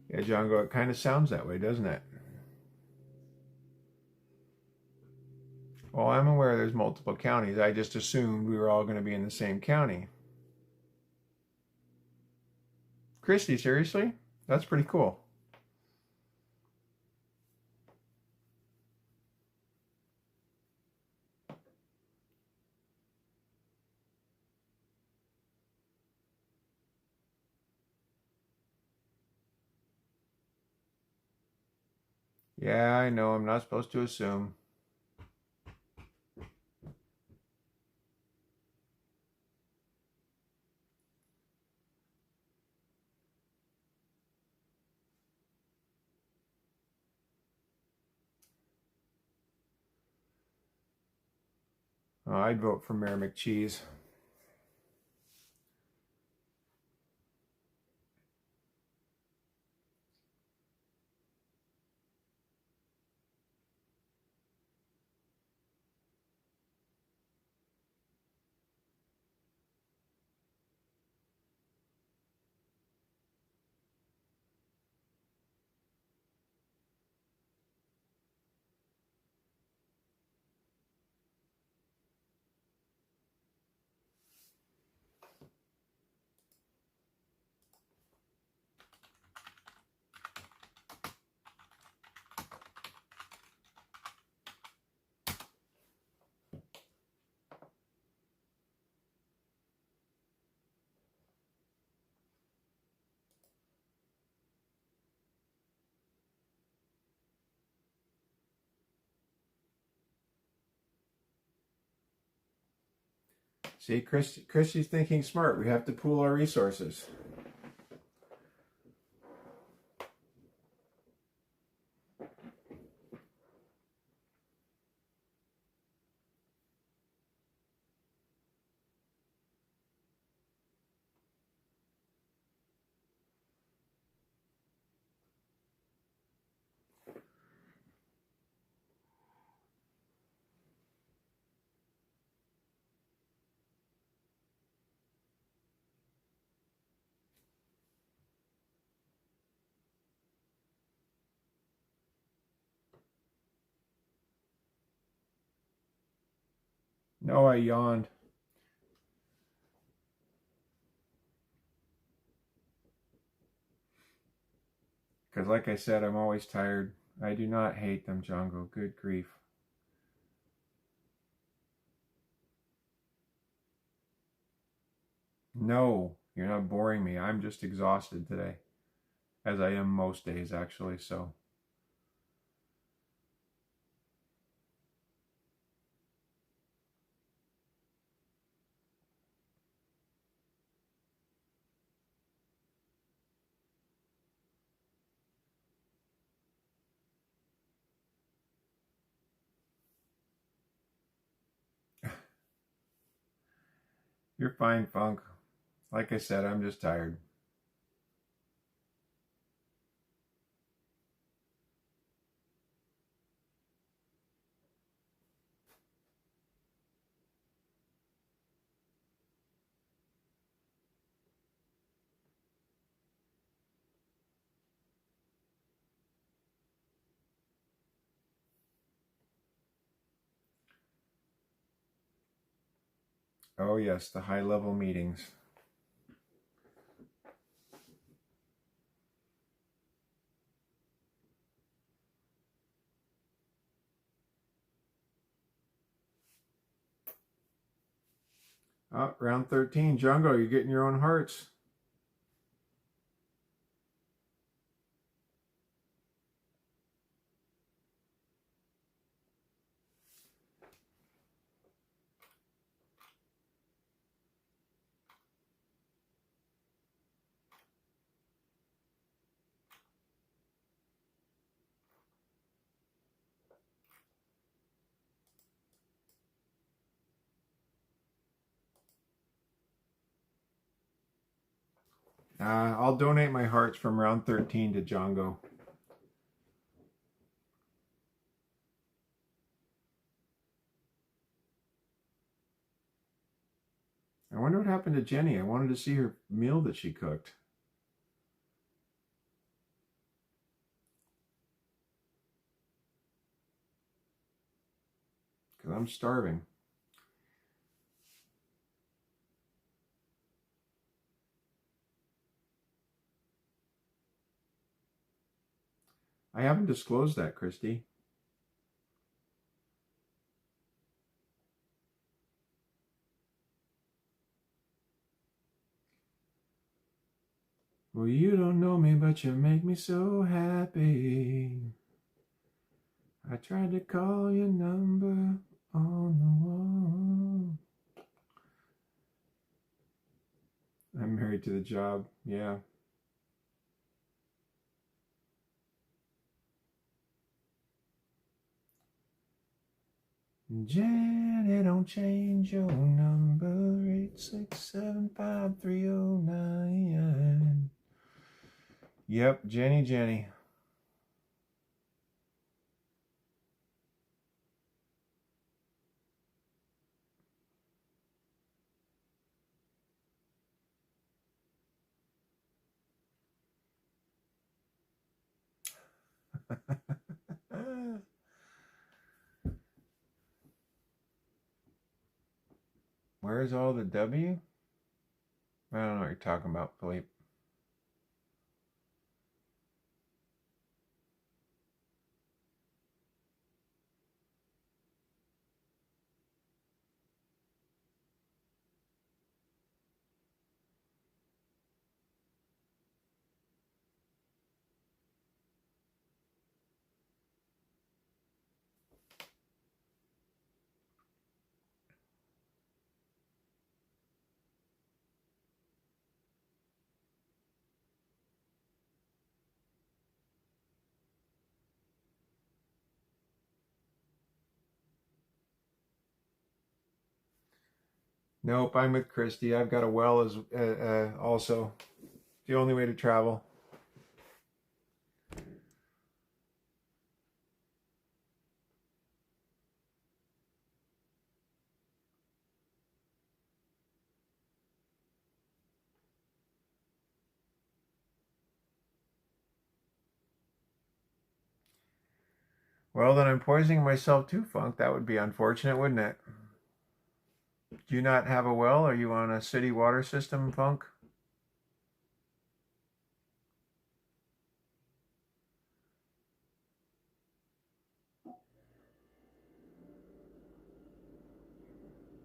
Yeah, Django, it kind of sounds that way, doesn't it? Well, I'm aware there's multiple counties. I just assumed we were all going to be in the same county. Christy, seriously? That's pretty cool. Yeah, I know. I'm not supposed to assume. Oh, I'd vote for Mayor McCheese. See, Christy's thinking smart. We have to pool our resources. No, I yawned. Because like I said, I'm always tired. I do not hate them, Django. Good grief. No, you're not boring me. I'm just exhausted today. As I am most days, actually, so. You're fine, Funk. Like I said, I'm just tired. Oh yes, the high level meetings. Oh, round 13. Django, you're getting your own hearts. I'll donate my hearts from round 13 to Django. I wonder what happened to Jenny. I wanted to see her meal that she cooked. Because I'm starving. I haven't disclosed that, Christy. Well, you don't know me, but you make me so happy. I tried to call your number on the wall. I'm married to the job, yeah. Jenny, don't change your number, 8675309. Yep, Jenny. Where's all the W? I don't know what you're talking about, Philippe. Nope, I'm with Christy. I've got a well as also the only way to travel. Well, then I'm poisoning myself too, Funk. That would be unfortunate, wouldn't it? Do you not have a well? Are you on a city water system, Funk?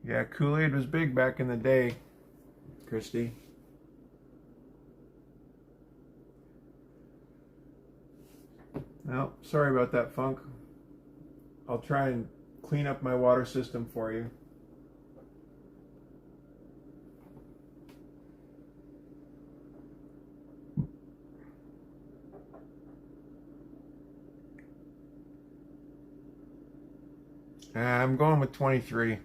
Yeah, Kool-Aid was big back in the day, Christy. Well, sorry about that, Funk. I'll try and clean up my water system for you. I'm going with 23.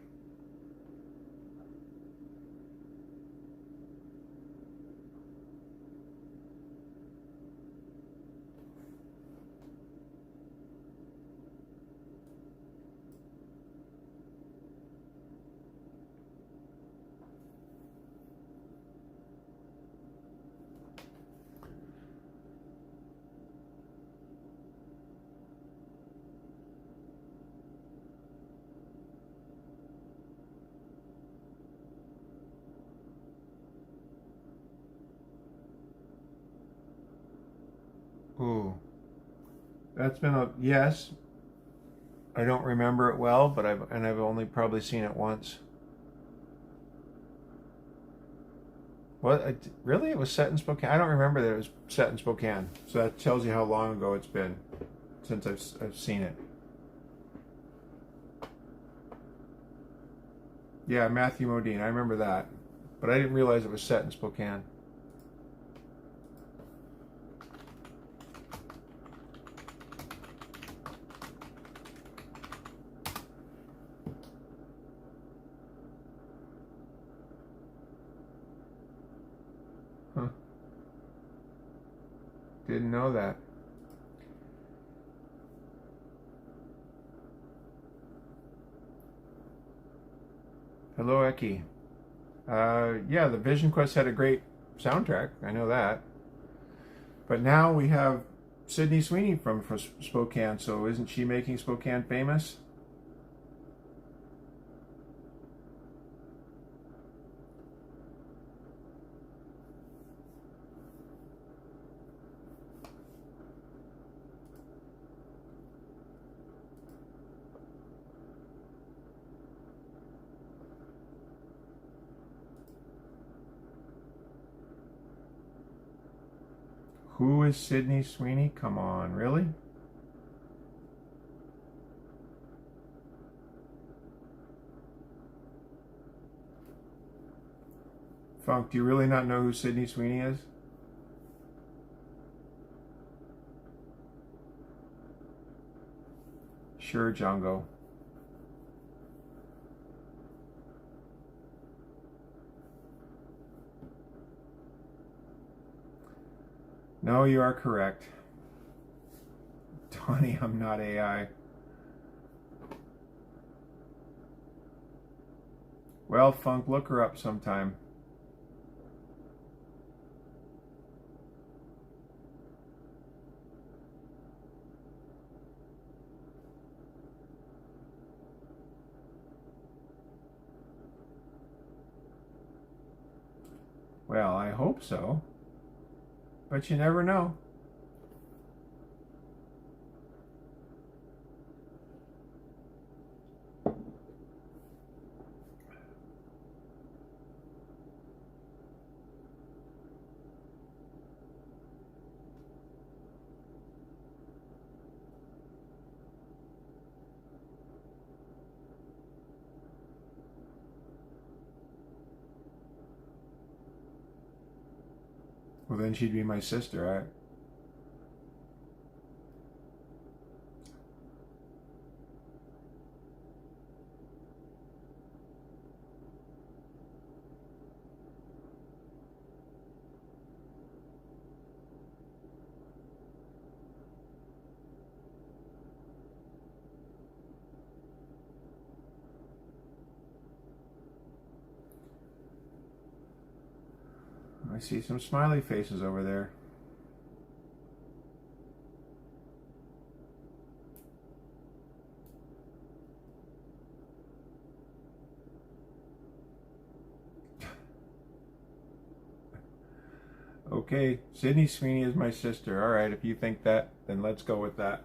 That's been a yes. I don't remember it well, but I've only probably seen it once. What? Really? It was set in Spokane? I don't remember that it was set in Spokane. So that tells you how long ago it's been since I've seen it. Yeah, Matthew Modine. I remember that. But I didn't realize it was set in Spokane. Huh. Didn't know that. Hello, Eki. Yeah, the Vision Quest had a great soundtrack. I know that. But now we have Sydney Sweeney from Spokane. So isn't she making Spokane famous? Who is Sydney Sweeney? Come on, really? Funk, do you really not know who Sydney Sweeney is? Sure, Django. No, you are correct. Donnie, I'm not AI. Well, Funk, look her up sometime. Well, I hope so. But you never know. Well, then she'd be my sister. I see some smiley faces over there. Okay, Sydney Sweeney is my sister. All right, if you think that, then let's go with that.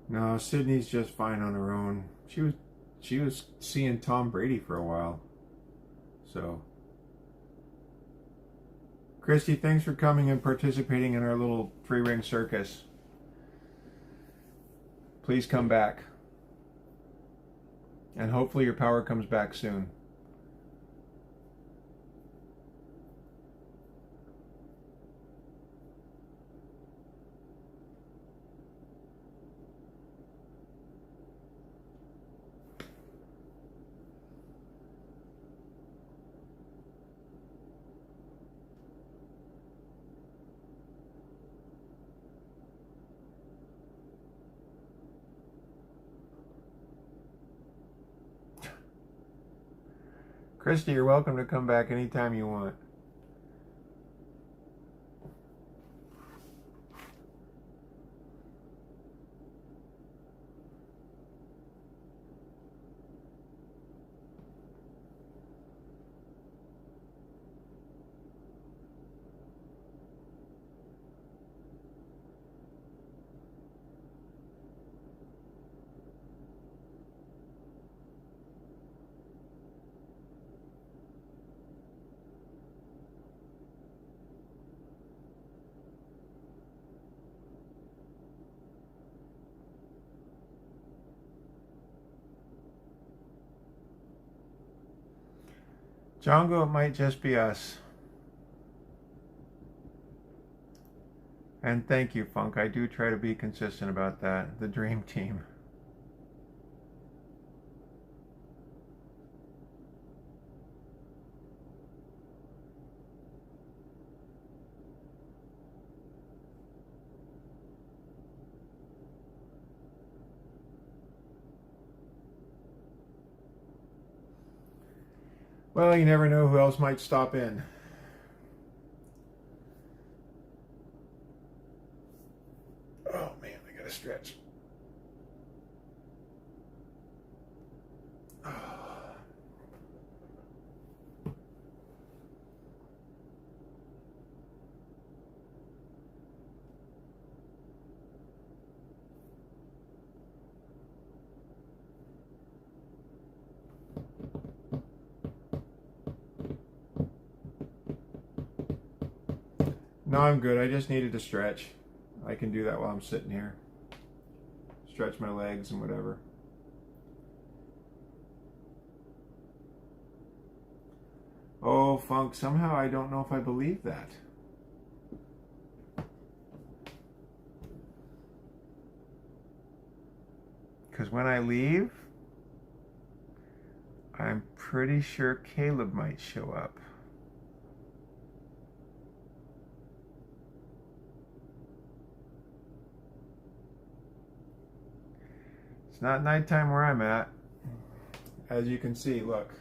No, Sydney's just fine on her own. She was seeing Tom Brady for a while. So Christy, thanks for coming and participating in our little three-ring circus. Please come back. And hopefully your power comes back soon. Christy, you're welcome to come back anytime you want. Django, it might just be us. And thank you, Funk. I do try to be consistent about that. The dream team. Well, you never know who else might stop in. Oh man, I gotta stretch. No, I'm good. I just needed to stretch. I can do that while I'm sitting here. Stretch my legs and whatever. Oh, Funk, somehow I don't know if I believe that. Because when I leave, I'm pretty sure Caleb might show up. It's not nighttime where I'm at. As you can see, look.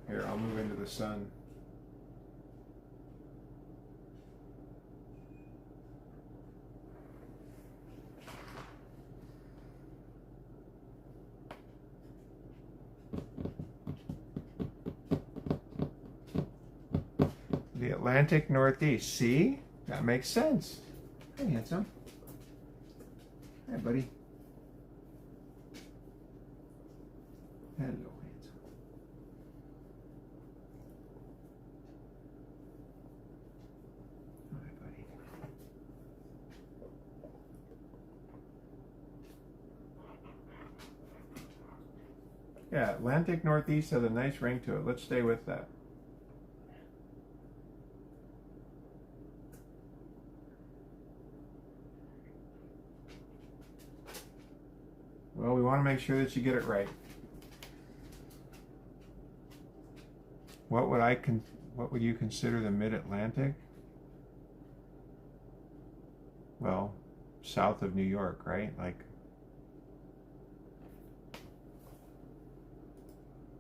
Here, I'll move into the sun. The Atlantic Northeast. See? That makes sense. Hey, handsome. Hi, buddy. Hello, handsome. Hi, buddy. Yeah, Atlantic Northeast has a nice ring to it. Let's stay with that. Well, we want to make sure that you get it right. What would you consider the Mid-Atlantic? Well, south of New York, right? Like,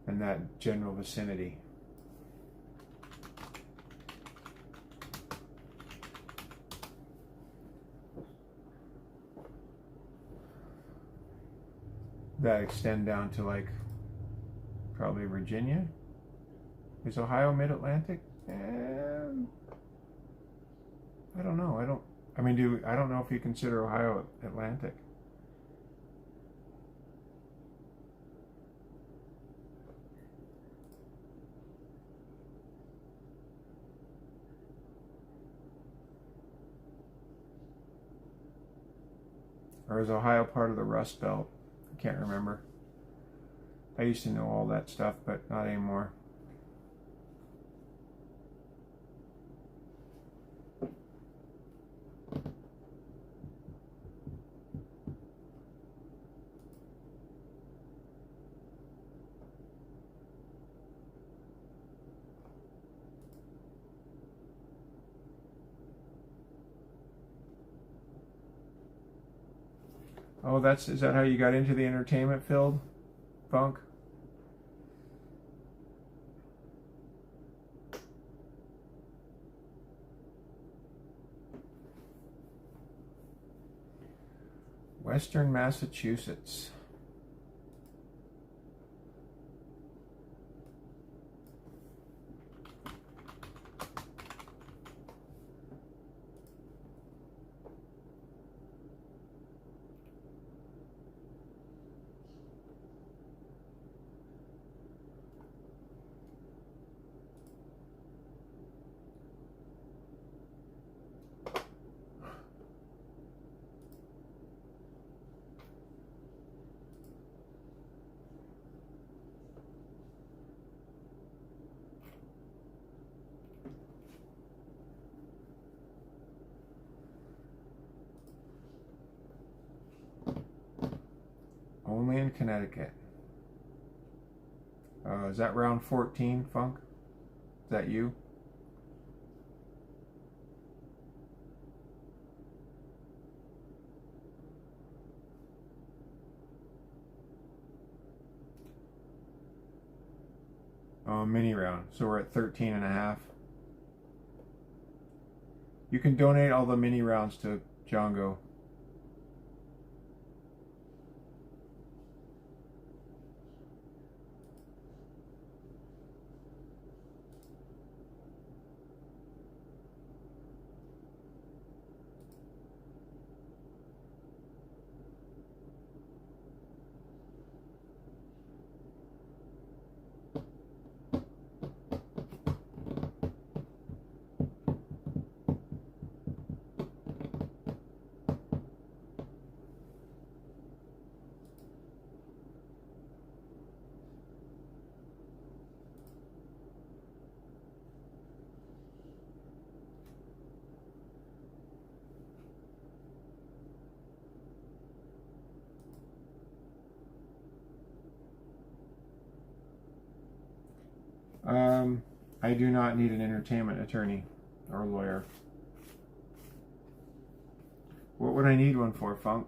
in that general vicinity. That extend down to like probably Virginia. Is Ohio Mid-Atlantic? I don't know. I don't know if you consider Ohio Atlantic. Or is Ohio part of the Rust Belt? I can't remember. I used to know all that stuff, but not anymore. Oh, is that how you got into the entertainment field, Funk? Western Massachusetts. Only in Connecticut. Is that round 14, Funk? Is that you? Oh, mini round. So we're at 13 and a half. You can donate all the mini rounds to Django. I do not need an entertainment attorney or lawyer. What would I need one for, Funk?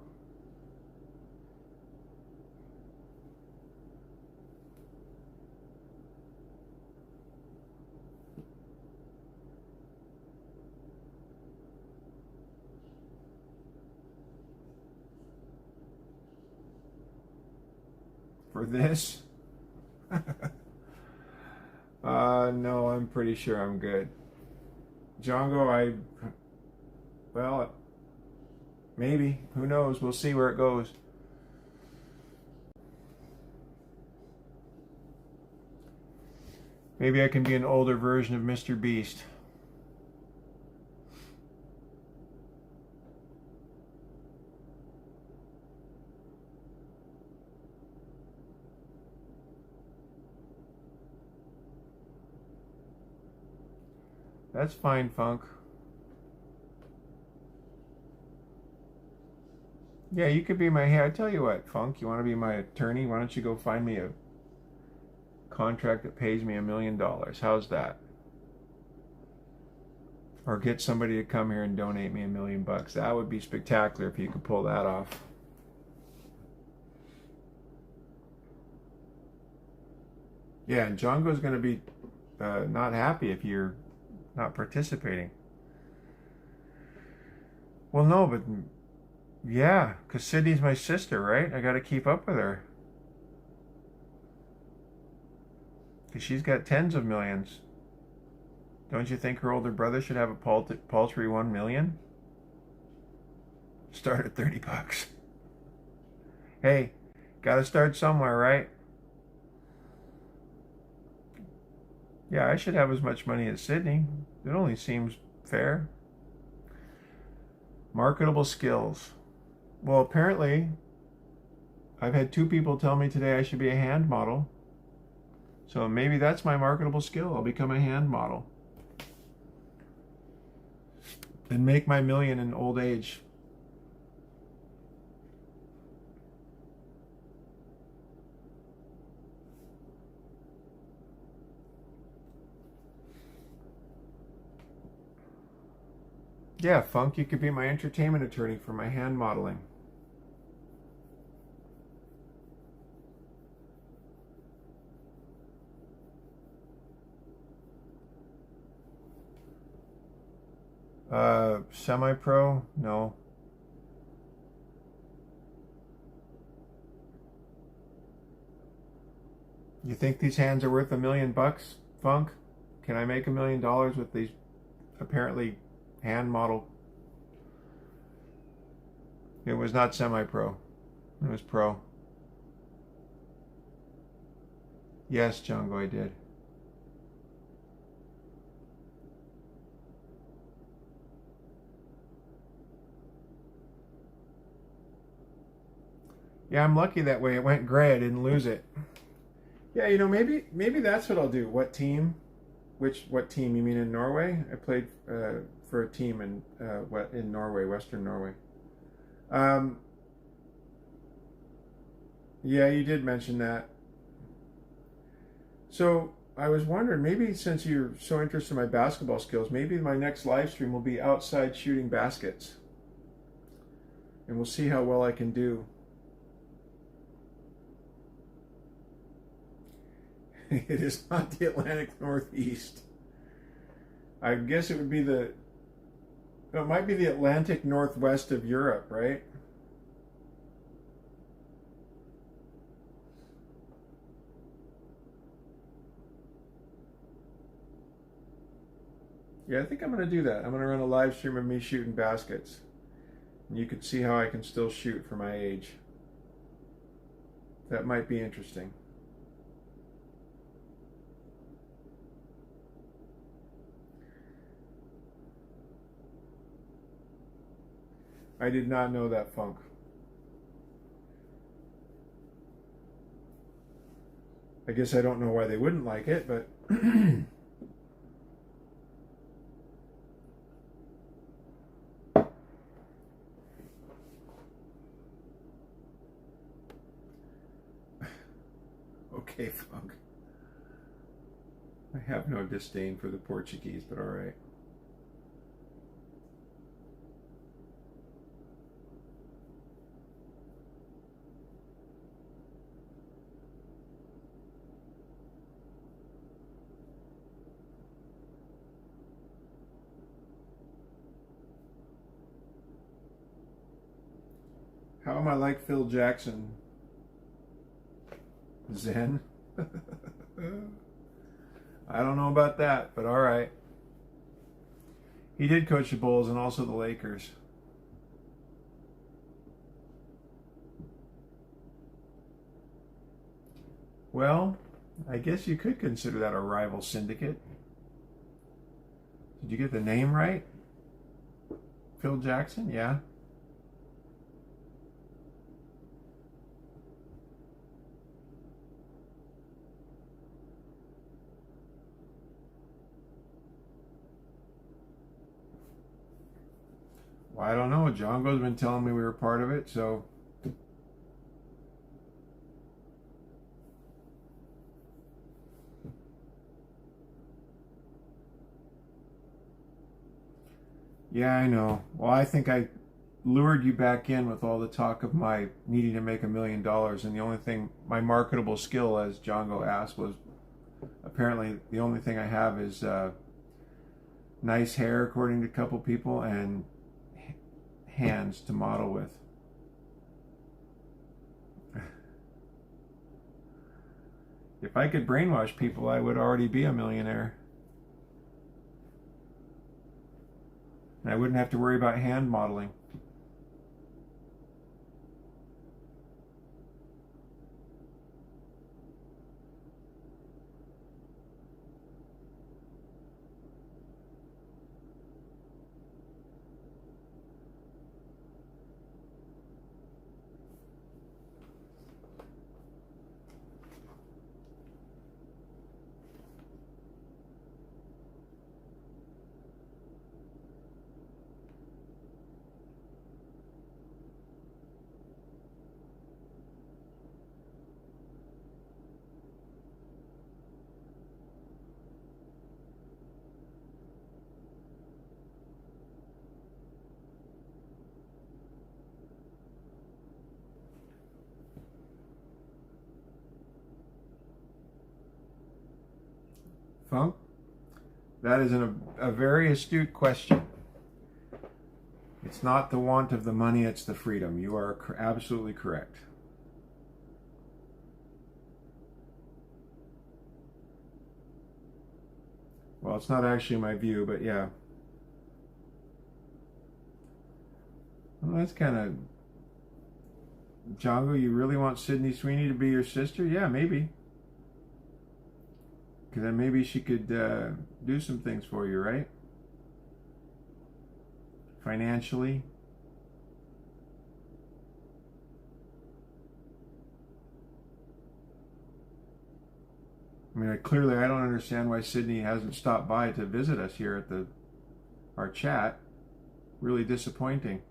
For this? No, I'm pretty sure I'm good. Django, well, maybe. Who knows? We'll see where it goes. Maybe I can be an older version of Mr. Beast. That's fine, Funk. Yeah, you could be my... Hey, I tell you what, Funk, you want to be my attorney? Why don't you go find me a contract that pays me $1 million? How's that? Or get somebody to come here and donate me $1 million. That would be spectacular if you could pull that off. Yeah, and Django's going to be not happy if you're not participating. Well, no, but yeah, because Sydney's my sister, right? I got to keep up with her. Because she's got tens of millions. Don't you think her older brother should have a paltry $1 million? Start at $30. Hey, got to start somewhere, right? Yeah, I should have as much money as Sydney. It only seems fair. Marketable skills. Well, apparently, I've had 2 people tell me today I should be a hand model. So maybe that's my marketable skill. I'll become a hand model. And make my $1 million in old age. Yeah, Funk, you could be my entertainment attorney for my hand modeling. Semi-pro? No. You think these hands are worth $1 million, Funk? Can I make $1 million with these apparently hand model? It was not semi-pro. It was pro. Yes, Django, I did. Yeah, I'm lucky that way. It went gray. I didn't lose it. Yeah, you know, maybe that's what I'll do. What team? What team? You mean in Norway? I played for a team in Norway, Western Norway. Yeah, you did mention that. So I was wondering, maybe since you're so interested in my basketball skills, maybe my next live stream will be outside shooting baskets, and we'll see how well I can do. It is not the Atlantic Northeast. I guess it would be it might be the Atlantic Northwest of Europe, right? Yeah, I think I'm going to do that. I'm going to run a live stream of me shooting baskets. And you can see how I can still shoot for my age. That might be interesting. I did not know that, Funk. I guess I don't know why they wouldn't like it, but... Okay, Funk. I have no disdain for the Portuguese, but all right. How am I like Phil Jackson? Zen? I don't know about that, but all right. He did coach the Bulls and also the Lakers. Well, I guess you could consider that a rival syndicate. Did you get the name right? Phil Jackson? Yeah. Well, I don't know. Django's been telling me we were part of it, so... Yeah, I know. Well, I think I lured you back in with all the talk of my needing to make $1 million, and the only thing, my marketable skill, as Django asked, was apparently the only thing I have is nice hair, according to a couple people, and hands to model with. If I could brainwash people, I would already be a millionaire. And I wouldn't have to worry about hand modeling. Funk? That is a very astute question. It's not the want of the money, it's the freedom. You are absolutely correct. Well, it's not actually my view, but yeah. Well, that's kind of... Django, you really want Sydney Sweeney to be your sister? Yeah, maybe. Because then maybe she could do some things for you, right? Financially. I mean, clearly I don't understand why Sydney hasn't stopped by to visit us here at our chat. Really disappointing.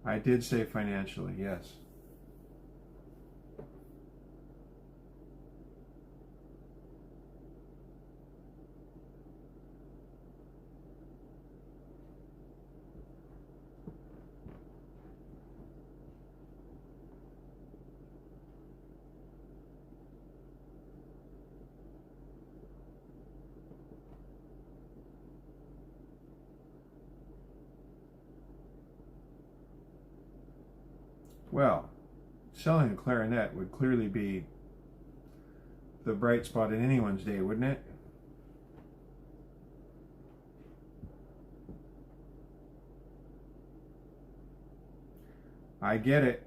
I did say financially, yes. Well, selling a clarinet would clearly be the bright spot in anyone's day, wouldn't it? I get it.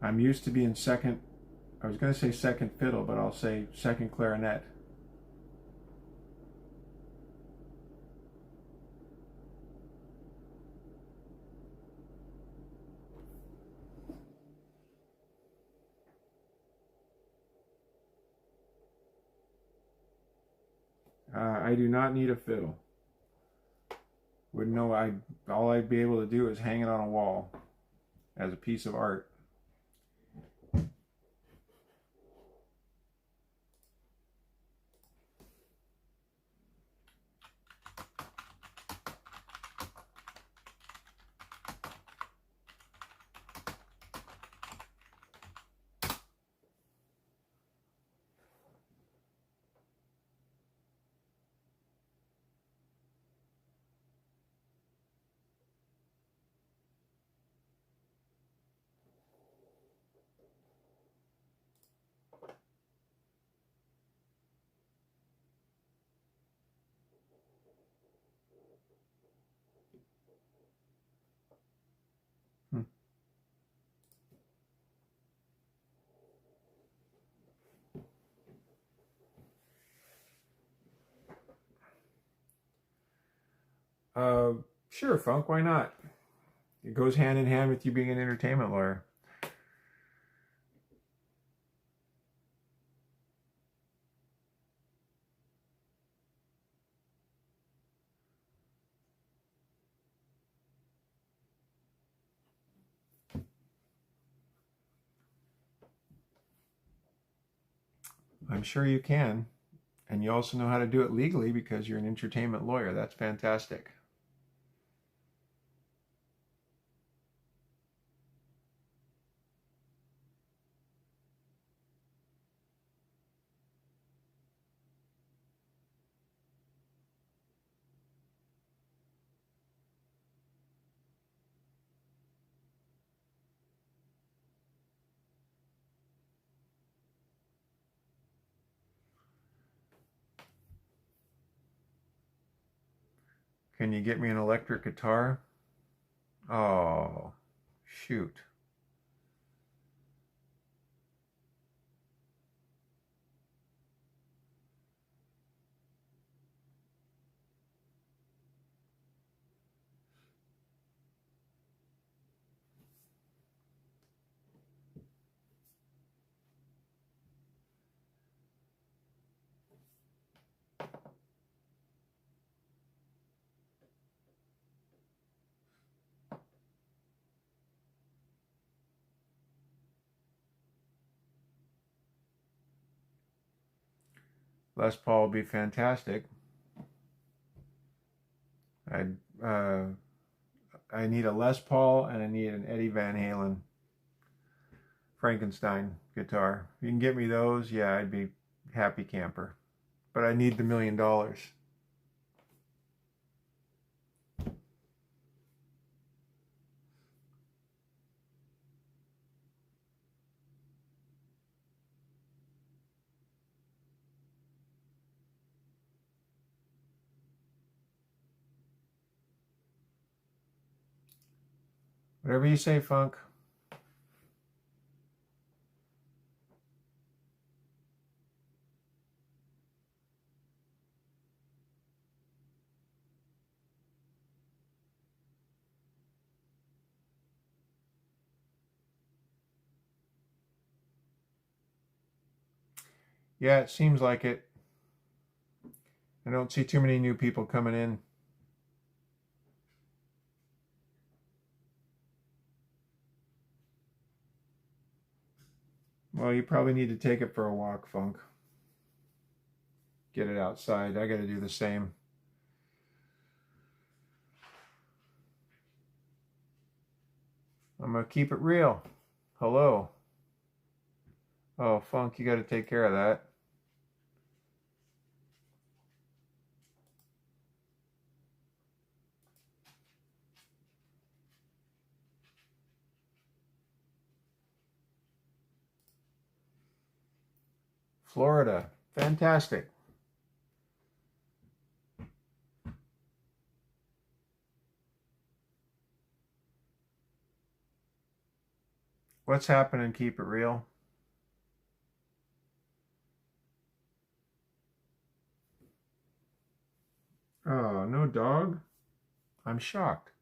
I'm used to being second, I was going to say second fiddle, but I'll say second clarinet. I do not need a fiddle. Wouldn't know. All I'd be able to do is hang it on a wall as a piece of art. Sure, Funk, why not? It goes hand in hand with you being an entertainment lawyer. I'm sure you can. And you also know how to do it legally because you're an entertainment lawyer. That's fantastic. Can you get me an electric guitar? Oh, shoot. Les Paul would be fantastic. I need a Les Paul and I need an Eddie Van Halen Frankenstein guitar. If you can get me those, yeah, I'd be happy camper. But I need the $1 million. Whatever you say, Funk. Yeah, it seems like it. I don't see too many new people coming in. Well, you probably need to take it for a walk, Funk. Get it outside. I got to do the same. I'm going to keep it real. Hello. Oh, Funk, you got to take care of that. Florida. Fantastic. What's happening? Keep it real. Oh, no dog? I'm shocked.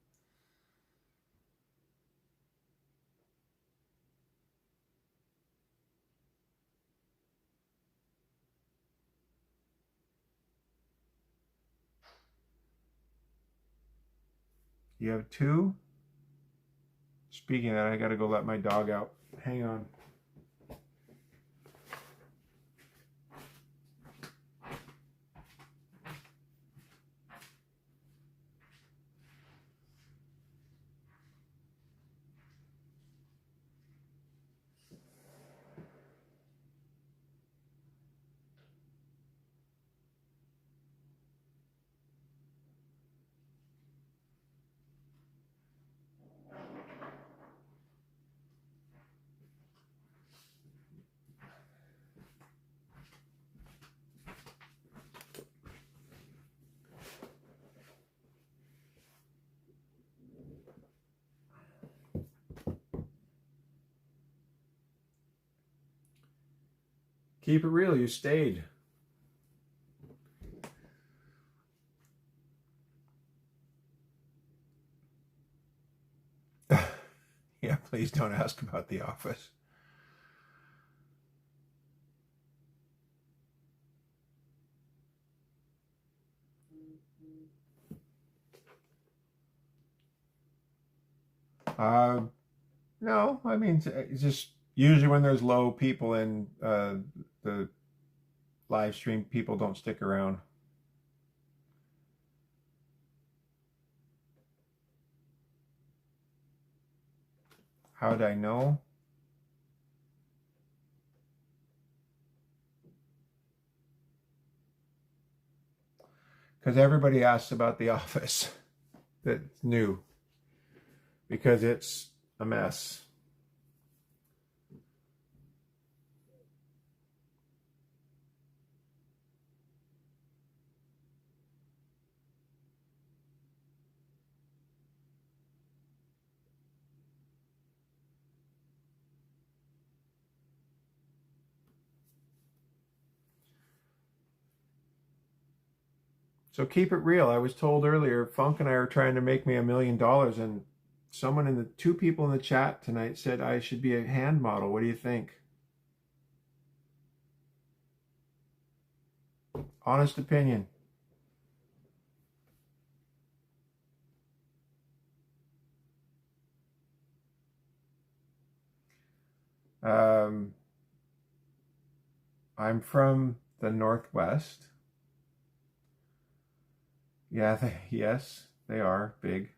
You have two? Speaking of that, I gotta go let my dog out. Hang on. Keep it real, you stayed. Yeah, please don't ask about The Office. No, I mean, it's just usually when there's low people in the live stream, people don't stick around. How'd I know? Because everybody asks about The Office that's new. Because it's a mess. So keep it real. I was told earlier, Funk and I are trying to make me $1 million, and two people in the chat tonight said I should be a hand model. What do you think? Honest opinion. I'm from the Northwest. Yeah, yes, they are big.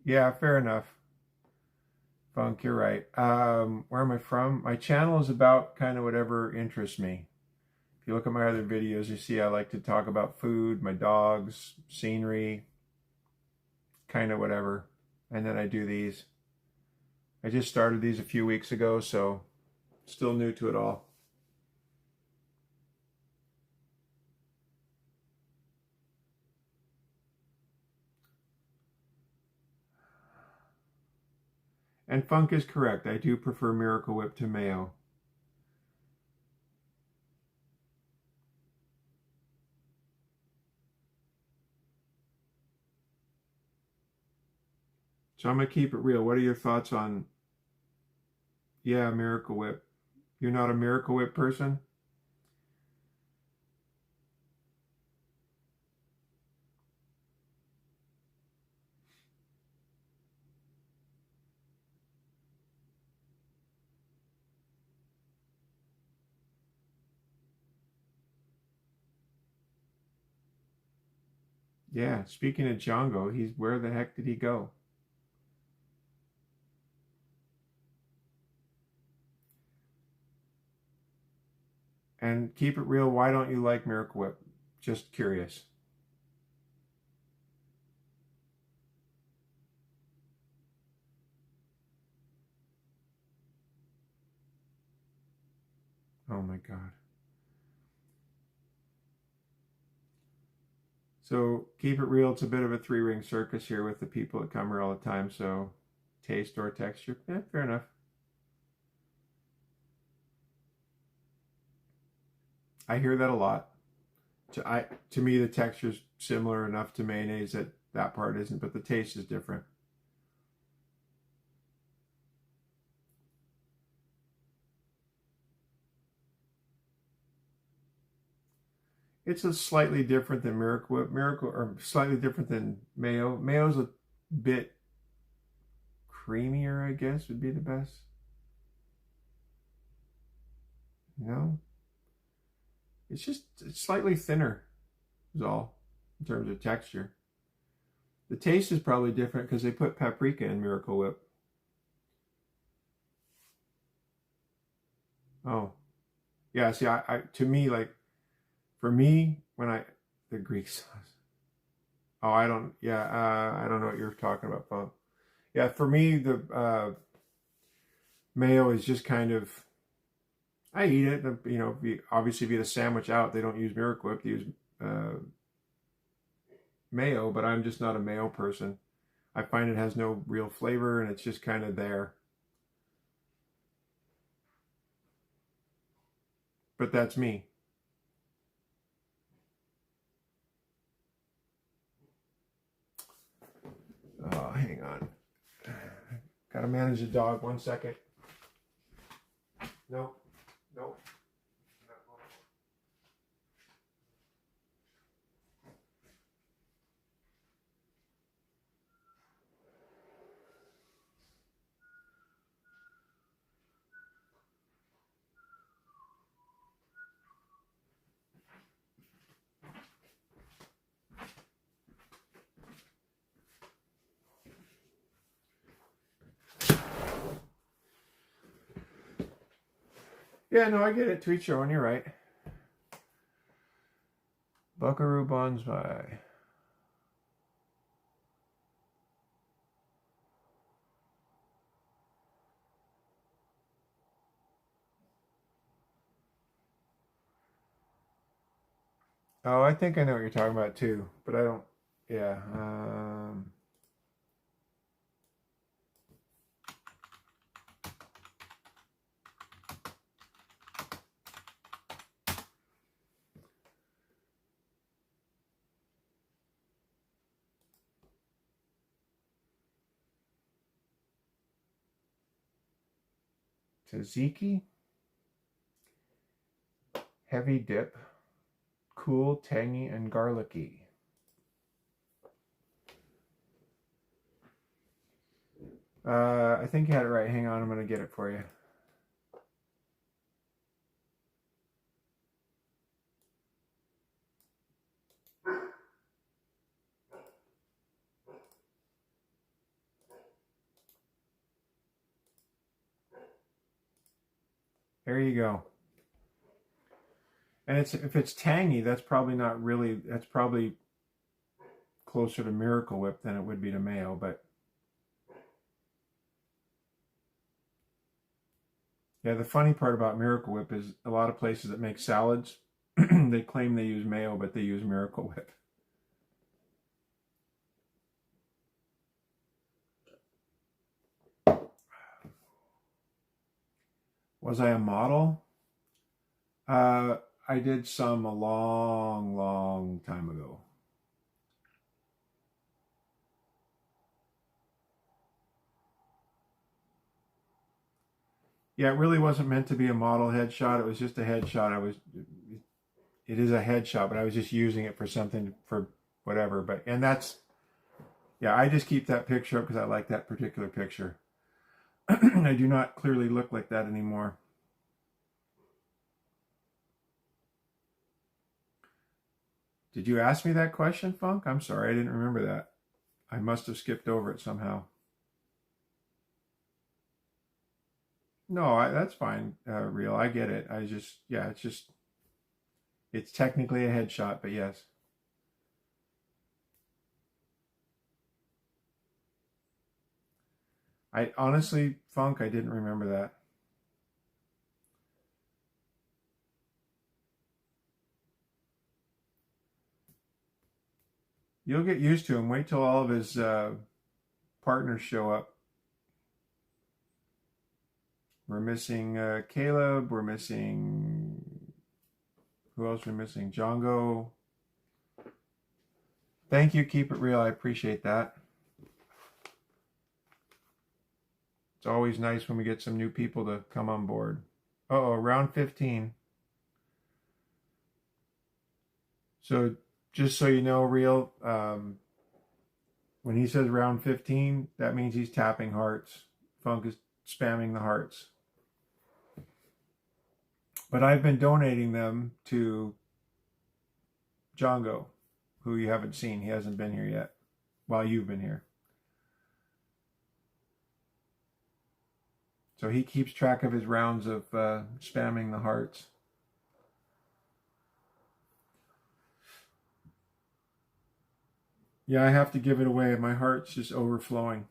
Yeah, fair enough. Funk, you're right. Where am I from? My channel is about kind of whatever interests me. If you look at my other videos, you see I like to talk about food, my dogs, scenery, kind of whatever. And then I do these. I just started these a few weeks ago, so still new to it all. And Funk is correct. I do prefer Miracle Whip to mayo. So I'm going to keep it real. What are your thoughts on, yeah, Miracle Whip? You're not a Miracle Whip person? Yeah, speaking of Django, where the heck did he go? And keep it real, why don't you like Miracle Whip? Just curious. Oh my God. So keep it real, it's a bit of a three-ring circus here with the people that come here all the time, so taste or texture, fair enough. I hear that a lot. To me, the texture's similar enough to mayonnaise that part isn't, but the taste is different. It's a slightly different than Miracle Whip. Or slightly different than mayo. Mayo's a bit creamier, I guess, would be the best. No? It's slightly thinner, is all, in terms of texture. The taste is probably different because they put paprika in Miracle Whip. Oh. Yeah, see, to me, like, for me, the Greek sauce. Oh, I don't know what you're talking about, Funk. Yeah, for me, the mayo is just kind of, I eat it, obviously if you get a sandwich out, they don't use Miracle Whip, they use mayo, but I'm just not a mayo person. I find it has no real flavor and it's just kind of there. But that's me. Oh, hang on. Gotta manage the dog. 1 second. Nope. Yeah, no, I get it. To each your own, you're right. Buckaroo Bonsai. Oh, I think I know what you're talking about too, but I don't, yeah. Tzatziki, heavy dip, cool, tangy, and garlicky. I think you had it right. Hang on, I'm going to get it for you. There you go. And if it's tangy, that's probably not really, that's probably closer to Miracle Whip than it would be to mayo, but yeah, the funny part about Miracle Whip is a lot of places that make salads, they claim they use mayo, but they use Miracle Whip. Was I a model? I did some a long, long time ago. Yeah, it really wasn't meant to be a model headshot. It was just a headshot. It is a headshot, but I was just using it for something, for whatever. And that's, yeah, I just keep that picture up because I like that particular picture. I do not clearly look like that anymore. Did you ask me that question, Funk? I'm sorry, I didn't remember that. I must have skipped over it somehow. No, that's fine, Real. I get it. Yeah, it's technically a headshot, but yes. I honestly, Funk, I didn't remember that. You'll get used to him. Wait till all of his partners show up. We're missing Caleb. We're missing... Who else are we missing? Django. Thank you, Keep It Real. I appreciate that. It's always nice when we get some new people to come on board. Uh-oh, round 15. So, just so you know, Real, when he says round 15, that means he's tapping hearts. Funk is spamming the hearts. But I've been donating them to Django, who you haven't seen. He hasn't been here yet while you've been here. So he keeps track of his rounds of spamming the hearts. Yeah, I have to give it away. My heart's just overflowing.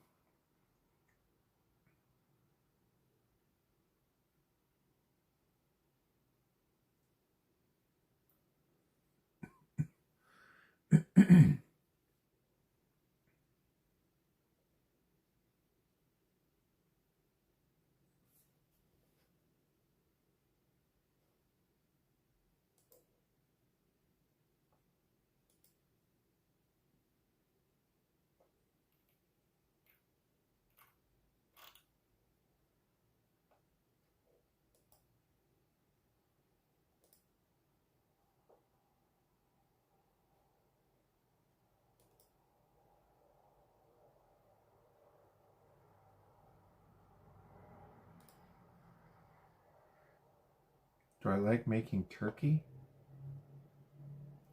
Do I like making turkey?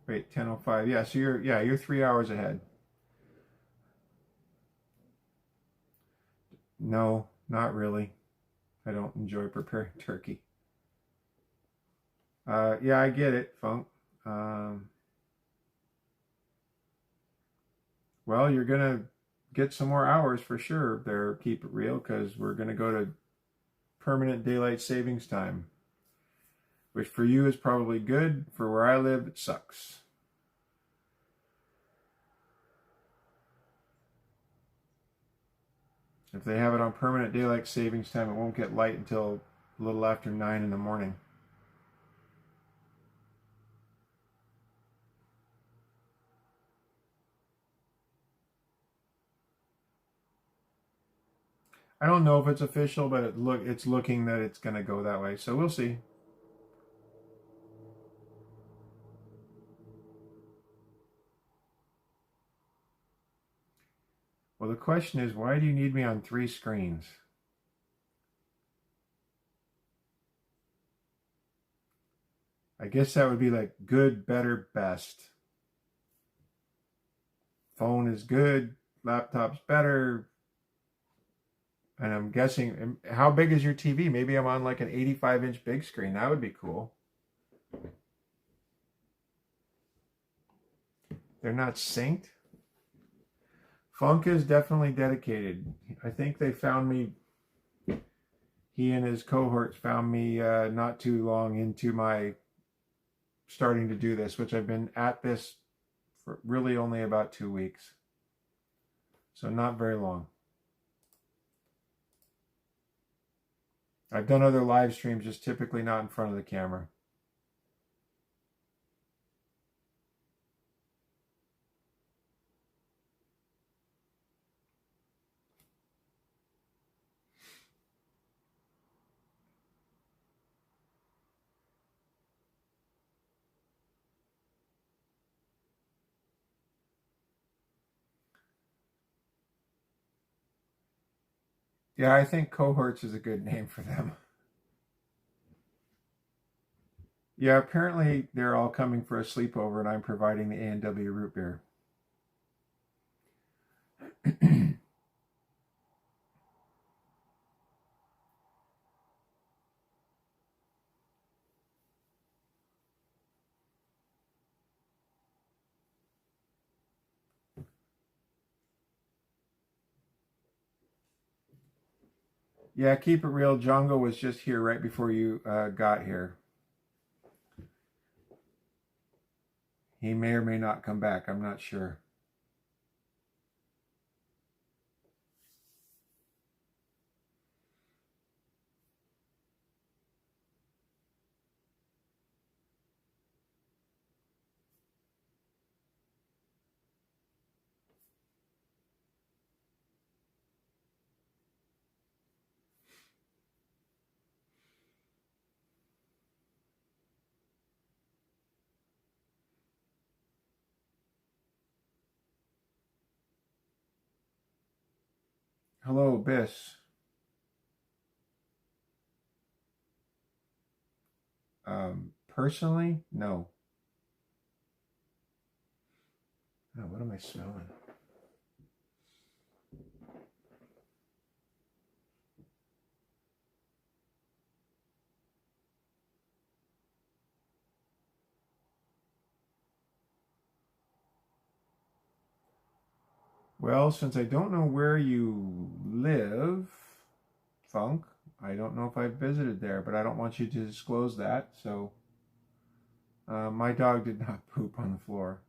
Wait, 10:05. Yeah, so you're 3 hours ahead. No, not really. I don't enjoy preparing turkey. Yeah, I get it, Funk. Well, you're gonna get some more hours for sure there, Keep It Real, because we're gonna go to permanent daylight savings time, which for you is probably good. For where I live, it sucks. If they have it on permanent daylight savings time, it won't get light until a little after 9 in the morning. I don't know if it's official, but it's looking that it's going to go that way. So we'll see. Well, the question is, why do you need me on 3 screens? I guess that would be like good, better, best. Phone is good, laptop's better. And I'm guessing, how big is your TV? Maybe I'm on like an 85-inch big screen. That would be cool. They're not synced? Funk is definitely dedicated. I think they found me, he and his cohorts found me not too long into my starting to do this, which I've been at this for really only about 2 weeks. So not very long. I've done other live streams, just typically not in front of the camera. Yeah, I think cohorts is a good name for them. Yeah, apparently they're all coming for a sleepover and I'm providing the A&W root beer. Yeah, keep it real. Django was just here right before you got here. He may or may not come back. I'm not sure. Hello, Biss. Personally, no. Oh, what am I smelling? Well, since I don't know where you live, Funk, I don't know if I've visited there, but I don't want you to disclose that. So, my dog did not poop on the floor.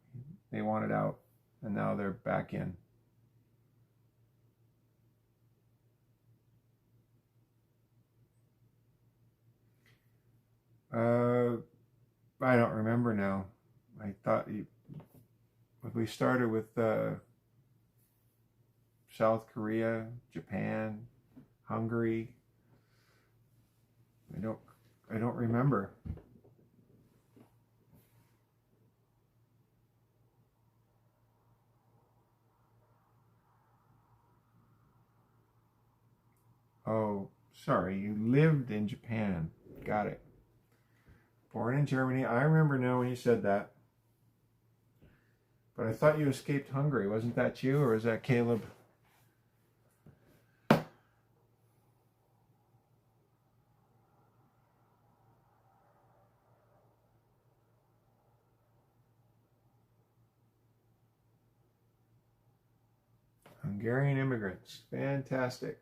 They wanted out, and now they're back in. I don't remember now. I thought we started with South Korea, Japan, Hungary. I don't remember. Oh, sorry, you lived in Japan. Got it. Born in Germany. I remember now when you said that. But I thought you escaped Hungary. Wasn't that you, or was that Caleb? Hungarian immigrants. Fantastic.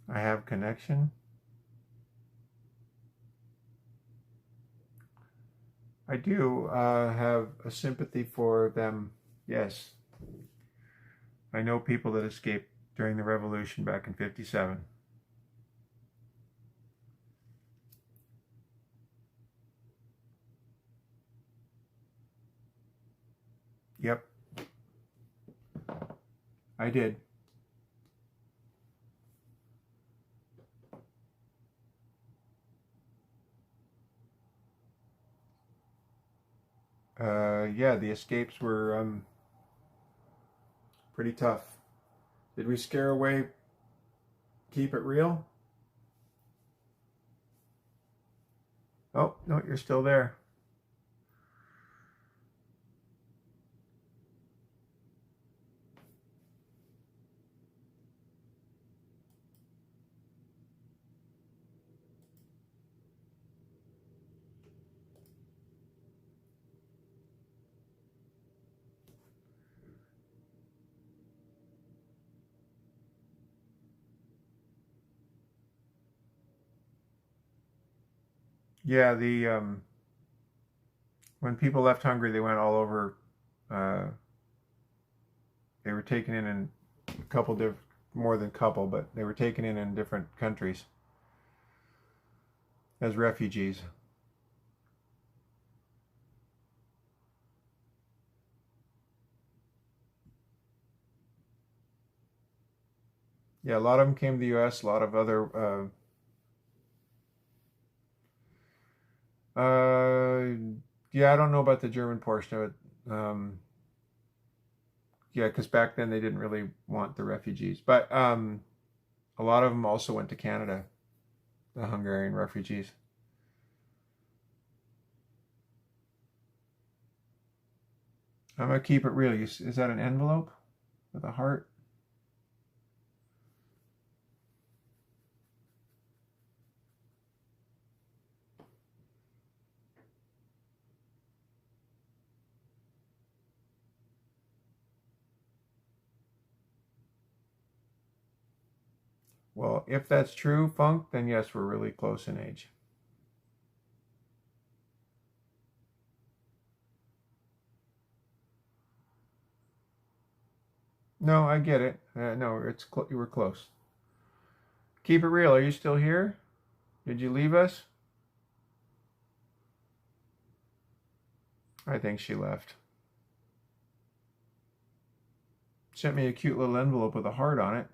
I have connection. I do have a sympathy for them. Yes. I know people that escaped during the revolution back in 57. Yep. I did. Yeah, the escapes were pretty tough. Did we scare away Keep It Real? Oh, no, you're still there. Yeah, the when people left Hungary, they went all over. Uh, they were taken in a couple different, more than couple, but they were taken in different countries as refugees. Yeah, a lot of them came to the U.S. A lot of other. Yeah, I don't know about the German portion of it. Yeah, because back then they didn't really want the refugees, but a lot of them also went to Canada, the Hungarian refugees. I'm gonna keep it real. Is that an envelope with a heart? Well, if that's true, Funk, then yes, we're really close in age. No, I get it. No, you were close. Keep it real. Are you still here? Did you leave us? I think she left. Sent me a cute little envelope with a heart on it.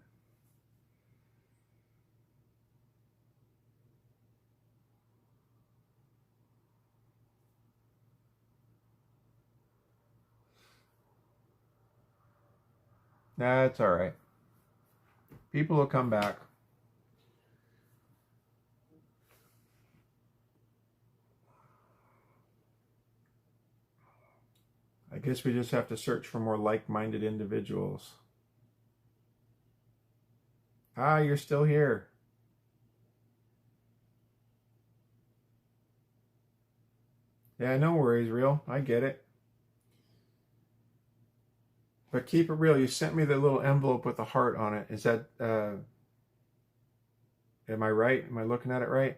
That's all right. People will come back. I guess we just have to search for more like-minded individuals. Ah, you're still here. Yeah, no worries, real. I get it. But keep it real. You sent me the little envelope with the heart on it. Is that, am I right? Am I looking at it right?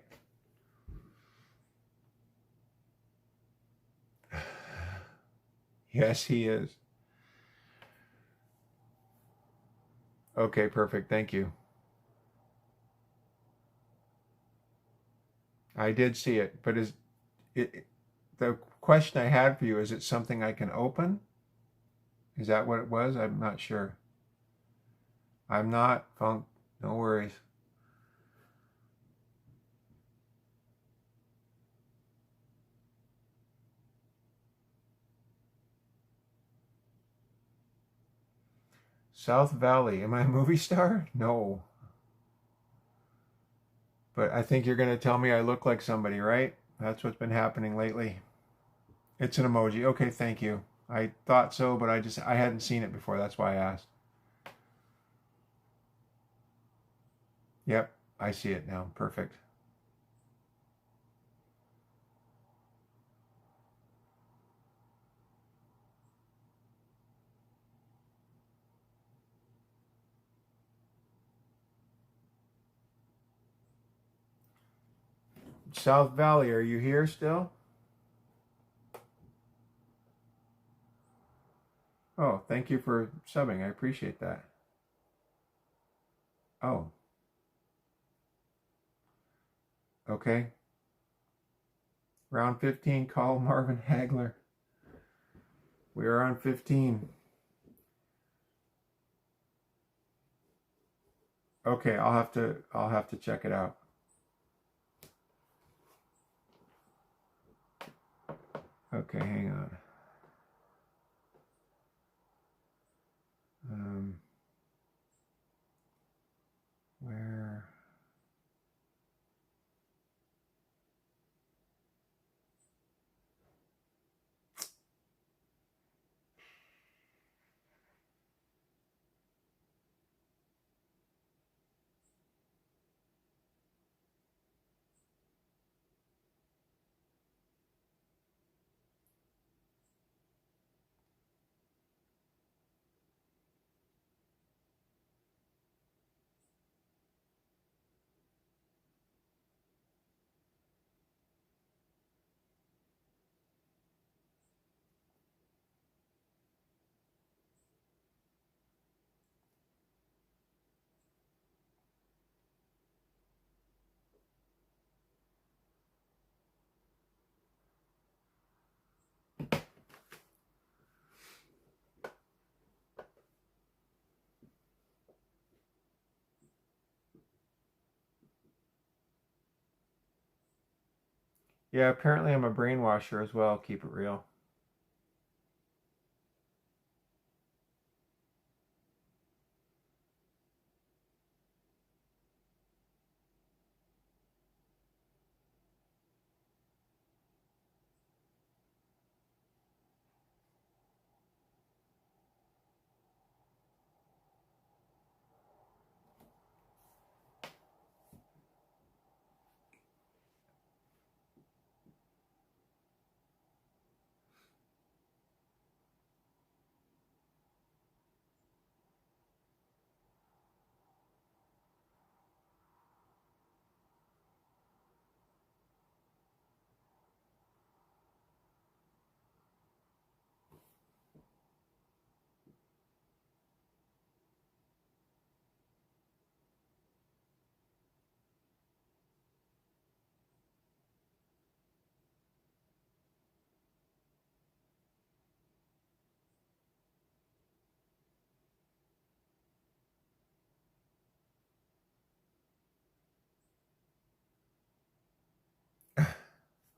Yes, he is. Okay, perfect. Thank you. I did see it, but is it the question I had for you, is it something I can open? Is that what it was? I'm not sure. I'm not, Funk. No worries. South Valley. Am I a movie star? No. But I think you're going to tell me I look like somebody, right? That's what's been happening lately. It's an emoji. Okay, thank you. I thought so, but I hadn't seen it before. That's why I asked. Yep, I see it now. Perfect. South Valley, are you here still? Oh, thank you for subbing. I appreciate that. Oh, okay. Round 15, call Marvin Hagler. We are on 15. Okay, I'll have to check it out. Okay, hang on. Where? Yeah, apparently I'm a brainwasher as well. Keep it real.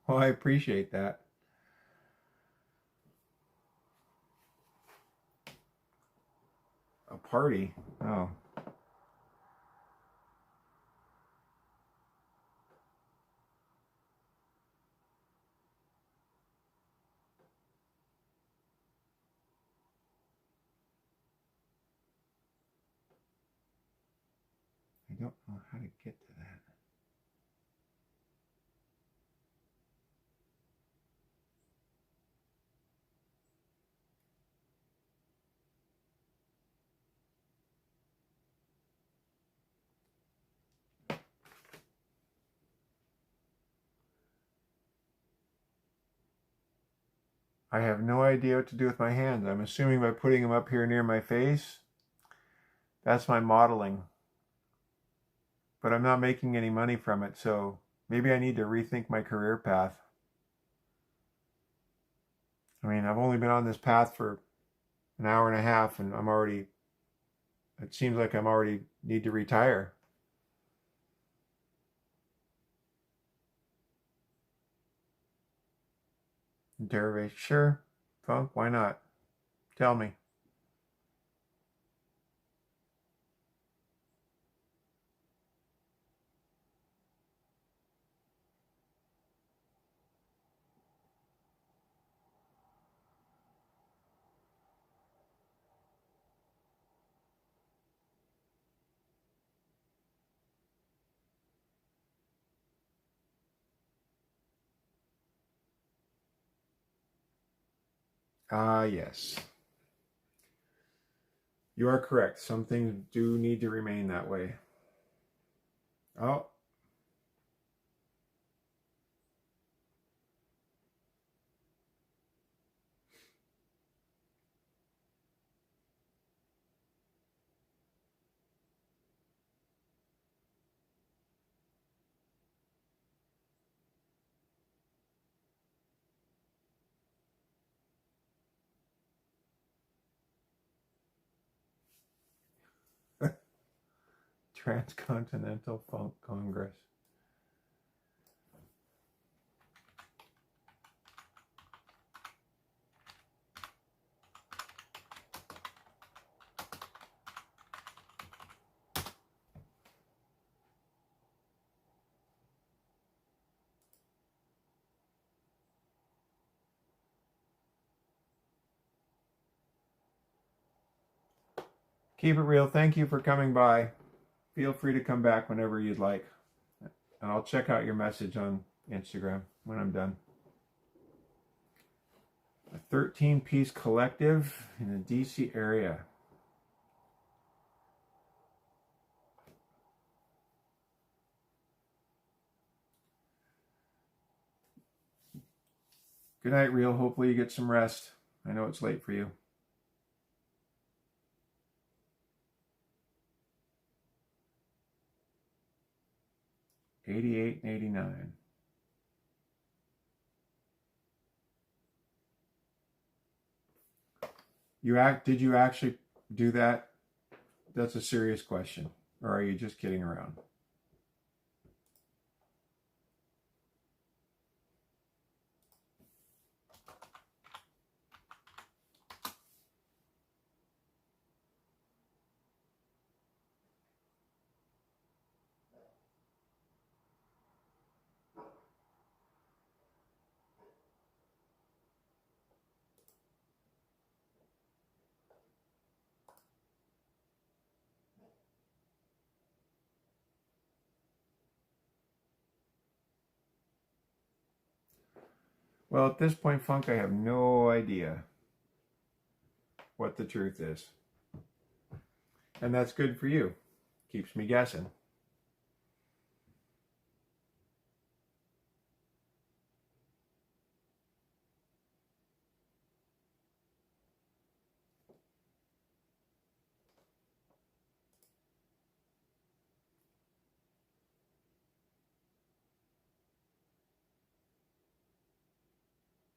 Well, I appreciate that. A party? Oh. I don't know how to get to that. I have no idea what to do with my hands. I'm assuming by putting them up here near my face, that's my modeling. But I'm not making any money from it, so maybe I need to rethink my career path. I mean, I've only been on this path for an hour and a half, and it seems like I'm already need to retire. Derivation, sure. Funk, why not? Tell me. Ah, yes. You are correct. Some things do need to remain that way. Oh, Transcontinental Funk Congress. Keep it real. Thank you for coming by. Feel free to come back whenever you'd like. And I'll check out your message on Instagram when I'm done. A 13-piece collective in the DC area. Good night, Real. Hopefully you get some rest. I know it's late for you. 88 and 89. Did you actually do that? That's a serious question. Or are you just kidding around? Well, at this point, Funk, I have no idea what the truth is. And that's good for you. Keeps me guessing.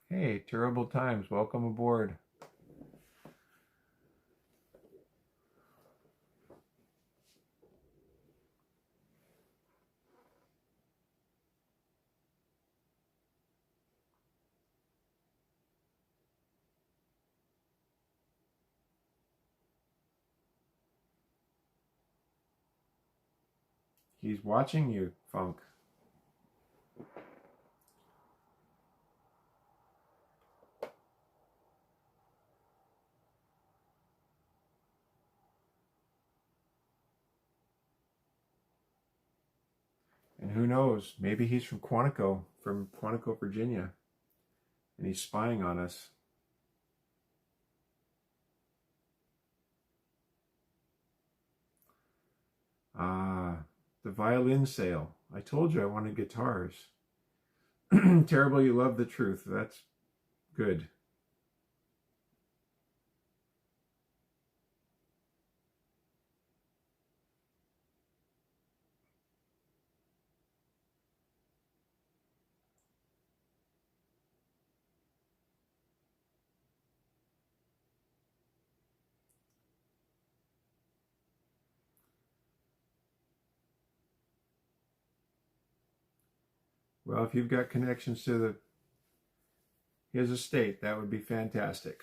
Hey, Terrible Times, welcome aboard. He's watching you, Funk. And who knows, maybe he's from Quantico, Virginia, and he's spying on us. Ah, the violin sale. I told you I wanted guitars. Terrible, you love the truth. That's good. Well, if you've got connections to his estate, that would be fantastic.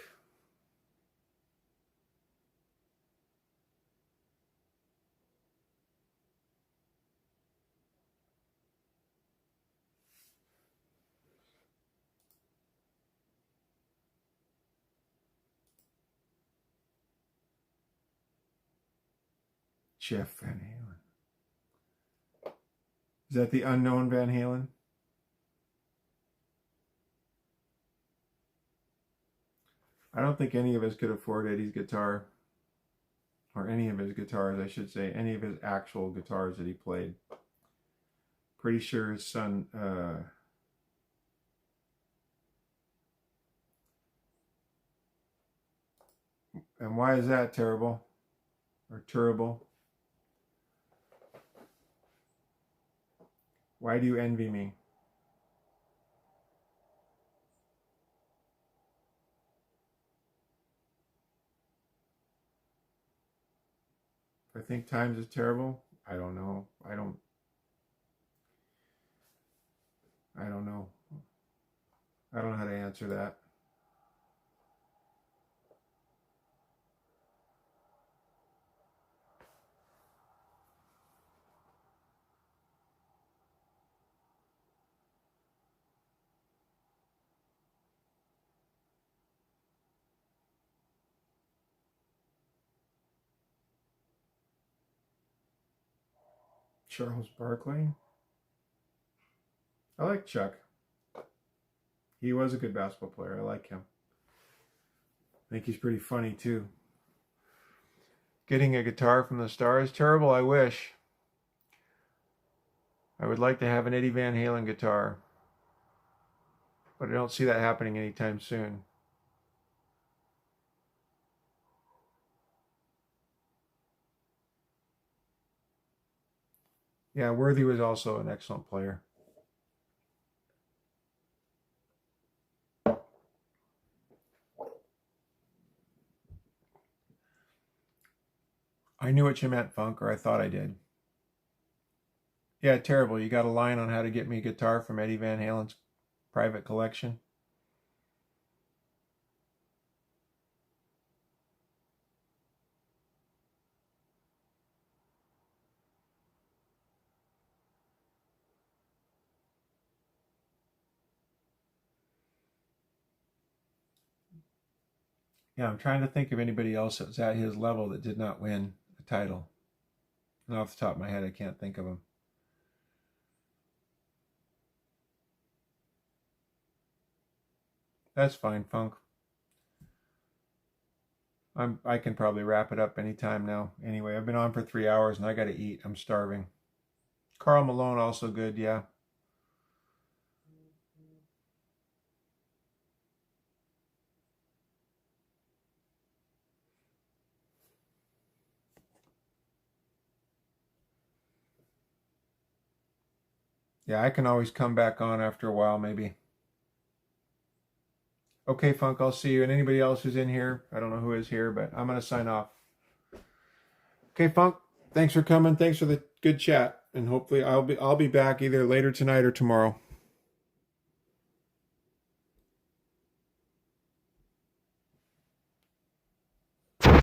Jeff Van Halen. Is that the unknown Van Halen? I don't think any of us could afford Eddie's guitar, or any of his guitars, I should say, any of his actual guitars that he played. Pretty sure his son, and why is that terrible? Or terrible? Why do you envy me? I think times is terrible. I don't know. I don't know. I don't know how to answer that. Charles Barkley. I like Chuck. He was a good basketball player. I like him. I think he's pretty funny too. Getting a guitar from the Stars, terrible, I wish. I would like to have an Eddie Van Halen guitar, but I don't see that happening anytime soon. Yeah, Worthy was also an excellent player. I knew what you meant, Funk, or I thought I did. Yeah, terrible. You got a line on how to get me a guitar from Eddie Van Halen's private collection? Yeah, I'm trying to think of anybody else that was at his level that did not win a title. And off the top of my head, I can't think of him. That's fine, Funk. I can probably wrap it up anytime now. Anyway, I've been on for 3 hours and I got to eat. I'm starving. Carl Malone also good, yeah. Yeah, I can always come back on after a while, maybe. Okay, Funk, I'll see you. And anybody else who's in here, I don't know who is here, but I'm going to sign off. Okay, Funk, thanks for coming. Thanks for the good chat. And hopefully I'll be back either later tonight or tomorrow.